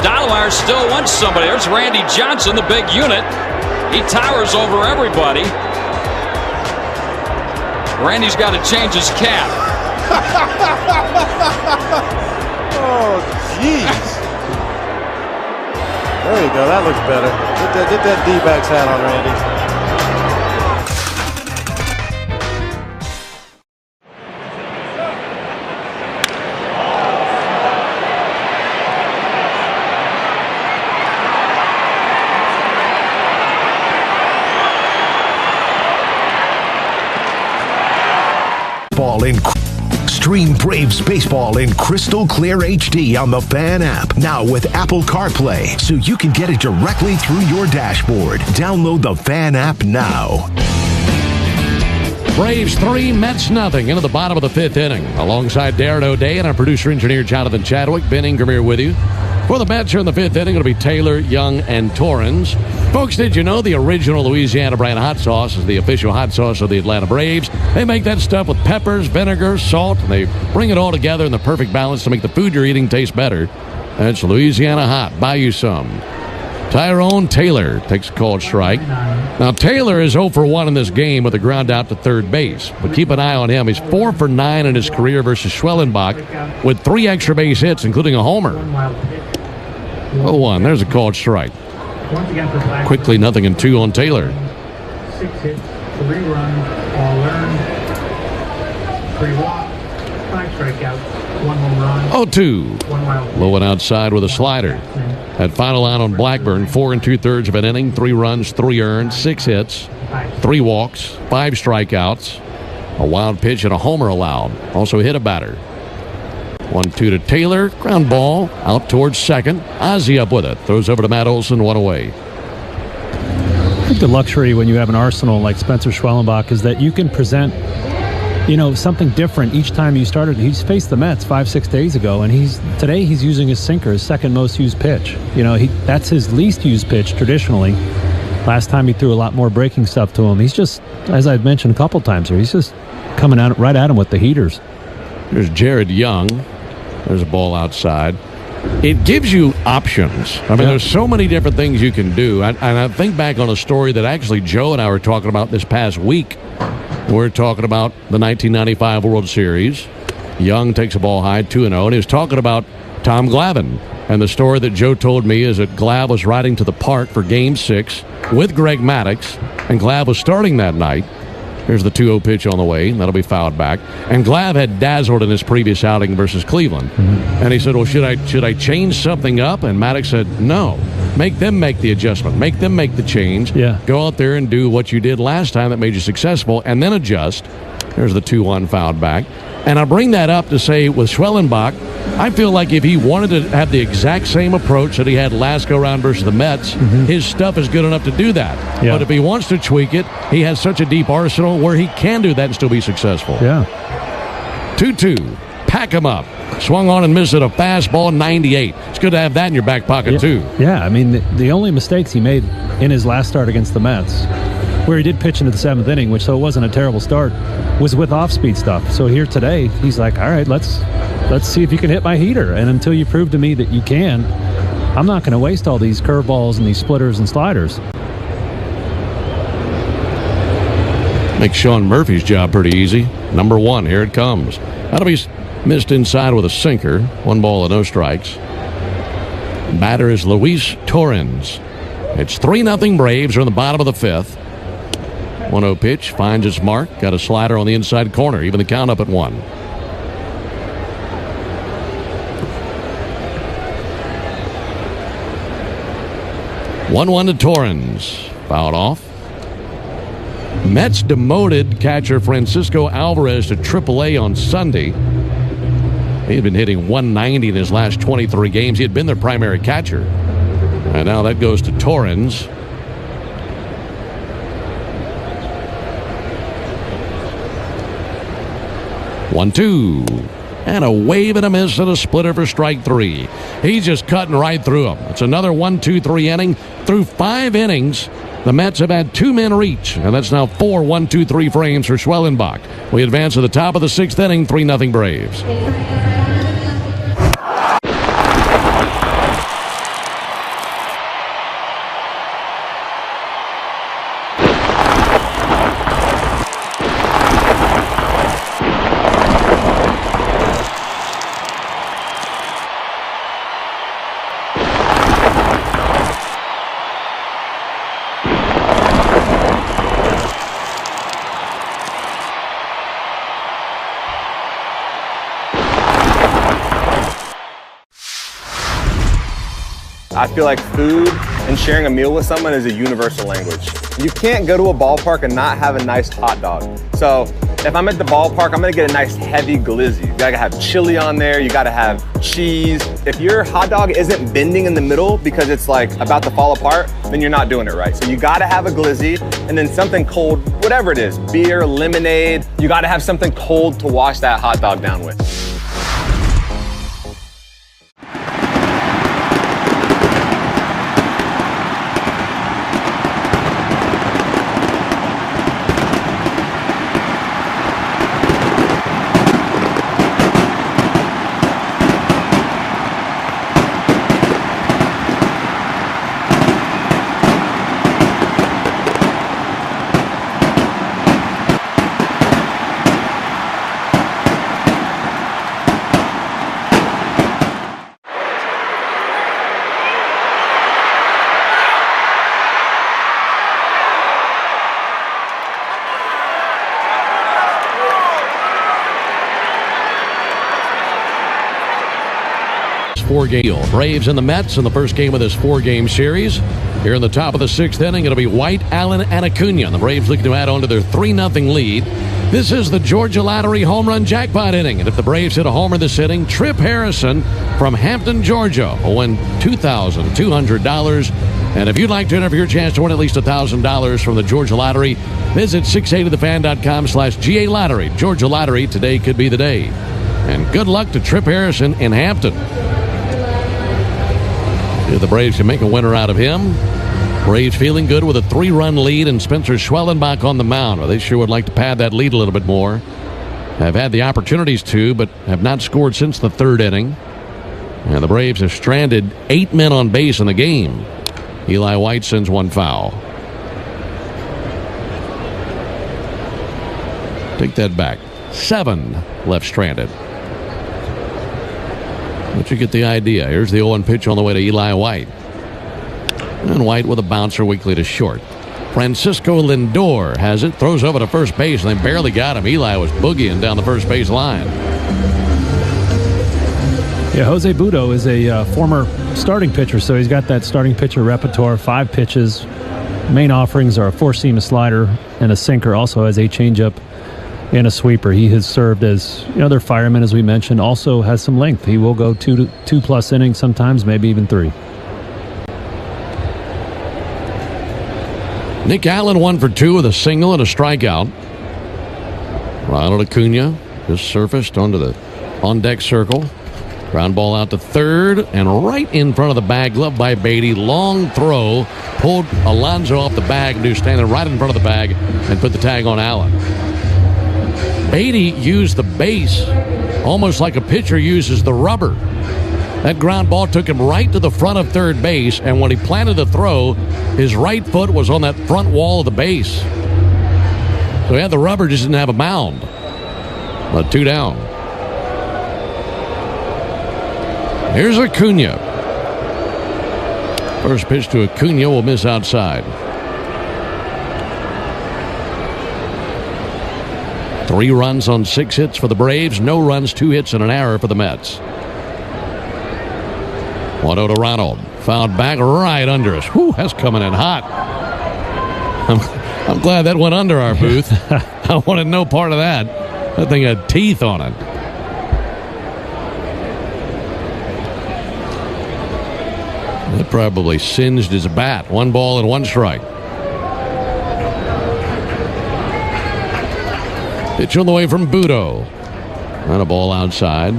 Stottlemyre still wants somebody. There's Randy Johnson, the big unit. He towers over everybody. Randy's got to change his cap. Oh, jeez. There you go. That looks better. Get that D-backs hat on, Randy. Stream Braves baseball in crystal clear HD on the Fan app. Now with Apple CarPlay, so you can get it directly through your dashboard. Download the Fan app now. Braves 3, Mets nothing into the bottom of the 5th inning. Alongside Darren O'Day and our producer-engineer Jonathan Chadwick, Ben Ingram here with you. For the Mets here in the 5th inning, it'll be Taylor, Young, and Torrens. Folks, did you know the original Louisiana brand hot sauce is the official hot sauce of the Atlanta Braves? They make that stuff with peppers, vinegar, salt, and they bring it all together in the perfect balance to make the food you're eating taste better. That's Louisiana Hot. Buy you some. Tyrone Taylor takes a called strike. Now, Taylor is 0 for 1 in this game with a ground out to third base. But keep an eye on him. He's 4 for 9 in his career versus Schwellenbach with 3 extra base hits, including a homer. 0-1. There's a called strike. Quickly, 0-2 on Taylor. 6 hits, 3 runs, all earned, 3 walks, 5 strikeouts, 1 home run. 0-2. Low and outside with a slider. That final out on Blackburn, 4 2/3 of an inning, 3 runs, 3 earned, 6 hits, 3 walks, 5 strikeouts, a wild pitch, and a homer allowed. Also hit a batter. 1-2 to Taylor. Ground ball out towards second. Ozzie up with it. Throws over to Matt Olson, 1 away. I think the luxury when you have an arsenal like Spencer Schwellenbach is that you can present, something different each time you started. He's faced the Mets 5-6 days ago, and today he's using his sinker, his second most used pitch. That's his least used pitch traditionally. Last time he threw a lot more breaking stuff to him. He's just, as I've mentioned a couple times here, he's just coming out right at him with the heaters. There's Jared Young. There's a ball outside. It gives you options. I mean, there's so many different things you can do. And I think back on a story that actually Joe and I were talking about this past week. We're talking about the 1995 World Series. Young takes a ball high, 2-0, and he was talking about Tom Glavine. And the story that Joe told me is that Glav was riding to the park for Game 6 with Greg Maddux, and Glav was starting that night. Here's the 2-0 pitch on the way. That'll be fouled back. And Glav had dazzled in his previous outing versus Cleveland. And he said, well, should I change something up? And Maddux said, no. Make them make the adjustment. Make them make the change. Yeah. Go out there and do what you did last time that made you successful, and then adjust. There's the 2-1 fouled back. And I bring that up to say with Schwellenbach, I feel like if he wanted to have the exact same approach that he had last go-around versus the Mets, his stuff is good enough to do that. Yeah. But if he wants to tweak it, he has such a deep arsenal where he can do that and still be successful. Yeah. 2-2. Pack him up. Swung on and missed at a fastball, 98. It's good to have that in your back pocket, too. Yeah, I mean, the only mistakes he made in his last start against the Mets, where he did pitch into the 7th inning, which so it wasn't a terrible start, was with off-speed stuff. So here today, he's like, all right, let's see if you can hit my heater. And until you prove to me that you can, I'm not going to waste all these curveballs and these splitters and sliders. Makes Sean Murphy's job pretty easy. Number 1, here it comes. That'll be missed inside with a sinker. 1 ball and no strikes. Batter is Luis Torrens. It's 3-0 Braves are in the bottom of the 5th. 1-0 pitch, finds its mark. Got a slider on the inside corner. Even the count up at 1. One to Torrens. Fouled off. Mets demoted catcher Francisco Alvarez to AAA on Sunday. He had been hitting 190 in his last 23 games. He had been their primary catcher. And now that goes to Torrens. One-two. And a wave and a miss and a splitter for strike 3. He's just cutting right through him. It's another 1-2-3 inning. Through 5 innings, the Mets have had 2 men reach, and that's now 4 1-2-3 frames for Schwellenbach. We advance to the top of the 6th inning, 3-0 Braves. I feel like food and sharing a meal with someone is a universal language. You can't go to a ballpark and not have a nice hot dog. So if I'm at the ballpark, I'm gonna get a nice heavy glizzy. You gotta have chili on there, you gotta have cheese. If your hot dog isn't bending in the middle because it's like about to fall apart, then you're not doing it right. So you gotta have a glizzy and then something cold, whatever it is, beer, lemonade. You gotta have something cold to wash that hot dog down with. Four-game Braves and the Mets in the first game of this four-game series. Here in the top of the sixth inning, it'll be White, Allen, and Acuna. The Braves looking to add on to their 3-0 lead. This is the Georgia Lottery home run jackpot inning. And if the Braves hit a homer this inning, Trip Harrison from Hampton, Georgia will win $2,200. And if you'd like to enter for your chance to win at least $1,000 from the Georgia Lottery, visit 680thefan.com/GA Lottery. Georgia Lottery, today could be the day. And good luck to Trip Harrison in Hampton. If the Braves can make a winner out of him. Braves feeling good with a 3-run lead and Spencer Schwellenbach on the mound. Well, they sure would like to pad that lead a little bit more. Have had the opportunities to, but have not scored since the third inning. And the Braves have stranded 8 men on base in the game. Eli White sends one foul. Take that back. 7 left stranded. But you get the idea. Here's the 0-1 pitch on the way to Eli White. And White with a bouncer weakly to short. Francisco Lindor has it, throws over to first base, and they barely got him. Eli was boogieing down the first base line. Yeah, Jose Budo is a former starting pitcher, so he's got that starting pitcher repertoire, 5 pitches. Main offerings are a 4-seam, a slider, and a sinker. Also has a changeup and a sweeper. He has served as their fireman, as we mentioned. Also has some length. He will go 2+ innings sometimes, maybe even 3. Nick Allen 1 for 2 with a single and a strikeout. Ronald Acuna just surfaced onto the on-deck circle. Ground ball out to third and right in front of the bag. Gloved by Beatty. Long throw. Pulled Alonso off the bag. Dude standing right in front of the bag and put the tag on Allen. Beatty used the base almost like a pitcher uses the rubber. That ground ball took him right to the front of third base, and when he planted the throw, his right foot was on that front wall of the base. So he had the rubber, just didn't have a mound. But 2 down. Here's Acuna. First pitch to Acuna will miss outside. 3 runs on 6 hits for the Braves. No runs, 2 hits, and an error for the Mets. 1-0 to Ronald. Fouled back right under us. Whew, that's coming in hot. I'm glad that went under our booth. I wanted no part of that. That thing had teeth on it. It probably singed his bat. 1 ball and 1 strike. Pitch on the way from Budo. And a ball outside.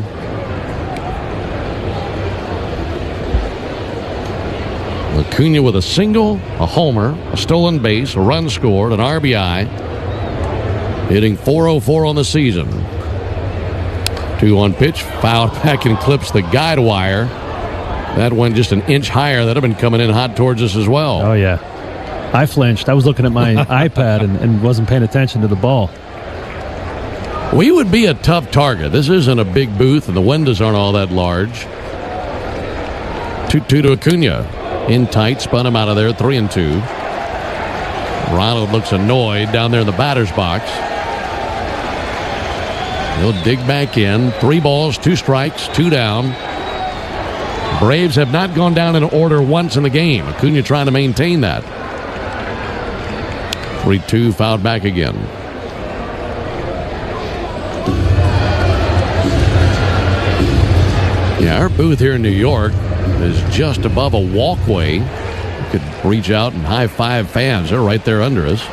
Acuna with a single, a homer, a stolen base, a run scored, an RBI. Hitting .404 on the season. 2-1 pitch, fouled back and clips the guide wire. That went just an inch higher. That would have been coming in hot towards us as well. Oh, yeah. I flinched. I was looking at my iPad and wasn't paying attention to the ball. We would be a tough target. This isn't a big booth, and the windows aren't all that large. 2-2 to Acuna. In tight, spun him out of there, 3-2. Ronald looks annoyed down there in the batter's box. He'll dig back in. 3 balls, 2 strikes, 2 down. Braves have not gone down in order once in the game. Acuna trying to maintain that. 3-2, fouled back again. Yeah, our booth here in New York is just above a walkway. You could reach out and high-five fans. They're right there under us.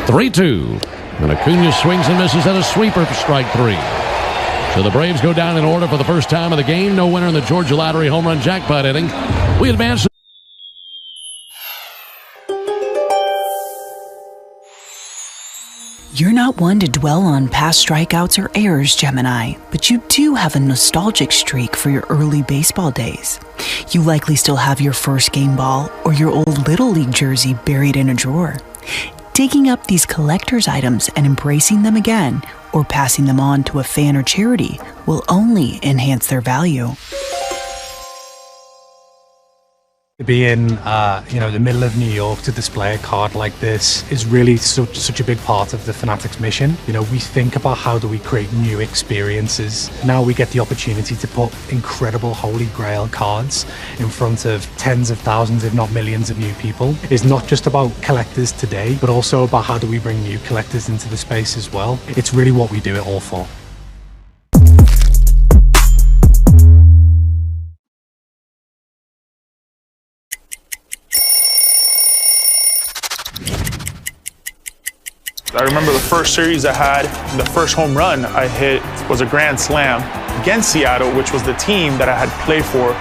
(3-2). And Acuna swings and misses at a sweeper for strike 3. So the Braves go down in order for the first time of the game. No winner in the Georgia Lottery home run jackpot inning. We advance. You're not one to dwell on past strikeouts or errors, Gemini, but you do have a nostalgic streak for your early baseball days. You likely still have your first game ball or your old Little League jersey buried in a drawer. Digging up these collector's items and embracing them again, or passing them on to a fan or charity, will only enhance their value. To be in, the middle of New York to display a card like this is really such a big part of the Fanatics mission. We think about how do we create new experiences. Now we get the opportunity to put incredible Holy Grail cards in front of tens of thousands, if not millions of new people. It's not just about collectors today, but also about how do we bring new collectors into the space as well. It's really what we do it all for. I remember the first series I had, the first home run I hit was a grand slam against Seattle, which was the team that I had played for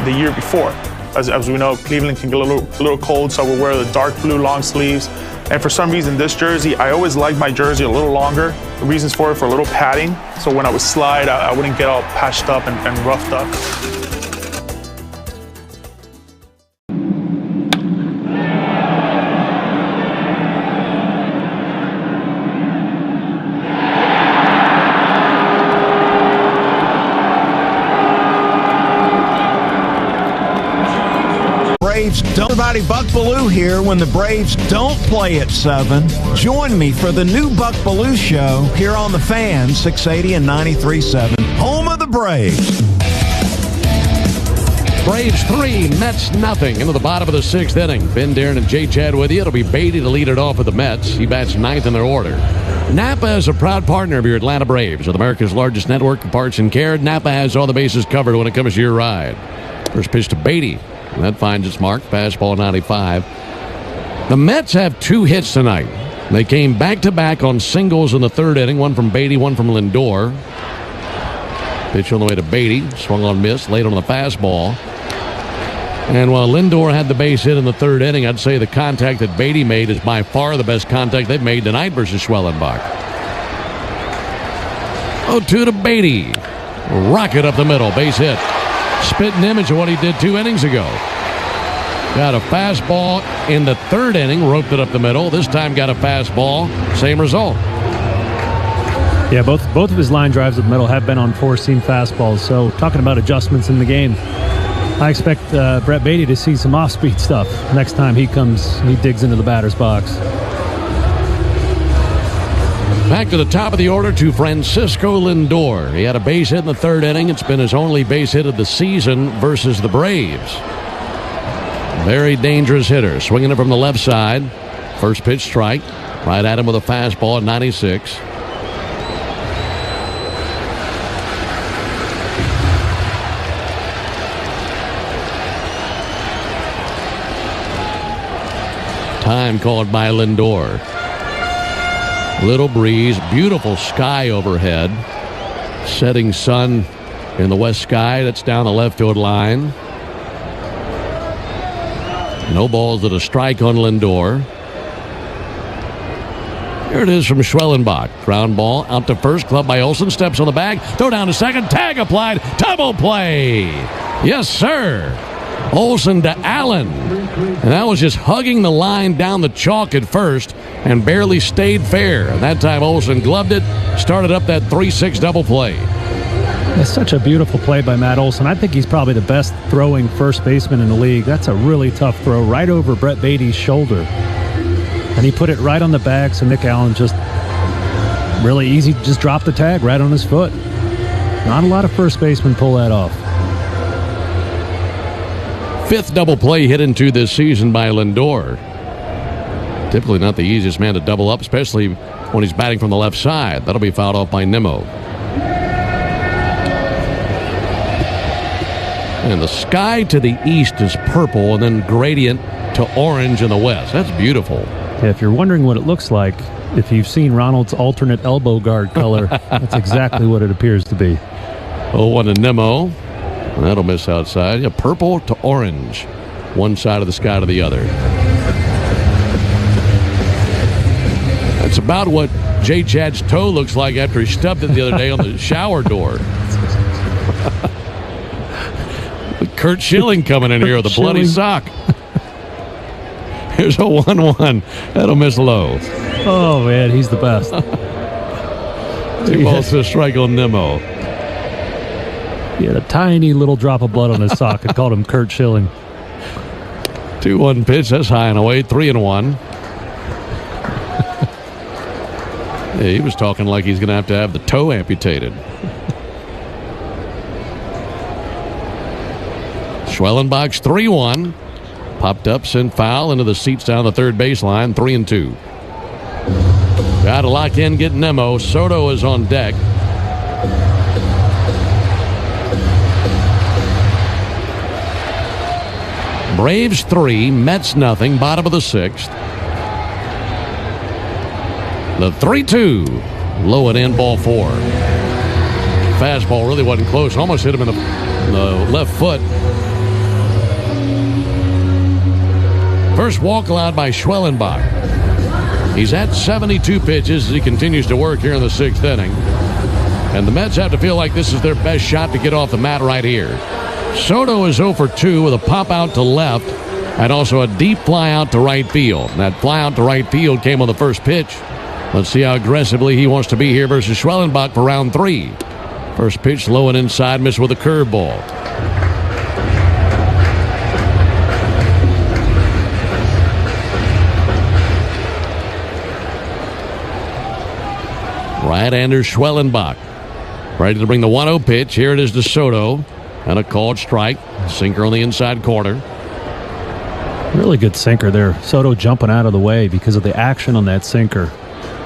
the year before. As we know, Cleveland can get a little cold, so I would wear the dark blue long sleeves. And for some reason, this jersey, I always liked my jersey a little longer. The reasons for it, for a little padding, so when I would slide, I wouldn't get all patched up and roughed up. Everybody, Buck Belue here when the Braves don't play at 7. Join me for the new Buck Belue Show here on the Fan, 680 and 93.7, home of the Braves. Braves 3, Mets nothing. Into the bottom of the 6th inning. Ben Darren and Jay Chad with you. It'll be Beatty to lead it off for the Mets. He bats 9th in their order. Napa is a proud partner of your Atlanta Braves. With America's largest network of parts and care, Napa has all the bases covered when it comes to your ride. First pitch to Beatty. And that finds its mark. Fastball 95. The Mets have 2 hits tonight. They came back-to-back on singles in the 3rd inning. One from Beatty, one from Lindor. Pitch on the way to Beatty. Swung on miss. Late on the fastball. And while Lindor had the base hit in the 3rd inning, I'd say the contact that Beatty made is by far the best contact they've made tonight versus Schwellenbach. 0-2 to Beatty. Rocket up the middle. Base hit. Spitting image of what he did 2 innings ago. Got a fastball in the 3rd inning, roped it up the middle. This time got a fastball, same result. Yeah, both of his line drives up the middle have been on 4-seam fastballs. So talking about adjustments in the game, I expect Brett Beatty to see some off-speed stuff next time he digs into the batter's box. Back to the top of the order to Francisco Lindor. He had a base hit in the 3rd inning. It's been his only base hit of the season versus the Braves. Very dangerous hitter. Swinging it from the left side. First pitch strike. Right at him with a fastball at 96. Time called by Lindor. Little breeze, beautiful sky overhead. Setting sun in the west sky. That's down the left field line. No balls at a strike on Lindor. Here it is from Schwellenbach. Ground ball out to first. Club by Olsen. Steps on the bag. Throw down to second. Tag applied. Double play. Yes, sir. Olsen to Allen. And that was just hugging the line down the chalk at first and barely stayed fair. And that time Olsen gloved it, started up that 3-6 double play. That's such a beautiful play by Matt Olson. I think he's probably the best throwing first baseman in the league. That's a really tough throw right over Brett Beatty's shoulder. And he put it right on the bag, so Nick Allen just Really easy to just drop the tag right on his foot. Not a lot of first basemen pull that off. 5th double play hit into this season by Lindor. Typically not the easiest man to double up, especially when he's batting from the left side. That'll be fouled off by Nimmo. And the sky to the east is purple and then gradient to orange in the west. That's beautiful. Yeah, if you're wondering what it looks like, if you've seen Ronald's alternate elbow guard color, that's exactly what it appears to be. 0-1 to Nimmo. That'll miss outside. Yeah, purple to orange. One side of the sky to the other. That's about what Jay Chad's toe looks like after he stubbed it the other day on the shower door. Kurt Schilling coming in here with a bloody sock. Here's a 1-1. That'll miss low. Oh, man, he's the best. 2 balls to a strike on Nimmo. He had a tiny little drop of blood on his sock. I called him Kurt Schilling. 2-1 pitch. That's high and away. 3-1. Yeah, he was talking like he's going to have the toe amputated. Schwellenbach's 3-1. Popped up, sent foul into the seats down the third baseline. 3-2. Got to lock in, get Nimmo. Soto is on deck. Braves 3, Mets nothing. Bottom of the 6th. The 3-2. Low and in, ball 4. Fastball really wasn't close. Almost hit him in the left foot. First walk allowed by Schwellenbach. He's at 72 pitches as he continues to work here in the 6th inning. And the Mets have to feel like this is their best shot to get off the mat right here. Soto is 0 for 2 with a pop out to left and also a deep fly out to right field. And that fly out to right field came on the first pitch. Let's see how aggressively he wants to be here versus Schwellenbach for round 3. First pitch low and inside, missed with a curveball. Right-hander Schwellenbach. Ready to bring the 1-0 pitch. Here it is to Soto. And a called strike. Sinker on the inside corner. Really good sinker there. Soto jumping out of the way because of the action on that sinker.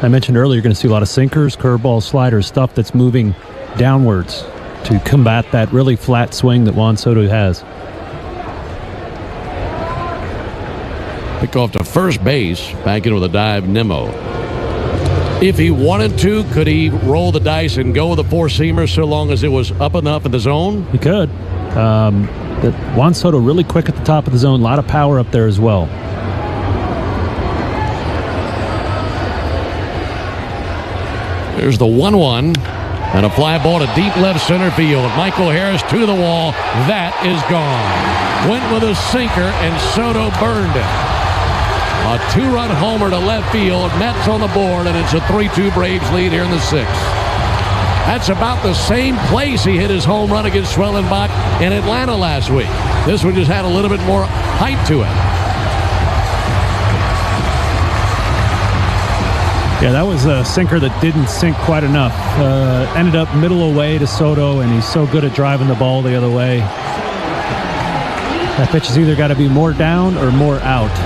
I mentioned earlier you're going to see a lot of sinkers, curveballs, sliders, stuff that's moving downwards to combat that really flat swing that Juan Soto has. Pick off to first base. Back in with a dive, Nimmo. If he wanted to, could he roll the dice and go with a four-seamer so long as it was up enough in the zone? He could. Juan Soto really quick at the top of the zone. A lot of power up there as well. There's the 1-1. And a fly ball to deep left center field. Michael Harris to the wall. That is gone. Went with a sinker, and Soto burned it. A 2-run homer to left field. Mets on the board, and it's a 3-2 Braves lead here in the 6th. That's about the same place he hit his home run against Schwellenbach in Atlanta last week. This one just had a little bit more height to it. Yeah, that was a sinker that didn't sink quite enough. Ended up middle away to Soto, and he's so good at driving the ball the other way. That pitch has either got to be more down or more out.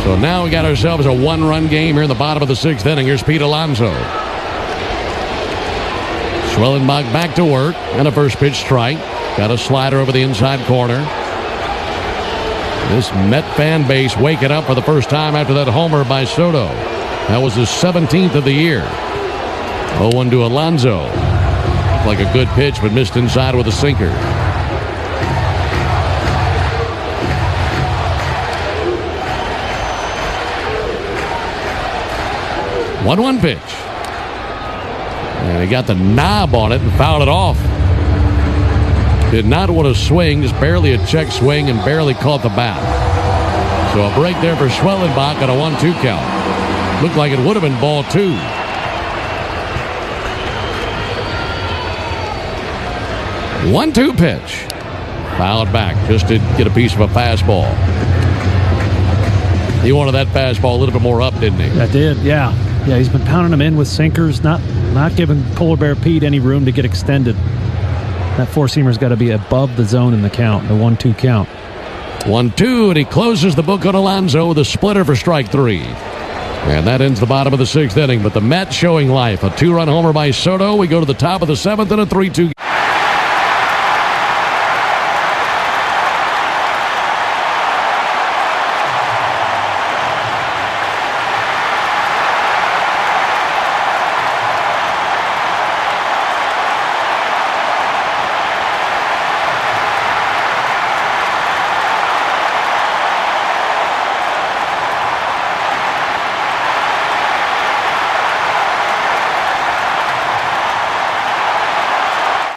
So now we got ourselves a 1-run game here in the bottom of the 6th inning. Here's Pete Alonso. Schwellenbach back to work, and a first pitch strike. Got a slider over the inside corner. This Met fan base waking up for the first time after that homer by Soto. That was his 17th of the year. 0-1 to Alonso. Looked like a good pitch, but missed inside with a sinker. One pitch. And he got the knob on it and fouled it off. Did not want to swing, just barely a check swing and barely caught the bat. So a break there for Schwellenbach on a 1-2 count. Looked like it would have been ball 2. One-two pitch. Fouled back just to get a piece of a fastball. He wanted that fastball a little bit more up, didn't he? I did, yeah. Yeah, he's been pounding them in with sinkers, not giving Polar Bear Pete any room to get extended. That four-seamer's got to be above the zone in the count, the 1-2 count. 1-2, and he closes the book on Alonso with a splitter for strike 3. And that ends the bottom of the 6th inning, but the Mets showing life. A 2-run homer by Soto. We go to the top of the 7th and a 3-2.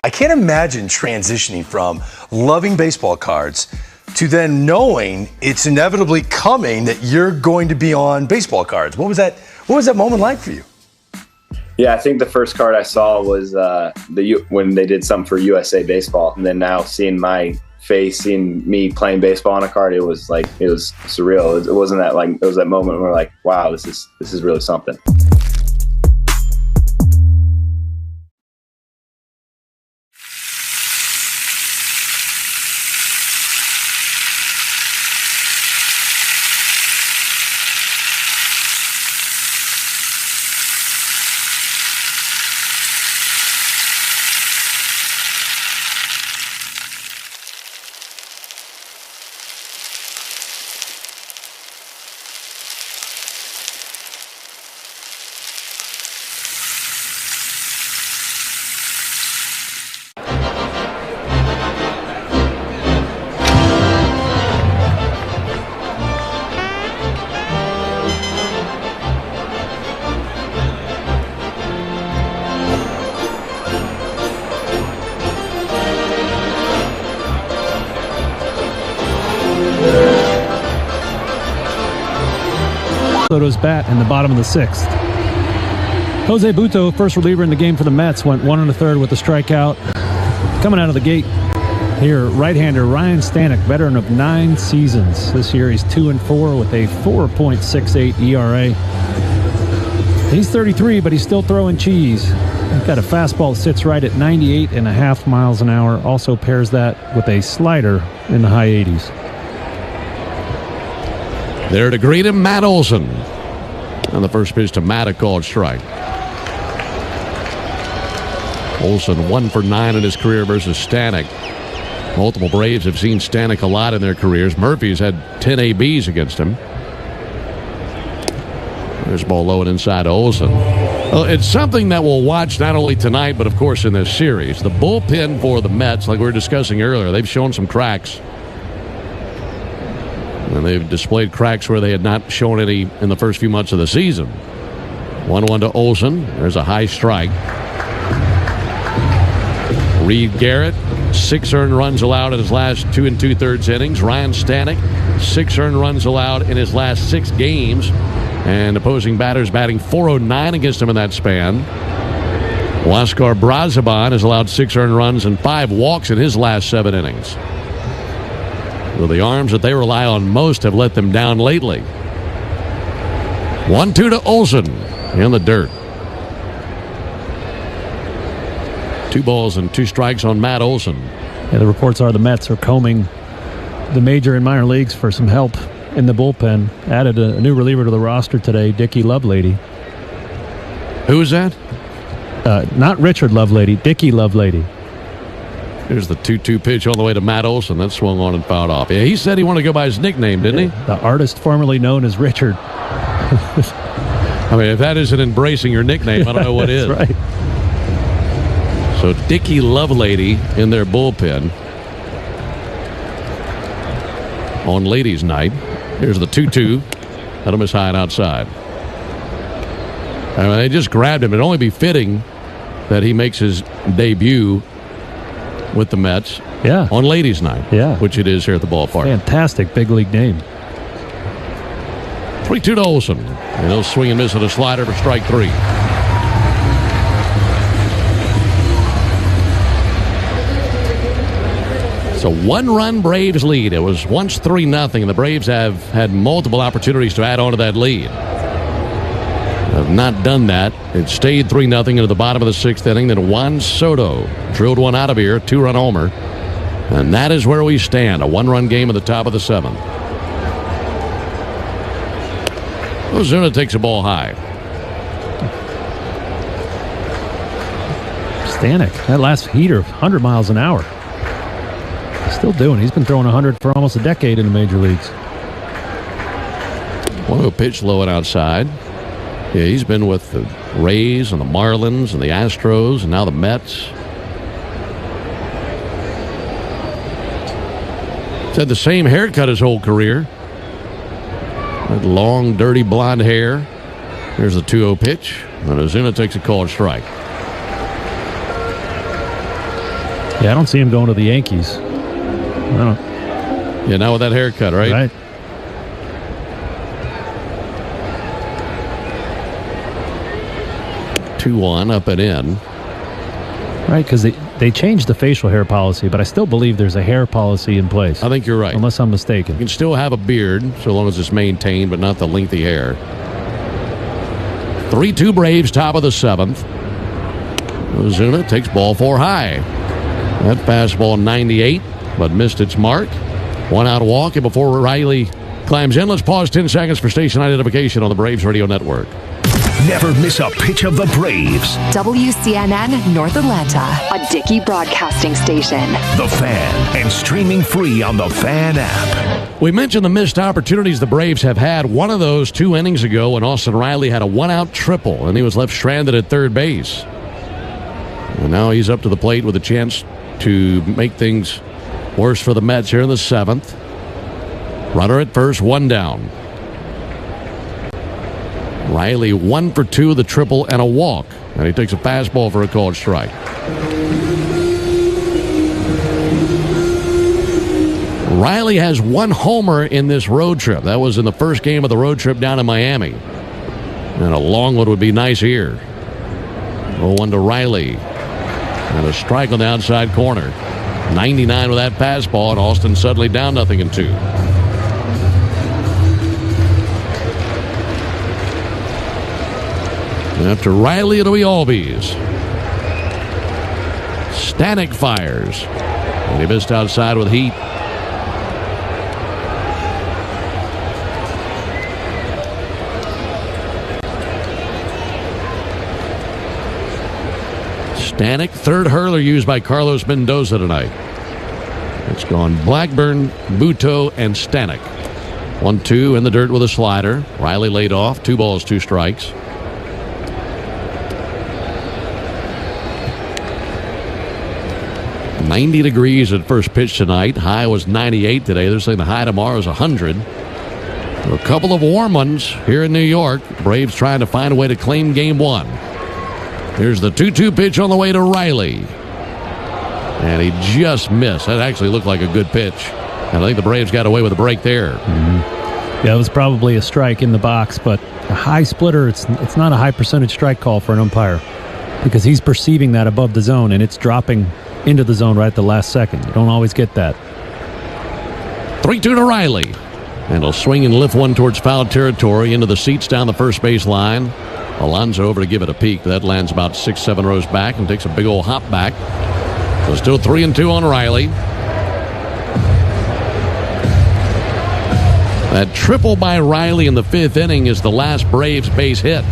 I can't imagine transitioning from loving baseball cards to then knowing it's inevitably coming that you're going to be on baseball cards. What was that moment like for you? Yeah, I think the first card I saw was when they did something for USA Baseball, and then now seeing my face, seeing me playing baseball on a card, it was surreal. It wasn't that it was that moment where we're like, wow, this is really something. Soto's bat in the bottom of the 6th. Jose Butto, first reliever in the game for the Mets, went 1 1/3 with a strikeout. Coming out of the gate here, right-hander Ryan Stanek, veteran of 9 seasons. This year he's 2-4 with a 4.68 ERA. He's 33, but he's still throwing cheese. He's got a fastball that sits right at 98.5 miles an hour. Also pairs that with a slider in the high 80s. There to greet him, Matt Olson. And the first pitch to Matt, a called strike. Olson 1 for 9 in his career versus Stanek. Multiple Braves have seen Stanek a lot in their careers. Murphy's had 10 ABs against him. There's ball low and inside to Olson. Well, it's something that we'll watch not only tonight, but of course in this series. The bullpen for the Mets, like we were discussing earlier, they've shown some cracks. And they've displayed cracks where they had not shown any in the first few months of the season. 1-1 to Olson. There's a high strike. Reed Garrett, 6 earned runs allowed in his last 2 2/3 innings. Ryan Stanek, 6 earned runs allowed in his last 6 games. And opposing batters batting .409 against him in that span. Huáscar Brazaban has allowed 6 earned runs and 5 walks in his last 7 innings. Well, the arms that they rely on most have let them down lately. 1-2 to Olson in the dirt. 2 balls and 2 strikes on Matt Olson. Yeah, the reports are the Mets are combing the major and minor leagues for some help in the bullpen. Added a new reliever to the roster today, Dickie Lovelady. Who is that? Not Richard Lovelady, Dickie Lovelady. Here's the 2-2 pitch on the way to Matt Olson. That swung on and fouled off. Yeah, he said he wanted to go by his nickname, didn't he? The artist formerly known as Richard. I mean, if that isn't embracing your nickname, I don't know what is. That's right. So Dickie Lovelady in their bullpen on ladies' night. Here's the 2-2. Let him is high and outside. I mean, they just grabbed him. It'd only be fitting that he makes his debut with the Mets on ladies' night, which it is here at the ballpark. Fantastic big league name. 3-2 to Olson. And he'll swing and miss at a slider for strike 3. So 1-run Braves lead. It was once 3-0. The Braves have had multiple opportunities to add on to that lead. Have not done that. It stayed 3-0 into the bottom of the 6th inning. Then Juan Soto drilled one out of here, 2-run homer. And that is where we stand. A 1-run game at the top of the 7th. Ozuna takes a ball high. Stanek, that last heater, 100 miles an hour. Still doing. He's been throwing 100 for almost a decade in the major leagues. One a pitch low and outside. Yeah, he's been with the Rays and the Marlins and the Astros and now the Mets. He's had the same haircut his whole career. That long, dirty blonde hair. Here's the 2-0 pitch. And Ozuna takes a called strike. Yeah, I don't see him going to the Yankees. Yeah, now with that haircut, right? Right. Two-one, up and in. Right, because they changed the facial hair policy, but I still believe there's a hair policy in place. I think you're right. Unless I'm mistaken. You can still have a beard, so long as it's maintained, but not the lengthy hair. 3-2 Braves, top of the 7th. Ozuna takes ball 4 high. That fastball 98, but missed its mark. 1 out walk, and before Riley climbs in, let's pause 10 seconds for station identification on the Braves Radio Network. Never miss a pitch of the Braves. WCNN North Atlanta, a Dickey broadcasting station. The Fan, and streaming free on the Fan app. We mentioned the missed opportunities the Braves have had. One of those 2 innings ago when Austin Riley had a 1-out triple, and he was left stranded at third base. And now he's up to the plate with a chance to make things worse for the Mets here in the 7th. Runner at first, 1 down. Riley 1 for 2 with a triple and a walk. And he takes a fastball for a called strike. Riley has 1 homer in this road trip. That was in the first game of the road trip down in Miami. And a long one would be nice here. 0-1 to Riley. And a strike on the outside corner. 99 with that fastball, and Austin suddenly down 0-2. After Riley, it'll be Albies. Stanek fires. And he missed outside with heat. Stanek, 3rd hurler used by Carlos Mendoza tonight. It's gone Blackburn, Buto, and Stanek. 1-2 in the dirt with a slider. Riley laid off. 2 balls, 2 strikes. $90 degrees at first pitch tonight. High was 98 today. They're saying the high tomorrow is 100. A couple of warm ones here in New York. Braves trying to find a way to claim game 1. Here's the 2-2 pitch on the way to Riley. And he just missed. That actually looked like a good pitch. And I think the Braves got away with a break there. Mm-hmm. Yeah, it was probably a strike in the box, but a high splitter, it's not a high percentage strike call for an umpire because he's perceiving that above the zone, and it's dropping into the zone right at the last second. You don't always get that. 3-2 to Riley. And he'll swing and lift one towards foul territory into the seats down the first base line. Alonso over to give it a peek, but that lands about 6-7 rows back and takes a big old hop back. So still 3-2 on Riley. That triple by Riley in the 5th inning is the last Braves base hit.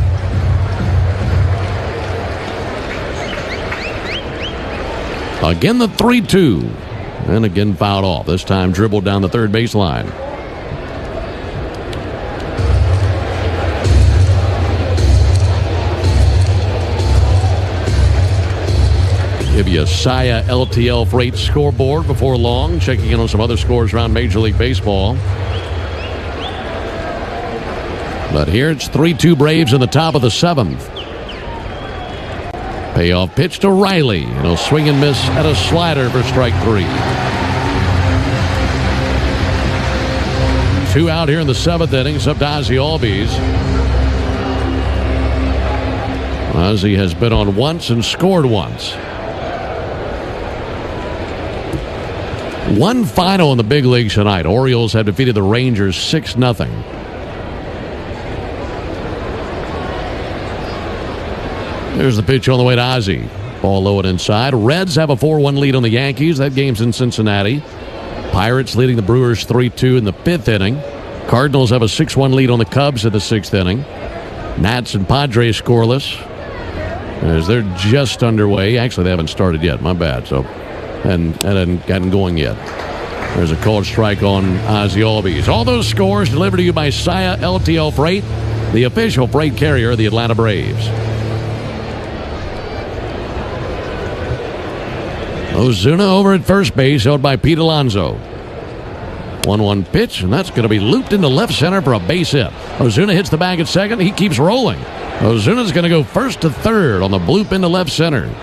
Again the 3-2. And again fouled off. This time dribbled down the third base line. Give you a Saya LTL Freight scoreboard before long. Checking in on some other scores around Major League Baseball. But here it's 3-2 Braves in the top of the 7th. Payoff pitch to Riley. And he'll swing and miss at a slider for strike 3. 2 out here in the 7th inning. It's up to Ozzie Albies. Ozzie has been on once and scored once. One final in the big leagues tonight. Orioles have defeated the Rangers 6-0. There's the pitch on the way to Ozzie. Ball low and inside. Reds have a 4-1 lead on the Yankees. That game's in Cincinnati. Pirates leading the Brewers 3-2 in the 5th inning. Cardinals have a 6-1 lead on the Cubs in the 6th inning. Nats and Padres scoreless as they're just underway. Actually, they haven't started yet. My bad. So, and hadn't gotten going yet. There's a called strike on Ozzie Albies. All those scores delivered to you by Saya LTL Freight, the official freight carrier of the Atlanta Braves. Ozuna over at first base, held by Pete Alonso. 1-1 pitch, and that's going to be looped into left center for a base hit. Ozuna hits the bag at second. He keeps rolling. Ozuna's going to go first to third on the bloop into left center.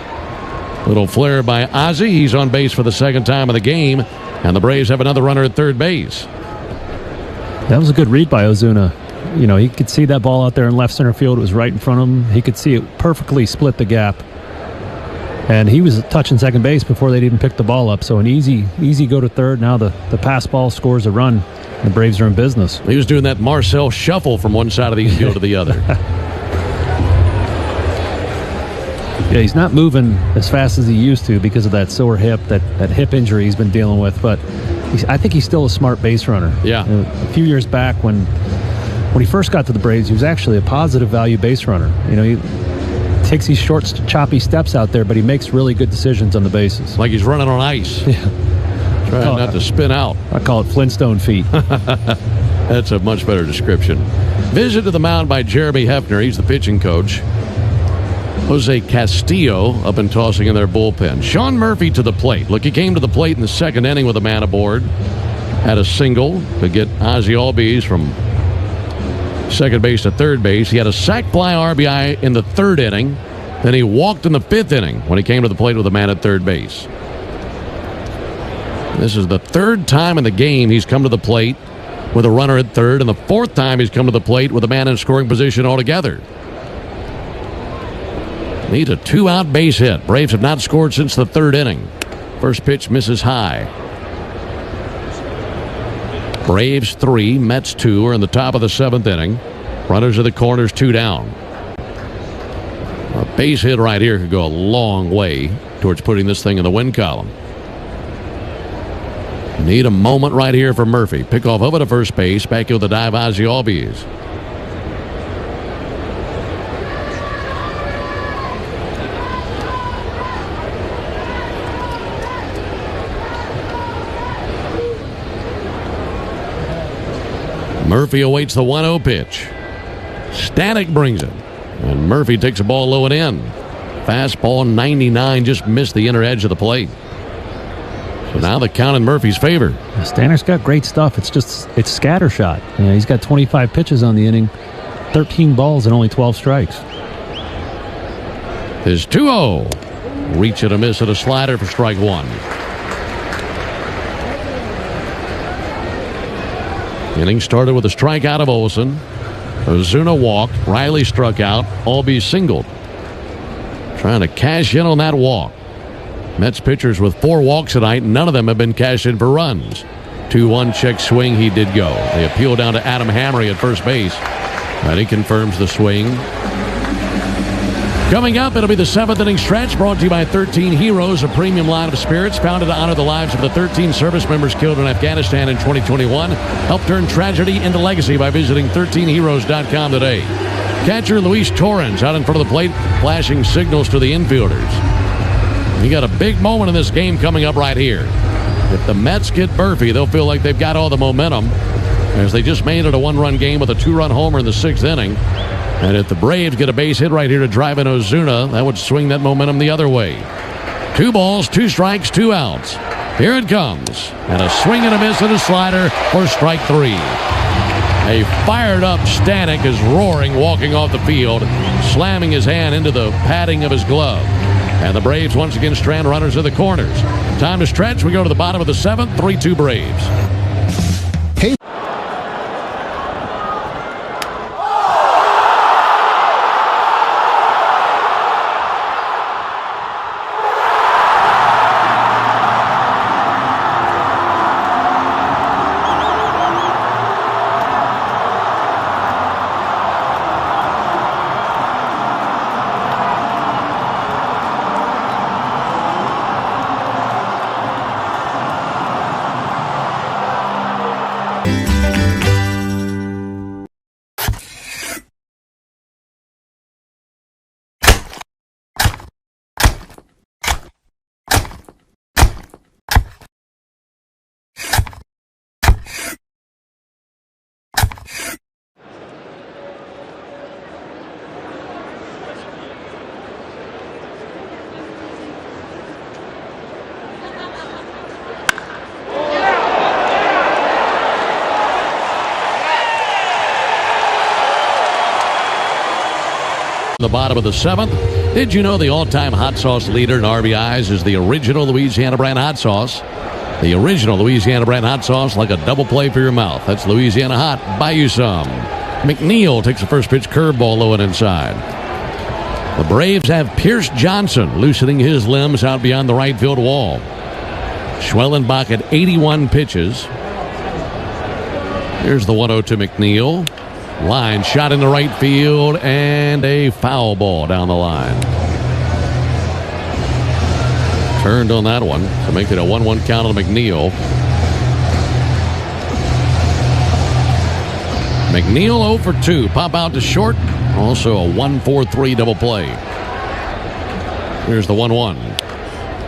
Little flare by Ozzie. He's on base for the second time of the game, and the Braves have another runner at third base. That was a good read by Ozuna. You know, he could see that ball out there in left center field. It was right in front of him. He could see it perfectly split the gap. And he was touching second base before they'd even pick the ball up. So an easy go to third. Now the pass ball scores a run. The Braves are in business. He was doing that Marcel shuffle from one side of the infield to the other. Yeah, he's not moving as fast as he used to because of that sore hip, that hip injury he's been dealing with. But I think he's still a smart base runner. Yeah. A few years back when he first got to the Braves, he was actually a positive value base runner. You know, he takes these short, choppy steps out there, but he makes really good decisions on the bases. Like he's running on ice. Yeah. Trying not to spin out. I call it Flintstone feet. That's a much better description. Visit to the mound by Jeremy Hefner. He's the pitching coach. Jose Castillo up and tossing in their bullpen. Sean Murphy to the plate. Look, he came to the plate in the second inning with a man aboard. Had a single to get Ozzie Albies from second base to third base. He had a sac fly RBI in the third inning. Then he walked in the fifth inning when he came to the plate with a man at third base. This is the third time in the game he's come to the plate with a runner at third, and the fourth time he's come to the plate with a man in scoring position altogether. Needs a 2-out base hit. Braves have not scored since the third inning. First pitch misses high. Braves 3, Mets 2 are in the top of the 7th inning. Runners at the corners, 2 down. A base hit right here could go a long way towards putting this thing in the win column. Need a moment right here for Murphy. Pick off over to first base. Back with the dive, Ozzie Albies. Murphy awaits the 1-0 pitch. Stanek brings it. And Murphy takes a ball low and in. Fastball 99 just missed the inner edge of the plate. So now the count in Murphy's favor. Stanek's got great stuff. It's scattershot. You know, he's got 25 pitches on the inning, 13 balls and only 12 strikes. His 2-0. Reach and a miss at a slider for strike one. Inning started with a strikeout of Olsen. Ozuna walked. Riley struck out. Albies singled. Trying to cash in on that walk. Mets pitchers with 4 walks tonight. None of them have been cashed in for runs. 2-1 check swing. He did go. They appeal down to Adam Hamry at first base. And he confirms the swing. Coming up, it'll be the 7th inning stretch brought to you by 13 Heroes, a premium line of spirits founded to honor the lives of the 13 service members killed in Afghanistan in 2021. Help turn tragedy into legacy by visiting 13heroes.com today. Catcher Luis Torrens out in front of the plate, flashing signals to the infielders. You got a big moment in this game coming up right here. If the Mets get Murphy, they'll feel like they've got all the momentum, as they just made it a 1-run game with a 2-run homer in the 6th inning. And if the Braves get a base hit right here to drive in Ozuna, that would swing that momentum the other way. 2 balls, 2 strikes, 2 outs. Here it comes. And a swing and a miss and a slider for strike 3. A fired-up Stanek is roaring, walking off the field, slamming his hand into the padding of his glove. And the Braves once again strand runners in the corners. Time to stretch. We go to the bottom of the 7th, 3-2 Braves. Hey. the bottom of the 7th. Did you know the all-time hot sauce leader in RBIs is the original Louisiana brand hot sauce? The original Louisiana brand hot sauce, like a double play for your mouth. That's Louisiana Hot. Buy you some. McNeil takes the first pitch curveball low and inside. The Braves have Pierce Johnson loosening his limbs out beyond the right field wall. Schwellenbach at 81 pitches. Here's the 1-0 to McNeil. Line shot in the right field and a foul ball down the line. Turned on that one to make it a 1-1 count on McNeil. McNeil 0 for 2. Pop out to short. Also a 1-4-3 double play. Here's the 1-1.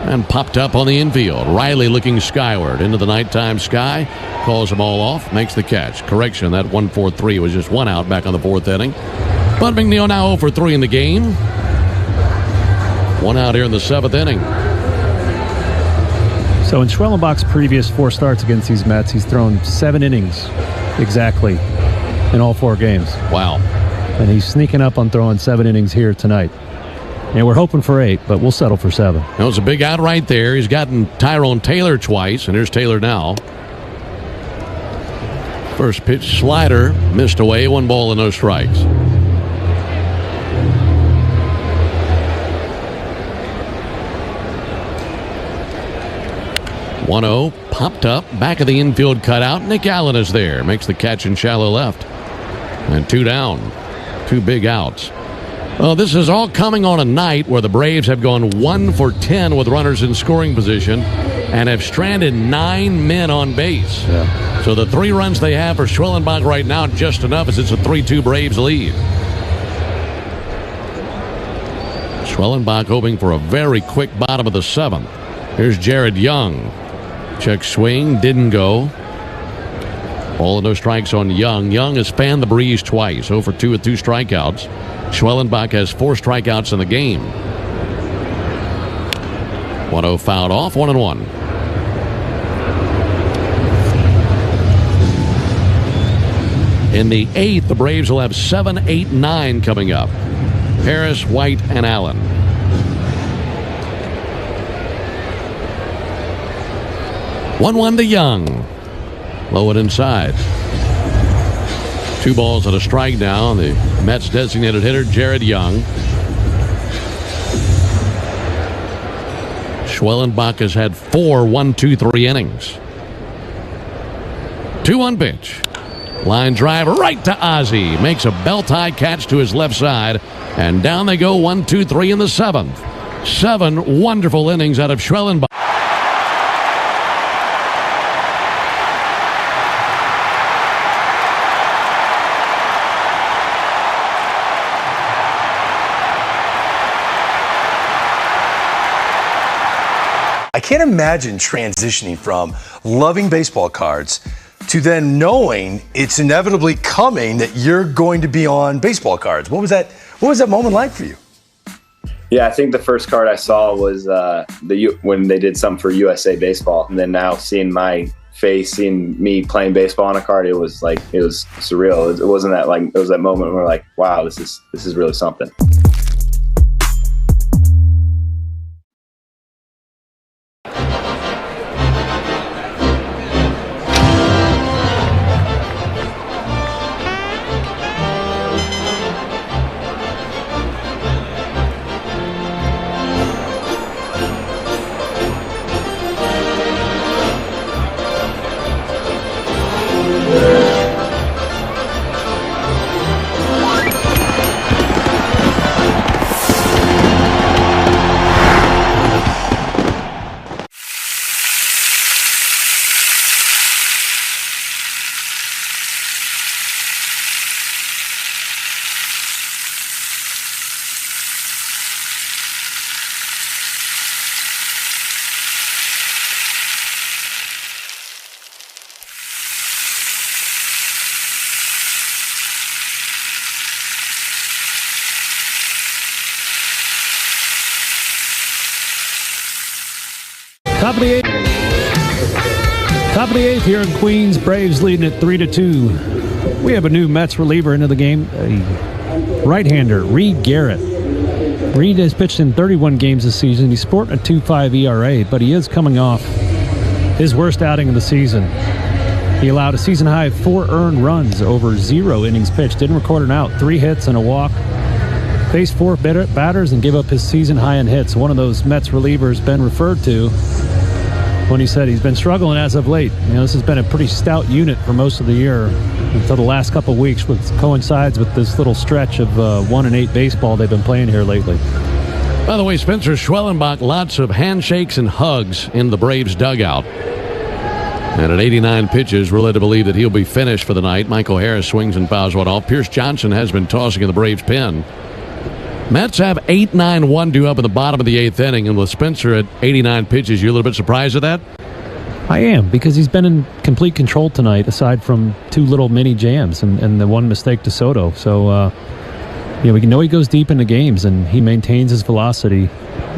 And popped up on the infield. Riley looking skyward into the nighttime sky. Calls them all off. Makes the catch. Correction, that 1-4-3 was just 1 out back on the 4th inning. But McNeil now 0 for 3 in the game. 1 out here in the 7th inning. So in Schwellenbach's previous 4 starts against these Mets, he's thrown 7 innings exactly in all 4 games. Wow. And he's sneaking up on throwing 7 innings here tonight. And we're hoping for 8, but we'll settle for 7. That was a big out right there. He's gotten Tyrone Taylor twice, and here's Taylor now. First pitch slider, missed away, 1 ball and no strikes. .1-0, popped up, back of the infield cutout. Nick Allen is there, makes the catch in shallow left. And 2 down, 2 big outs. Well, this is all coming on a night where the Braves have gone 1 for 10 with runners in scoring position and have stranded 9 men on base. Yeah. So the 3 runs they have for Schwellenbach right now, just enough as it's a 3-2 Braves lead. Schwellenbach hoping for a very quick bottom of the 7th. Here's Jared Young. Check swing, didn't go. All of those strikes on Young. Young has fanned the breeze twice, 0 for 2 with 2 strikeouts. Schwellenbach has 4 strikeouts in the game. 1-0 fouled off, 1-1. In the 8th, the Braves will have 7, 8, 9 coming up. Harris, White, and Allen. One to Young. Low and inside. 2 balls and a strike now. The Mets designated hitter, Jared Young. Schwellenbach has had 4 1-2-3 innings. 2-1 pitch. Line drive right to Ozzie. Makes a belt-high catch to his left side. And down they go 1-2-3 in the 7th. 7 wonderful innings out of Schwellenbach. I can't imagine transitioning from loving baseball cards to then knowing it's inevitably coming that you're going to be on baseball cards. What was that moment like for you? Yeah, I think the first card I saw was when they did something for USA Baseball, and then now seeing my face, seeing me playing baseball on a card, it was surreal. It wasn't that it was that moment where like, wow, this is really something. Top of the 8th here in Queens. Braves leading it 3-2. We have a new Mets reliever into the game, a right-hander, Reed Garrett. Reed has pitched in 31 games this season. He's sporting a 2.5 ERA, but he is coming off his worst outing of the season. He allowed a season-high of 4 earned runs over 0 innings pitched. Didn't record an out, 3 hits and a walk. Faced 4 batters and gave up his season-high in hits. One of those Mets relievers Ben referred to when he said he's been struggling as of late. This has been a pretty stout unit for most of the year until the last couple of weeks, which coincides with this little stretch of 1-8 baseball they've been playing here lately. By the way, Spencer Schwellenbach, lots of handshakes and hugs in the Braves dugout. And at 89 pitches, we're led to believe that he'll be finished for the night. Michael Harris swings and fouls one off. Pierce Johnson has been tossing in the Braves' pen. Mets have 8-9-1 due up in the bottom of the 8th inning, and with Spencer at 89 pitches, you a little bit surprised at that? I am, because he's been in complete control tonight, aside from 2 little mini jams and the 1 mistake to Soto. So, we know he goes deep into games, and he maintains his velocity.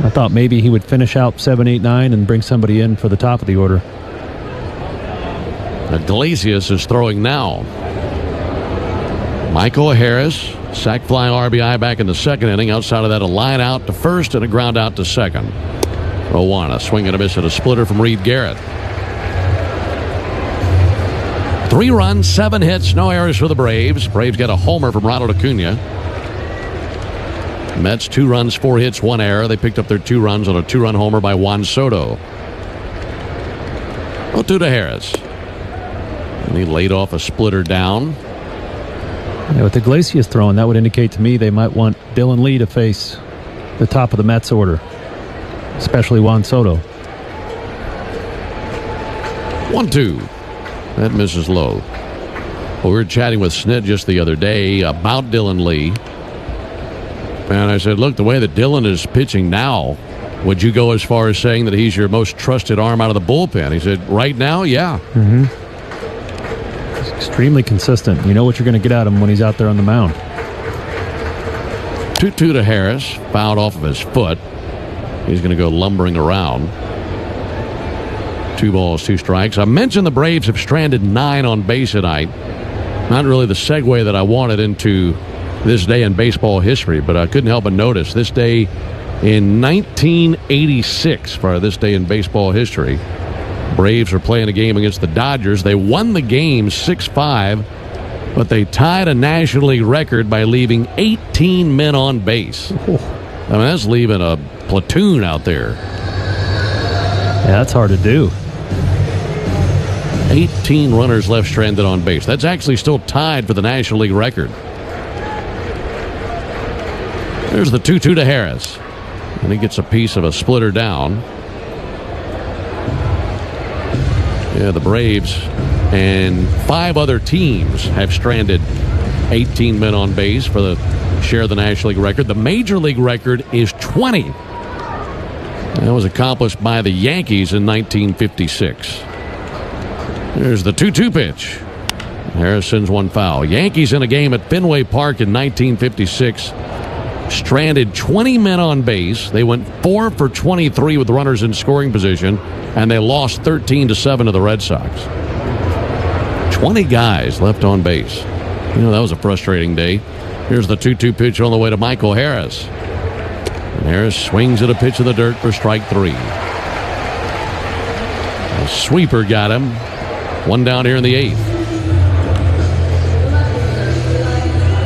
I thought maybe he would finish out 7, 8, 9 and bring somebody in for the top of the order. Iglesias is throwing now. Michael Harris, sac fly RBI back in the 2nd inning. Outside of that, a line out to first and a ground out to 2nd. 0-1, a swing and a miss at a splitter from Reed Garrett. 3 runs, 7 hits, no errors for the Braves. Braves got a homer from Ronald Acuna. Mets 2 runs, 4 hits, 1 error. They picked up their 2 runs on a 2-run homer by Juan Soto. 0-2 to Harris. And he laid off a splitter down. With Iglesias throwing, that would indicate to me they might want Dylan Lee to face the top of the Mets order, especially Juan Soto. 1-2. That misses low. Well, we were chatting with Snit just the other day about Dylan Lee. And I said, look, the way that Dylan is pitching now, would you go as far as saying that he's your most trusted arm out of the bullpen? He said, right now, yeah. Mm-hmm. Extremely consistent. You know what you're going to get out of him when he's out there on the mound. 2-2 to Harris. Fouled off of his foot. He's going to go lumbering around. 2 balls, 2 strikes. I mentioned the Braves have stranded 9 on base tonight. Not really the segue that I wanted into this day in baseball history, but I couldn't help but notice this day in 1986, for this day in baseball history, Braves are playing a game against the Dodgers. They won the game 6-5, but they tied a National League record by leaving 18 men on base. I mean, that's leaving a platoon out there. Yeah, that's hard to do. 18 runners left stranded on base. That's actually still tied for the National League record. There's the 2-2 to Harris. And he gets a piece of a splitter down. Yeah, the Braves and 5 other teams have stranded 18 men on base for the share of the National League record. The Major League record is 20. That was accomplished by the Yankees in 1956. There's the 2-2 pitch. Harris sends one foul. Yankees in a game at Fenway Park in 1956 stranded 20 men on base. They went 4 for 23 with runners in scoring position, and they lost 13-7 to the Red Sox. 20 guys left on base. You know, that was a frustrating day. Here's the 2-2 pitch on the way to Michael Harris. And Harris swings at a pitch in the dirt for strike 3. A sweeper got him. 1 down here in the 8th.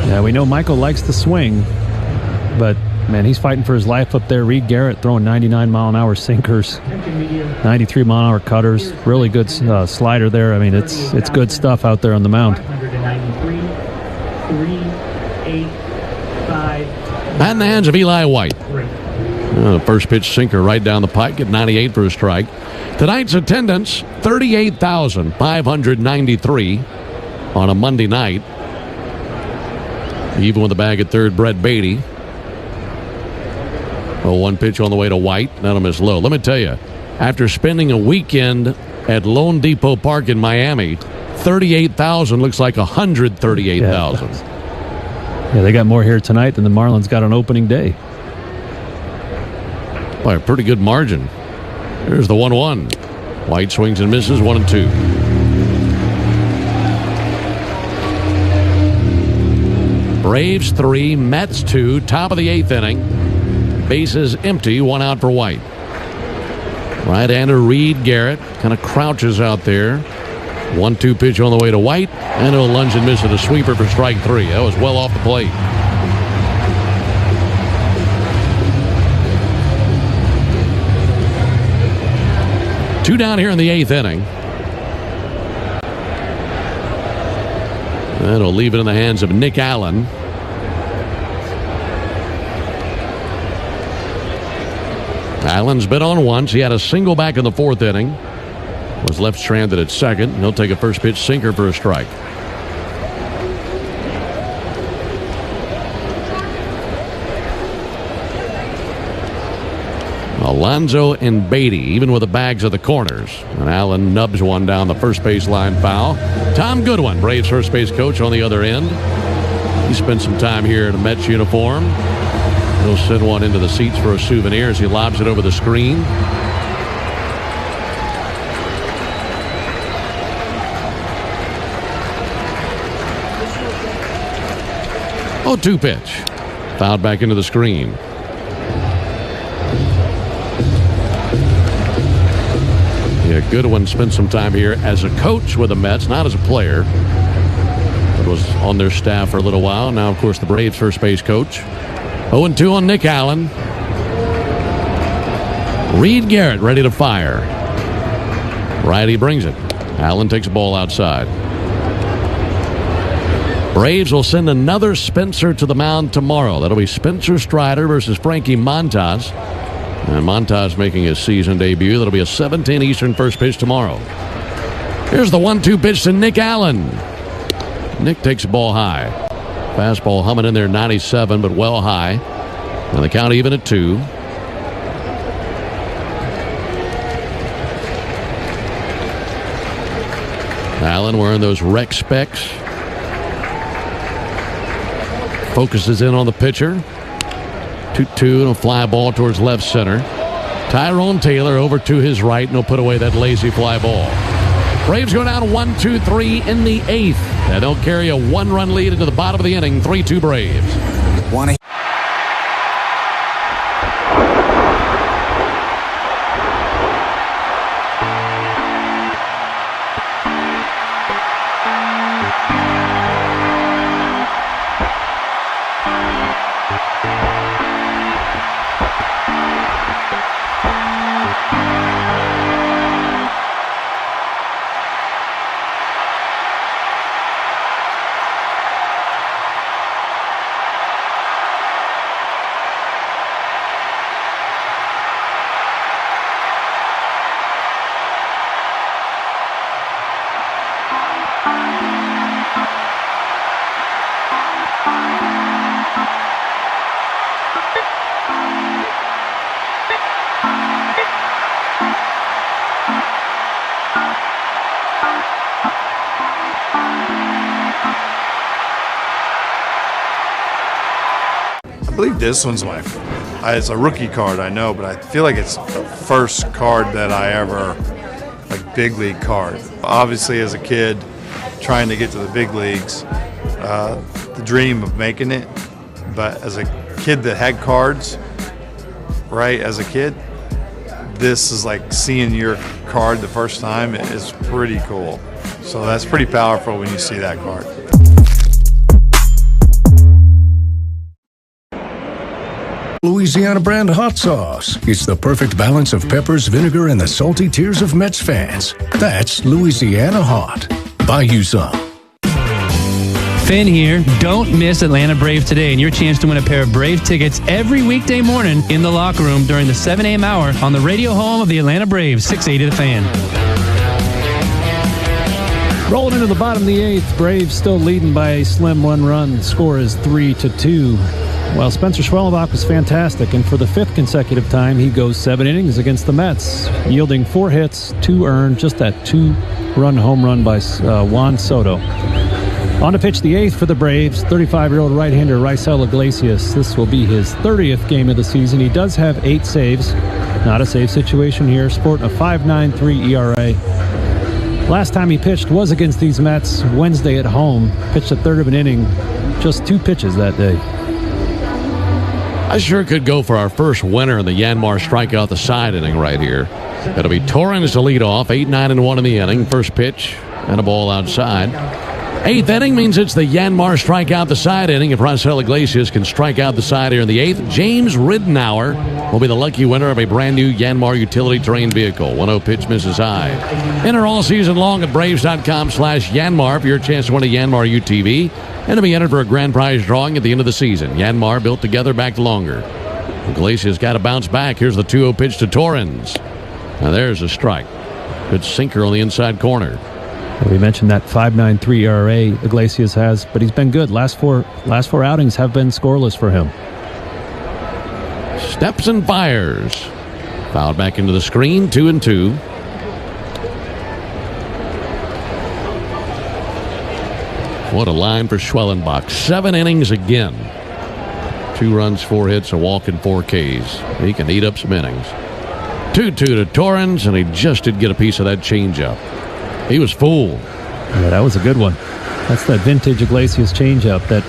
Yeah, we know Michael likes to swing, but man, he's fighting for his life up there. Reed Garrett throwing 99-mile-an-hour sinkers, 93-mile-an-hour cutters. Really good slider there. I mean, it's good stuff out there on the mound. 193, 3, 8, 5. Bat in the hands of Eli White. The first pitch sinker right down the pike at 98 for a strike. Tonight's attendance, 38,593 on a Monday night. Even with the bag at third, Brett Beatty. 1 pitch on the way to White. That'll miss low. Let me tell you, after spending a weekend at Lone Depot Park in Miami, 38,000 looks like 138,000. Yeah, they got more here tonight than the Marlins got on opening day. By a pretty good margin. There's the 1-1. White swings and misses, 1-2. Braves 3, Mets 2, top of the 8th inning. Bases empty, 1 out for White. Right-hander Reed Garrett kind of crouches out there. 1-2 pitch on the way to White, and he'll lunge and miss it. A sweeper for strike 3. That was well off the plate. Two down here in the 8th inning. That'll leave it in the hands of Nick Allen. Allen's been on once. He had a single back in the 4th inning. Was left stranded at second. He'll take a first pitch sinker for a strike. Alonso and Beatty, even with the bags of the corners. And Allen nubs one down the first baseline foul. Tom Goodwin, Braves first base coach, on the other end. He spent some time here in a Mets uniform. He'll send one into the seats for a souvenir as he lobs it over the screen. Oh, 2 pitch. Fouled back into the screen. Yeah, Goodwin spent some time here as a coach with the Mets, not as a player, but was on their staff for a little while. Now, of course, the Braves first base coach. 0-2 on Nick Allen. Reed Garrett ready to fire. Righty brings it. Allen takes a ball outside. Braves will send another Spencer to the mound tomorrow. That'll be Spencer Strider versus Frankie Montas. And Montas making his season debut. That'll be a 7:10 Eastern first pitch tomorrow. Here's the 1-2 pitch to Nick Allen. Nick takes the ball high. Fastball humming in there, 97, but well high. And the count even at 2. Allen wearing those rec specs. Focuses in on the pitcher. 2-2 and a fly ball towards left center. Tyrone Taylor over to his right, and he'll put away that lazy fly ball. Braves go down 1-2-3 in the 8th. And they'll carry a 1-run lead into the bottom of the inning. 3-2 Braves. I believe this one's it's a rookie card, I know, but I feel like it's the first card that I ever, like, big league card. Obviously, as a kid, trying to get to the big leagues, the dream of making it, but as a kid that had cards, right, as a kid, this is like seeing your card the first time is pretty cool. So that's pretty powerful when you see that card. Louisiana brand hot sauce. It's the perfect balance of peppers, vinegar, and the salty tears of Mets fans. That's Louisiana Hot. Buy you some. Finn here. Don't miss Atlanta Braves today and your chance to win a pair of Braves tickets every weekday morning in the locker room during the 7 a.m. hour on the radio home of the Atlanta Braves, 680 The Fan. Rolling into the bottom of the 8th, Braves still leading by a slim 1 run. The score is 3-2. Well, Spencer Schwellenbach was fantastic, and for the 5th consecutive time, he goes 7 innings against the Mets, yielding 4 hits, 2 earned, just that 2-run home run by Juan Soto. On to pitch the 8th for the Braves, 35-year-old right-hander Raisel Iglesias. This will be his 30th game of the season. He does have 8 saves. Not a save situation here, sporting a 5.93 ERA. Last time he pitched was against these Mets, Wednesday at home. Pitched a third of an inning, just 2 pitches that day. I sure could go for our first winner in the Yanmar strikeout the side inning right here. It'll be Torrens to lead off, 8-9-1 in the inning. First pitch and a ball outside. Eighth inning means it's the Yanmar strikeout the side inning. If Raisel Iglesias can strike out the side here in the eighth, James Ridenour will be the lucky winner of a brand new Yanmar utility terrain vehicle. 1-0 pitch misses high. Enter all season long at Braves.com/Yanmar for your chance to win a Yanmar UTV and to be entered for a grand prize drawing at the end of the season. Yanmar, built together, backed longer. Iglesias got to bounce back. Here's the 2-0 pitch to Torrens. Now there's a strike. Good sinker on the inside corner. We mentioned that 5.93 ERA Iglesias has, but he's been good. Last four outings have been scoreless for him. Steps and fires. Fouled back into the screen, 2-2. What a line for Schwellenbach. 7 innings again. 2 runs, 4 hits, a walk, and 4 Ks. He can eat up some innings. 2-2 to Torrens, and he just did get a piece of that changeup. He was fooled. Yeah, that was a good one. That's that vintage Iglesias changeup that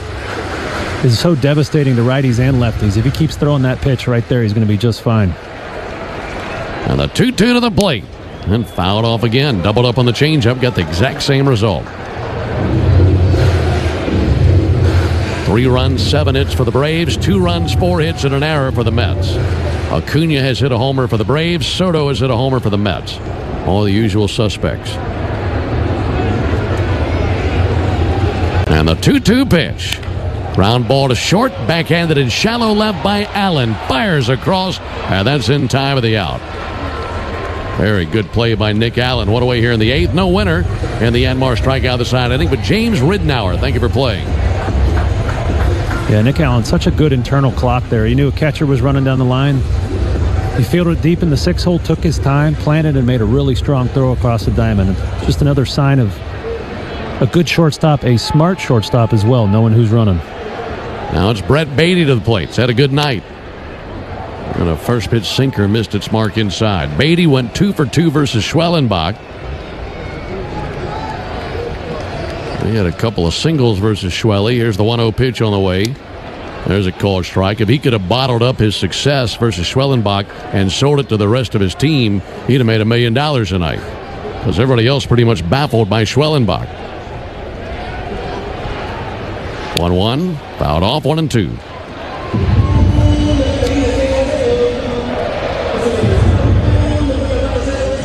is so devastating to righties and lefties. If he keeps throwing that pitch right there, he's going to be just fine. And the 2-2 to the plate. And fouled off again. Doubled up on the changeup. Got the exact same result. 3 runs, 7 hits for the Braves. 2 runs, 4 hits, and an error for the Mets. Acuna has hit a homer for the Braves. Soto has hit a homer for the Mets. All the usual suspects. And the 2-2 pitch. Ground ball to short. Backhanded in shallow left by Allen. Fires across. And that's in time of the out. Very good play by Nick Allen. One away here in the 8th. No winner in the Yanmar strikeout the side inning. But James Ridenour, thank you for playing. Yeah, Nick Allen, such a good internal clock there. He knew a catcher was running down the line. He fielded deep in the 6 hole, took his time, planted, and made a really strong throw across the diamond. Just another sign of a good shortstop, a smart shortstop as well, knowing who's running. Now it's Brett Beatty to the plate. He's had a good night. And a first pitch sinker missed its mark inside. Beatty went 2 for 2 versus Schwellenbach. He had a couple of singles versus Schwelle. Here's the 1-0 pitch on the way. There's a called strike. If he could have bottled up his success versus Schwellenbach and sold it to the rest of his team, he'd have made $1 million tonight. Because everybody else pretty much baffled by Schwellenbach. 1-1. Fouled off, 1-2.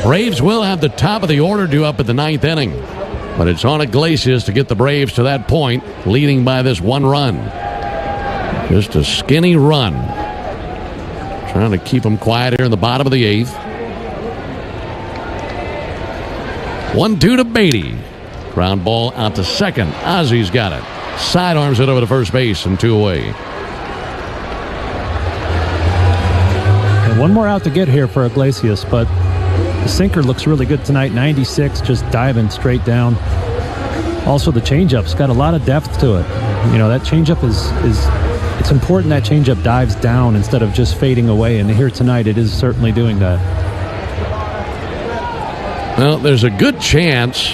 Braves will have the top of the order due up at the 9th inning. But it's on Iglesias to get the Braves to that point, leading by this 1 run. Just a skinny run. Trying to keep them quiet here in the bottom of the 8th. 1-2 to Beatty. Ground ball out to second. Ozzy's got it. Sidearms it over to first base and 2 away. And 1 more out to get here for Iglesias, but the sinker looks really good tonight. 96, just diving straight down. Also, the changeup's got a lot of depth to it. You know, that changeup is it's important that changeup dives down instead of just fading away. And here tonight, it is certainly doing that. Well, there's a good chance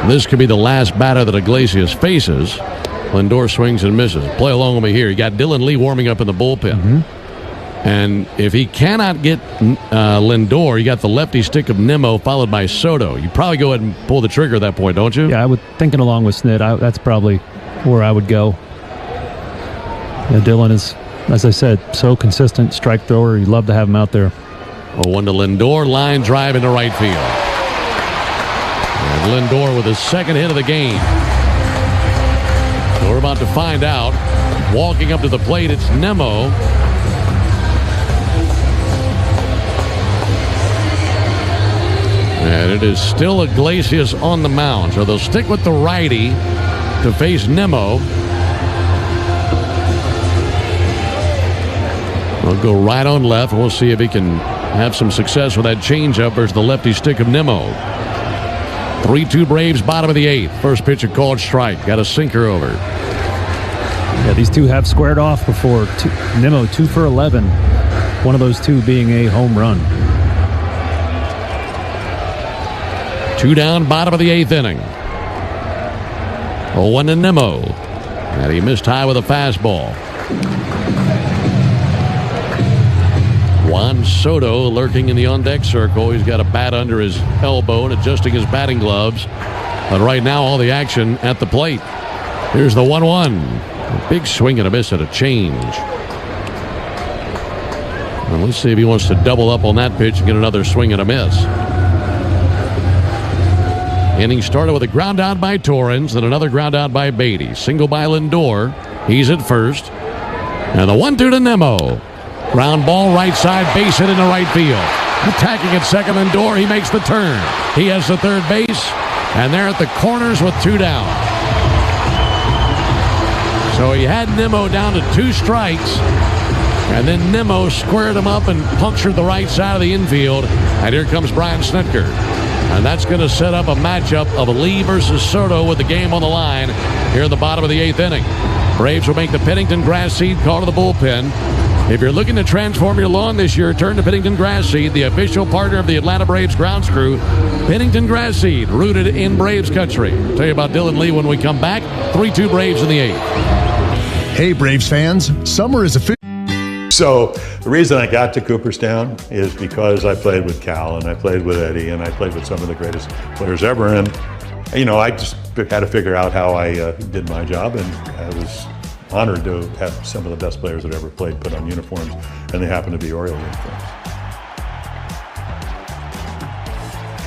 this could be the last batter that Iglesias faces. Lindor swings and misses. Play along with me here. You got Dylan Lee warming up in the bullpen. Mm-hmm. And if he cannot get Lindor, you got the lefty stick of Nimmo followed by Soto. You probably go ahead and pull the trigger at that point, don't you? Yeah, I would, thinking along with Snit, that's probably where I would go. Yeah, Dylan is, as I said, so consistent strike thrower. You'd love to have him out there. 0-1 to Lindor, line drive into right field. And Lindor with his 2nd hit of the game. So we're about to find out. Walking up to the plate, it's Nimmo. And it is still Iglesias on the mound. So they'll stick with the righty to face Nimmo. They'll go right on left. We'll see if he can have some success with that changeup versus the lefty stick of Nimmo. 3-2 Braves, bottom of the 8th. First pitch, a called strike. Got a sinker over. Yeah, these two have squared off before. Nimmo 2 for 11. One of those 2 being a home run. 2 down, bottom of the 8th inning. 0-1 to Nimmo. And he missed high with a fastball. Juan Soto lurking in the on-deck circle. He's got a bat under his elbow and adjusting his batting gloves. But right now, all the action at the plate. Here's the 1-1. A big swing and a miss at a change. And let's see if he wants to double up on that pitch and get another swing and a miss. Inning started with a ground out by Torrens, then another ground out by Beatty. Single by Lindor. He's at first. And the 1-2 to Nimmo. Ground ball right side, base hit into right field. Attacking at second, Lindor. He makes the turn. He has the third base. And they're at the corners with 2 down. So he had Nimmo down to 2 strikes. And then Nimmo squared him up and punctured the right side of the infield. And here comes Brian Snitker. And that's going to set up a matchup of Lee versus Soto with the game on the line here in the bottom of the 8th inning. Braves will make the Pennington Grass Seed call to the bullpen. If you're looking to transform your lawn this year, turn to Pennington Grass Seed, the official partner of the Atlanta Braves grounds crew. Pennington Grass Seed, rooted in Braves country. I'll tell you about Dylan Lee when we come back. 3-2 Braves in the 8th. Hey, Braves fans. Summer is official. So the reason I got to Cooperstown is because I played with Cal and I played with Eddie and I played with some of the greatest players ever. And, you know, I just had to figure out how I did my job, and I was honored to have some of the best players that ever played put on uniforms, and they happen to be Oriole uniforms.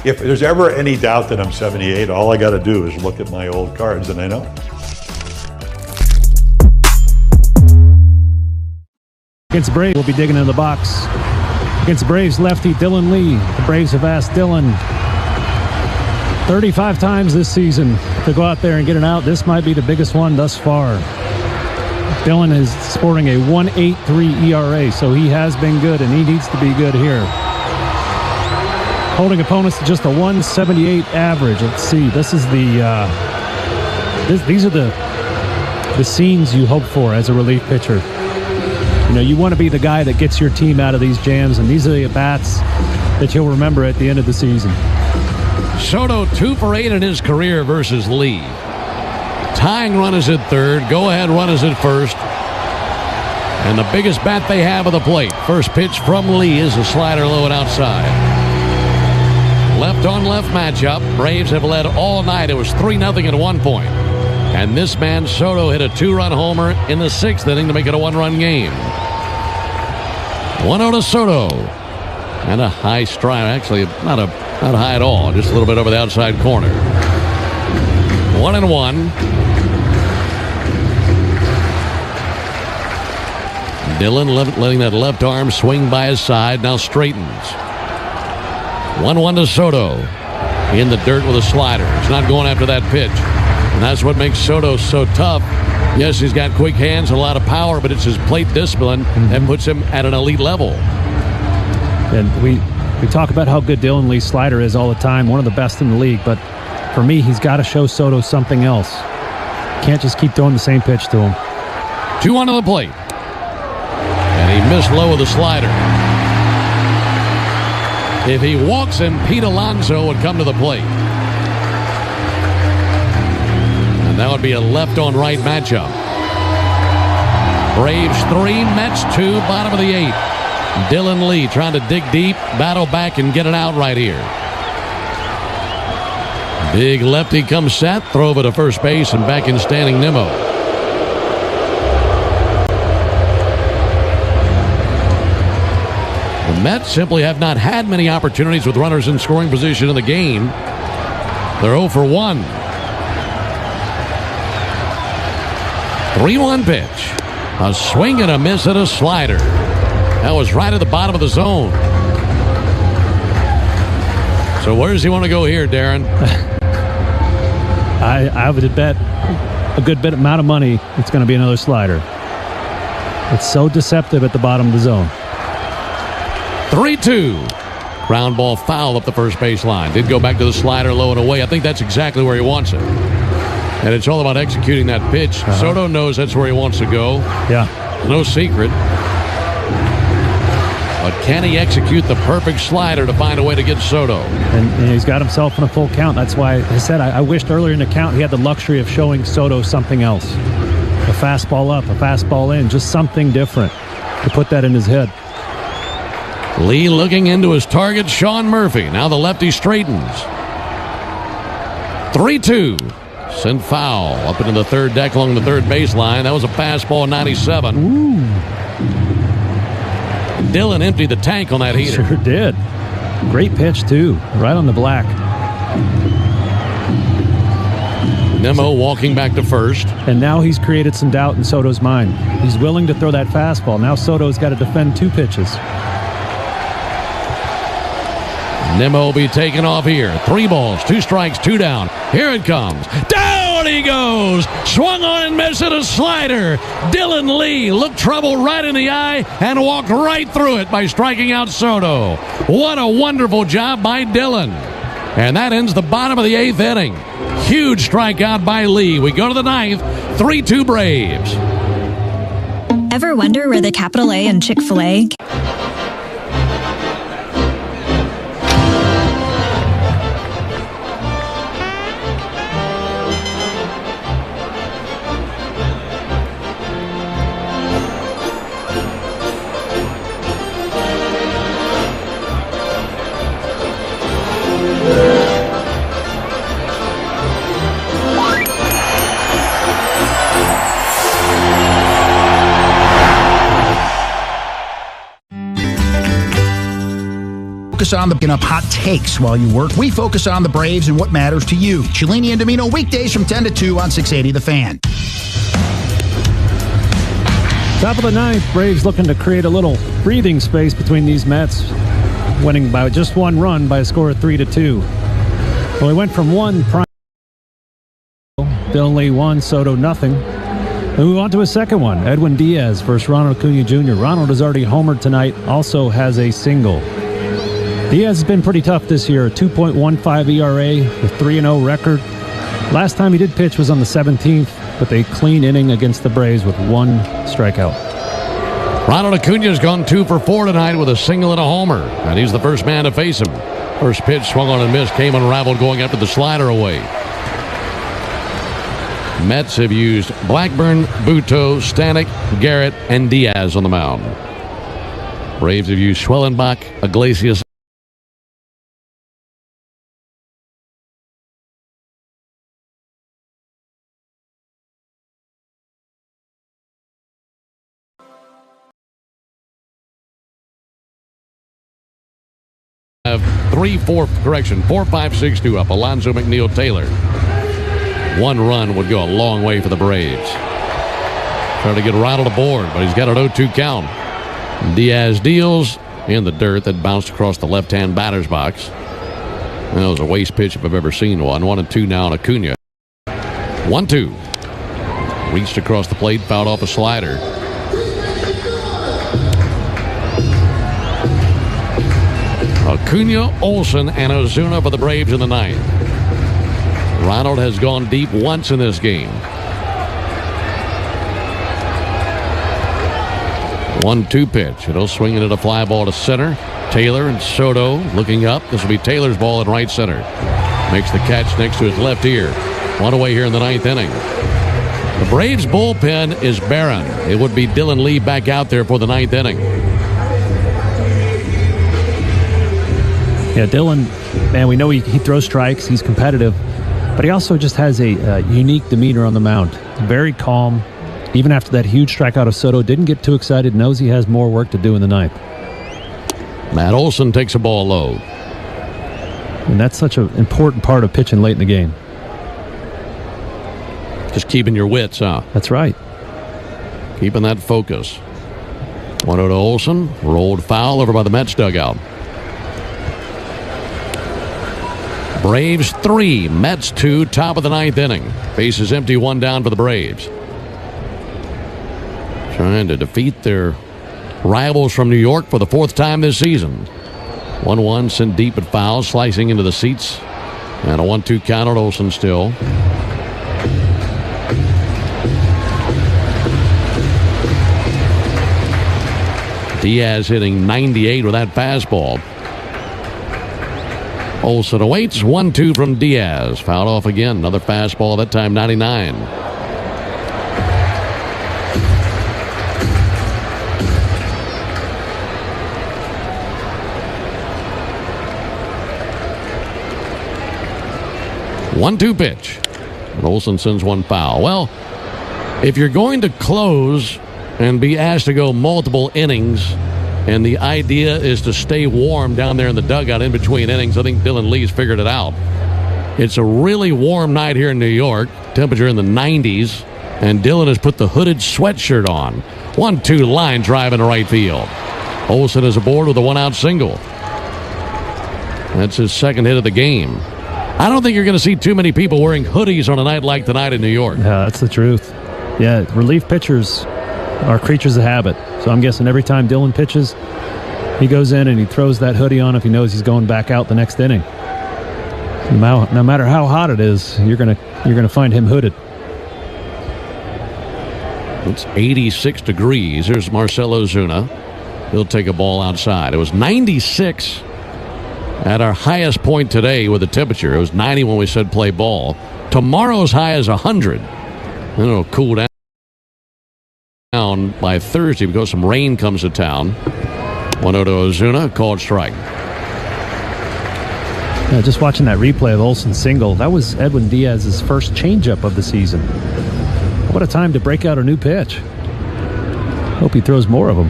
If there's ever any doubt that I'm 78, all I got to do is look at my old cards and I know. Against the Braves, we'll be digging in the box. Against the Braves lefty Dylan Lee. The Braves have asked Dylan 35 times this season to go out there and get an out. This might be the biggest one thus far. Dylan is sporting a 1.83 ERA, so he has been good, and he needs to be good here. Holding opponents to just a 1.78 average. Let's see. This is the these are the scenes you hope for as a relief pitcher. You know, you want to be the guy that gets your team out of these jams, and these are the at-bats that you'll remember at the end of the season. Soto 2 for 8 in his career versus Lee. Tying run is at third. Go-ahead run is at first. And the biggest bat they have at the plate. First pitch from Lee is a slider low and outside. Left-on-left matchup. Braves have led all night. It was 3-0 at one point. And this man, Soto, hit a 2-run homer in the 6th inning to make it a 1-run game. 1-0 to Soto. And a high strike. Actually, not high at all. Just a little bit over the outside corner. 1-1. Dylan letting that left arm swing by his side. Now straightens. 1-1 to Soto. In the dirt with a slider. He's not going after that pitch. And that's what makes Soto so tough. Yes, he's got quick hands and a lot of power, but it's his plate discipline that puts him at an elite level. And we talk about how good Dylan Lee's slider is all the time, one of the best in the league, but for me, he's got to show Soto something else. Can't just keep throwing the same pitch to him. 2-1 to the plate. And he missed low with the slider. If he walks him, Pete Alonso would come to the plate. And that would be a left-on-right matchup. Braves 3, Mets 2, bottom of the 8th. Dylan Lee trying to dig deep, battle back, and get it out right here. Big lefty comes set, throw over to first base, and back in standing Nimmo. The Mets simply have not had many opportunities with runners in scoring position in the game. They're 0 for 1. 3-1 pitch. A swing and a miss at a slider. That was right at the bottom of the zone. So where does he want to go here, Darren? I would bet a good bit amount of money it's going to be another slider. It's so deceptive at the bottom of the zone. 3-2. Ground ball foul up the first base line. Did go back to the slider low and away. I think that's exactly where he wants it. And it's all about executing that pitch. Soto knows that's where he wants to go. Yeah. No secret. But can he execute the perfect slider to find a way to get Soto? And he's got himself in a full count. That's why I said I wished earlier in the count he had the luxury of showing Soto something else. A fastball up, a fastball in, just something different to put that in his head. Lee looking into his target, Sean Murphy. Now the lefty straightens. 3-2. Sent foul up into the third deck along the third baseline. That was a fastball, 97. Ooh. Dillon emptied the tank on that heater. Sure did. Great pitch, too. Right on the black. Nemo walking back to first. And now he's created some doubt in Soto's mind. He's willing to throw that fastball. Now Soto's got to defend 2 pitches. Nemo will be taken off here. 3 balls, 2 strikes, 2 down. Here it comes. Down he goes. Swung on and missed it, a slider. Dylan Lee looked trouble right in the eye and walked right through it by striking out Soto. What a wonderful job by Dylan. And that ends the bottom of the 8th inning. Huge strikeout by Lee. We go to the 9th. 3-2 Braves. Ever wonder where the capital A in Chick-fil-A... On the up hot takes while you work. We focus on the Braves and what matters to you. Cellini and Domino weekdays from 10 to 2 on 680 The Fan. Top of the 9th, Braves looking to create a little breathing space between these Mets, winning by just 1 run by a score of 3-2. Well, we went from 1 prime. Dylan Lee 1, Soto nothing. Then we move on to a second one. Edwin Diaz versus Ronald Acuna Jr. Ronald has already homered tonight, also has a single. Diaz has been pretty tough this year. 2.15 ERA, a 3-0 record. Last time he did pitch was on the 17th, with a clean inning against the Braves with 1 strikeout. Ronald Acuna has gone 2 for 4 tonight with a single and a homer, and he's the first man to face him. First pitch swung on and missed, came unraveled going after the slider away. Mets have used Blackburn, Buto, Stanek, Garrett, and Diaz on the mound. Braves have used Schwellenbach, Iglesias, have 4-5-6-2 up. Alonzo McNeil Taylor. 1 run would go a long way for the Braves. Trying to get Ronald aboard, but he's got an 0-2 count. Diaz deals in the dirt that bounced across the left-hand batter's box. That was a waste pitch if I've ever seen one. 1-2 now on Acuna. 1-2. Reached across the plate, fouled off a slider. Acuna, Olsen, and Ozuna for the Braves in the 9th. Ronald has gone deep once in this game. 1-2 pitch. It'll swing it at a fly ball to center. Taylor and Soto looking up. This will be Taylor's ball in right center. Makes the catch next to his left ear. 1 away here in the 9th inning. The Braves bullpen is barren. It would be Dylan Lee back out there for the 9th inning. Yeah, Dylan, man, we know he throws strikes. He's competitive. But he also just has a unique demeanor on the mound. Very calm. Even after that huge strikeout of Soto, didn't get too excited, knows he has more work to do in the 9th. Matt Olson takes a ball low. And that's such an important part of pitching late in the game. Just keeping your wits, huh? That's right. Keeping that focus. 1-0 to Olson. Rolled foul over by the Mets dugout. Braves 3, Mets 2, top of the 9th inning. Bases empty, 1 down for the Braves. Trying to defeat their rivals from New York for the 4th time this season. 1-1 sent deep at foul, slicing into the seats. And a 1-2 count on Olsen still. Diaz hitting 98 with that fastball. Olsen awaits. 1-2 from Diaz. Fouled off again. Another fastball, that time 99. 1-2 pitch. And Olson sends one foul. Well, if you're going to close and be asked to go multiple innings, and the idea is to stay warm down there in the dugout in between innings, I think Dylan Lee's figured it out. It's a really warm night here in New York, temperature in the 90s, and Dylan has put the hooded sweatshirt on. 1-2 line drive into right field. Olson is aboard with a one-out single. That's his second hit of the game. I don't think you're going to see too many people wearing hoodies on a night like tonight in New York. Yeah, that's the truth. Yeah, relief pitchers are creatures of habit. So I'm guessing every time Dylan pitches, he goes in and he throws that hoodie on if he knows he's going back out the next inning. No matter how hot it is, you're gonna find him hooded. It's 86 degrees. Here's Marcell Ozuna. He'll take a ball outside. It was 96 at our highest point today with the temperature. It was 90 when we said play ball. Tomorrow's high is 100. Then it'll cool down by Thursday because some rain comes to town. 1-0 to Ozuna, called strike. Yeah, just watching that replay of Olson's single, that was Edwin Diaz's first changeup of the season. What a time to break out a new pitch. Hope he throws more of them.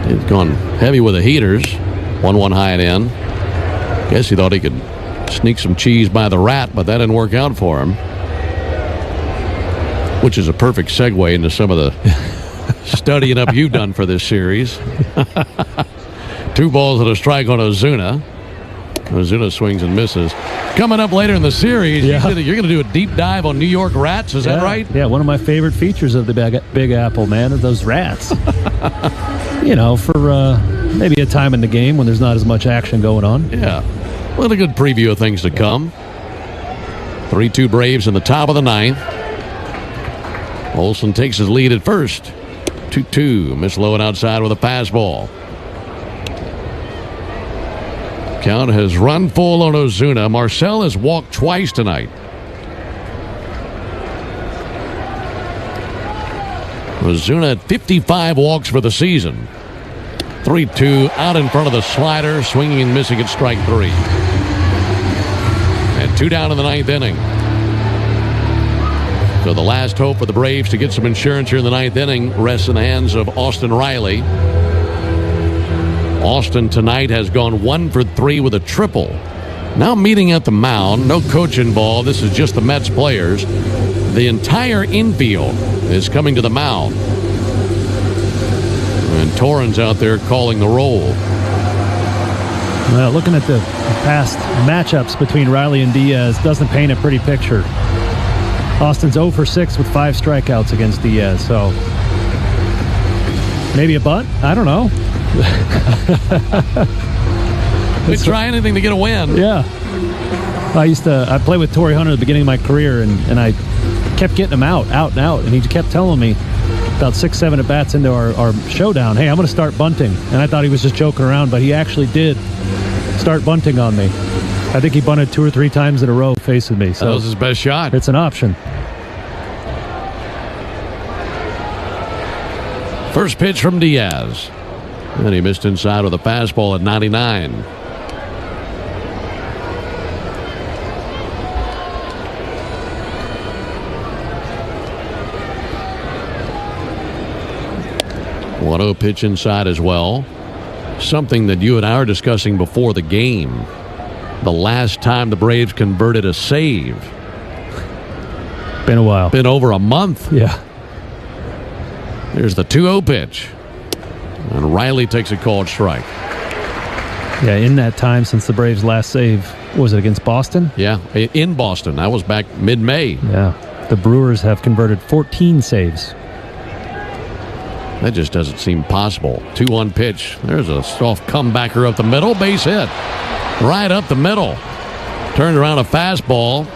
He's gone heavy with the heaters. 1-1 high and in. Guess he thought he could sneak some cheese by the rat, but that didn't work out for him. Which is a perfect segue into some of the studying up you've done for this series. 2 balls and a strike on Ozuna. Ozuna swings and misses. Coming up later in the series, you're going to do a deep dive on New York rats. Is that right? Yeah, one of my favorite features of the Big Apple, man, are those rats. For maybe a time in the game when there's not as much action going on. Yeah. Well, a good preview of things to come. 3-2 Braves in the top of the 9th. Olson takes his lead at first. 2-2. Miss low and outside with a fastball. Count has run full on Ozuna. Marcell has walked twice tonight. Ozuna at 55 walks for the season. 3-2 out in front of the slider, swinging and missing at strike 3. And 2 down in the 9th inning. So the last hope for the Braves to get some insurance here in the 9th inning rests in the hands of Austin Riley. Austin tonight has gone 1 for 3 with a triple. Now meeting at the mound, no coach involved. This is just the Mets players. The entire infield is coming to the mound. And Torrens out there calling the roll. Well, looking at the past matchups between Riley and Diaz doesn't paint a pretty picture. Austin's 0 for 6 with 5 strikeouts against Diaz, so maybe a bunt? I don't know. We try anything to get a win. Yeah. I played with Torrey Hunter at the beginning of my career, and I kept getting him out, and he kept telling me about 6-7 at bats into our showdown, hey, I'm going to start bunting. And I thought he was just joking around, but he actually did start bunting on me. I think he bunted 2 or 3 times in a row facing me. So that was his best shot. It's an option. First pitch from Diaz. And he missed inside with a fastball at 99. One-0 pitch inside as well. Something that you and I were discussing before the game. The last time the Braves converted a save. Been a while. Been over a month. Yeah. Here's the 2-0 pitch. And Riley takes a called strike. Yeah, in that time since the Braves' last save, was it against Boston? Yeah, in Boston. That was back mid-May. Yeah. The Brewers have converted 14 saves. That just doesn't seem possible. 2-1 pitch. There's a soft comebacker up the middle. Base hit. Right up the middle. Turned around a fastball.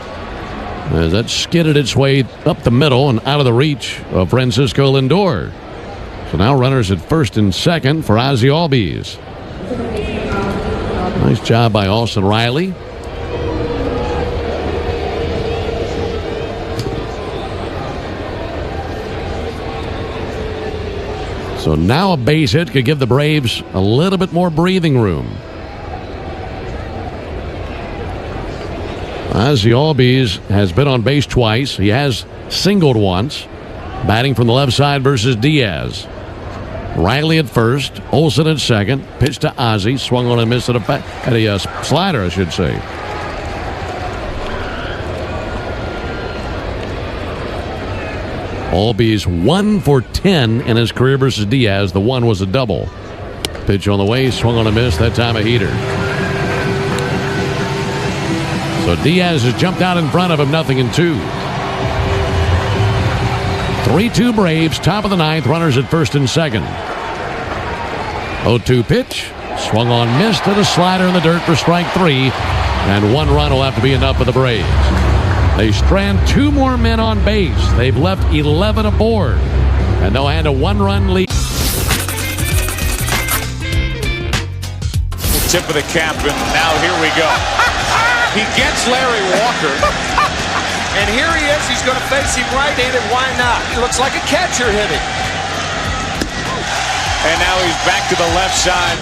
As that skidded its way up the middle and out of the reach of Francisco Lindor. So now runners at first and second for Ozzie Albies. Nice job by Austin Riley. So now a base hit could give the Braves a little bit more breathing room. Ozzie Albies has been on base twice. He has singled once. Batting from the left side versus Diaz. Riley at first, Olsen at second. Pitch to Ozzie, swung on and missed at a slider, I should say. Albies 1 for 10 in his career versus Diaz. The one was a double. Pitch on the way, swung on and missed. That time a heater. So Diaz has jumped out in front of him, 0-2. 3-2 Braves, top of the ninth, runners at first and second. 0-2 pitch, swung on, missed, and a slider in the dirt for strike 3, and 1 run will have to be enough for the Braves. They strand 2 more men on base. They've left 11 aboard, and they'll hand a 1-run lead. Tip of the cap, and now here we go. He gets Larry Walker. And here he is. He's going to face him right-handed. Why not? He looks like a catcher hitting. And now he's back to the left side.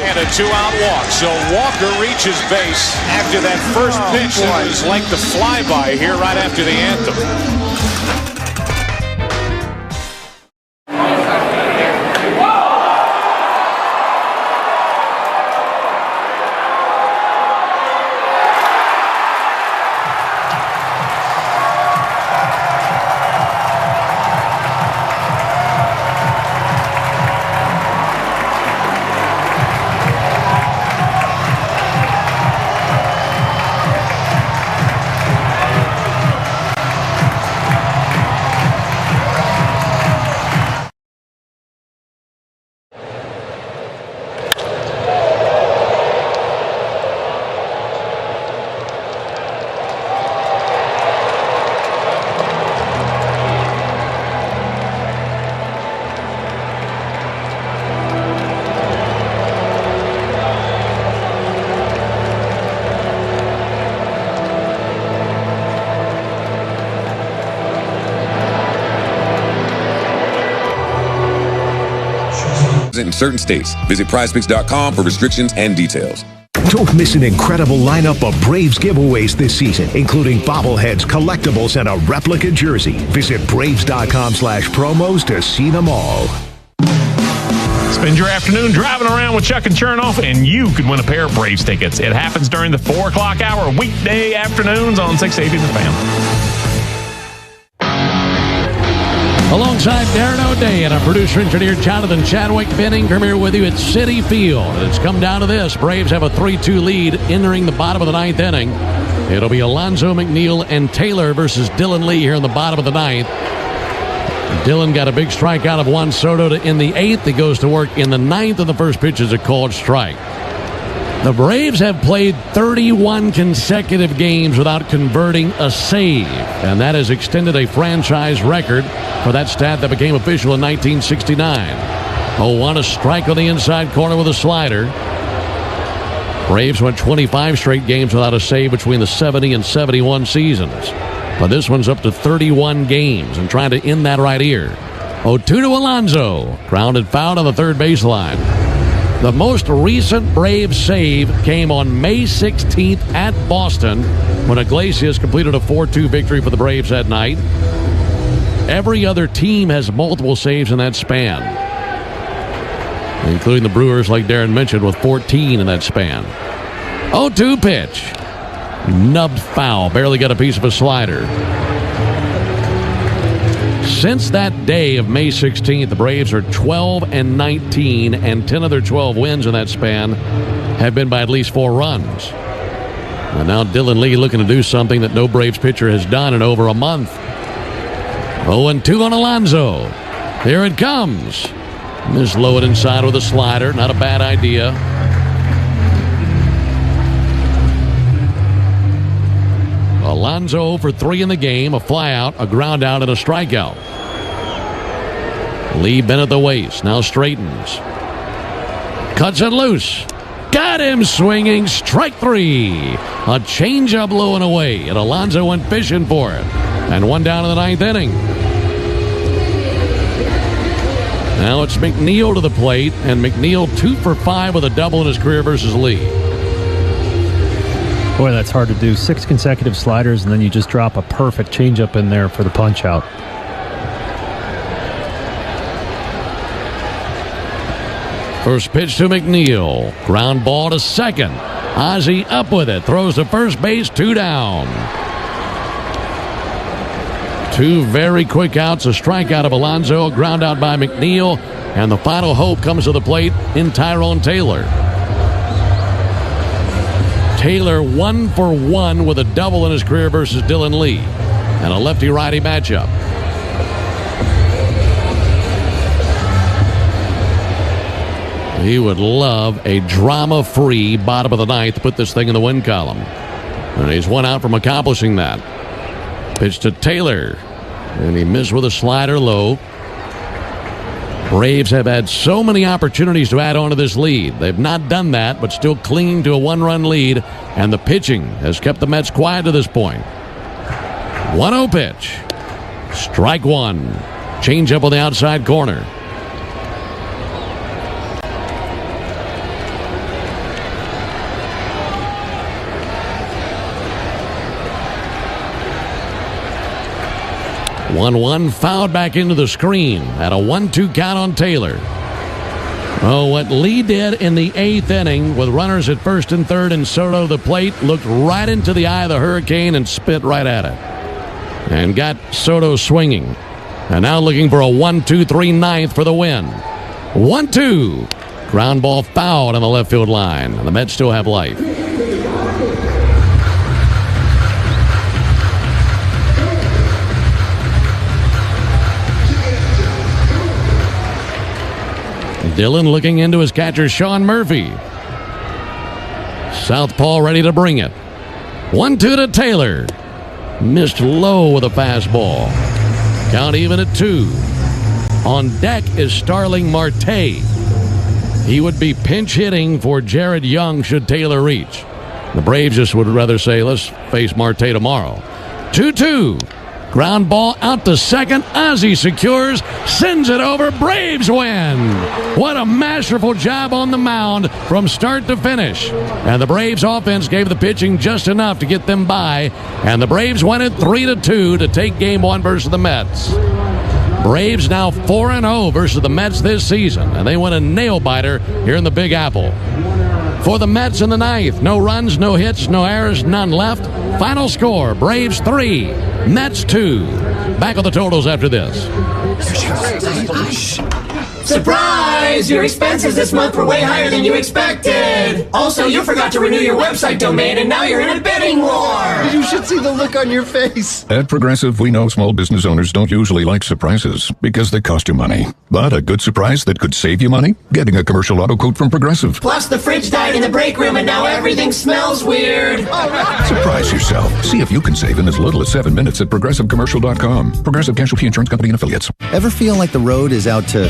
And a 2-out walk. So Walker reaches base after that first pitch. It was like the flyby here right after the anthem. In certain states. Visit prizepicks.com for restrictions and details. Don't miss an incredible lineup of Braves giveaways this season, including bobbleheads, collectibles, and a replica jersey. Visit braves.com/promos to see them all. Spend your afternoon driving around with Chuck and Chernoff, and you could win a pair of Braves tickets. It happens during the 4 o'clock hour, weekday afternoons on 680 The Fan. Alongside Darren O'Day and our producer-engineer Jonathan Chadwick, Ben Ingram here with you at Citi Field. It's come down to this. Braves have a 3-2 lead entering the bottom of the ninth inning. It'll be Alonzo McNeil and Taylor versus Dylan Lee here in the bottom of the ninth. Dylan got a big strikeout of Juan Soto in the 8th. He goes to work in the 9th, and the first pitch is a called strike. The Braves have played 31 consecutive games without converting a save, and that has extended a franchise record for that stat that became official in 1969. 0-1, a strike on the inside corner with a slider. Braves went 25 straight games without a save between the 70 and 71 seasons. But this one's up to 31 games and trying to end that right here. 0-2 to Alonzo. Grounded foul on the third baseline. The most recent Braves save came on May 16th at Boston when Iglesias completed a 4-2 victory for the Braves that night. Every other team has multiple saves in that span, including the Brewers, like Darren mentioned, with 14 in that span. 0-2 pitch. Nubbed foul. Barely got a piece of a slider. Since that day of May 16th, the Braves are 12-19, and 10 of their 12 wins in that span have been by at least 4 runs. And now Dylan Lee looking to do something that no Braves pitcher has done in over a month. 0-2 on Alonzo. Here it comes. This low it inside with a slider. Not a bad idea. Alonzo for 3 in the game, a flyout, a ground out, and a strikeout. Lee bent at the waist, now straightens. Cuts it loose. Got him swinging, strike 3. A changeup low and away, and Alonzo went fishing for it. And 1 down in the 9th inning. Now it's McNeil to the plate, and McNeil 2 for 5 with a double in his career versus Lee. Boy, that's hard to do. 6 consecutive sliders, and then you just drop a perfect changeup in there for the punch out. First pitch to McNeil. Ground ball to second. Ozzie up with it. Throws to first base. 2 down. 2 very quick outs. A strikeout of Alonso. A ground out by McNeil. And the final hope comes to the plate in Tyrone Taylor. Taylor 1 for 1 with a double in his career versus Dylan Lee. And a lefty-righty matchup. He would love a drama-free bottom of the ninth to put this thing in the win column. And he's 1 out from accomplishing that. Pitch to Taylor. And he missed with a slider low. Braves have had so many opportunities to add on to this lead. They've not done that, but still clinging to a 1-run lead. And the pitching has kept the Mets quiet to this point. 1-0 pitch. Strike 1. Change up on the outside corner. One fouled back into the screen at a 1-2 count on Taylor. Oh, what Lee did in the 8th inning with runners at first and third and Soto the plate, looked right into the eye of the hurricane and spit right at it. And got Soto swinging. And now looking for a 1-2-3 ninth for the win. 1-2. Ground ball fouled on the left field line. The Mets still have life. Dillon looking into his catcher, Sean Murphy. Southpaw ready to bring it. 1-2 to Taylor. Missed low with a fastball. Count even at 2. On deck is Starling Marte. He would be pinch hitting for Jared Young should Taylor reach. The Braves just would rather say, let's face Marte tomorrow. 2-2. Ground ball out to second. Ozzie secures, sends it over. Braves win. What a masterful job on the mound from start to finish. And the Braves offense gave the pitching just enough to get them by. And the Braves win it 3-2 to take game 1 versus the Mets. Braves now 4-0 versus the Mets this season. And they win a nail-biter here in the Big Apple. For the Mets in the 9th, no runs, no hits, no errors, none left. Final score, Braves 3, Mets 2. Back on the totals after this. Surprise! Your expenses this month were way higher than you expected! Also, you forgot to renew your website domain and now you're in a bidding war! You should see the look on your face. At Progressive, we know small business owners don't usually like surprises because they cost you money. But a good surprise that could save you money? Getting a commercial auto quote from Progressive. Plus, the fridge died in the break room and now everything smells weird! Surprise yourself. See if you can save in as little as 7 minutes at ProgressiveCommercial.com. Progressive Casualty Insurance Company and Affiliates. Ever feel like the road is out to...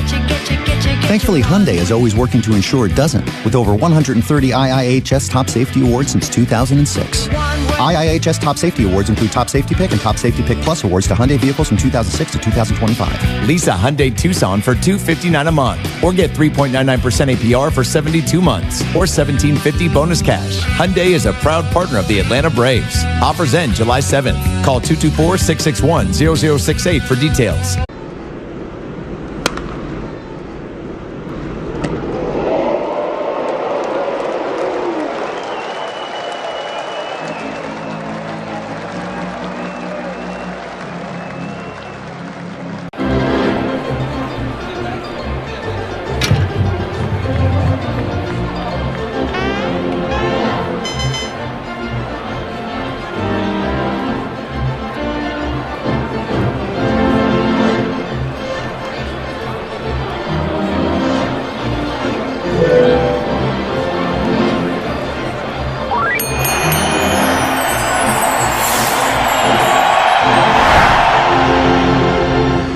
Thankfully, Hyundai is always working to ensure it doesn't, with over 130 IIHS Top Safety Awards since 2006. IIHS Top Safety Awards include Top Safety Pick and Top Safety Pick Plus awards to Hyundai vehicles from 2006 to 2025. Lease a Hyundai Tucson for $259 a month, or get 3.99% APR for 72 months, or $1,750 bonus cash. Hyundai is a proud partner of the Atlanta Braves. Offers end July 7th. Call 224-661-0068 for details.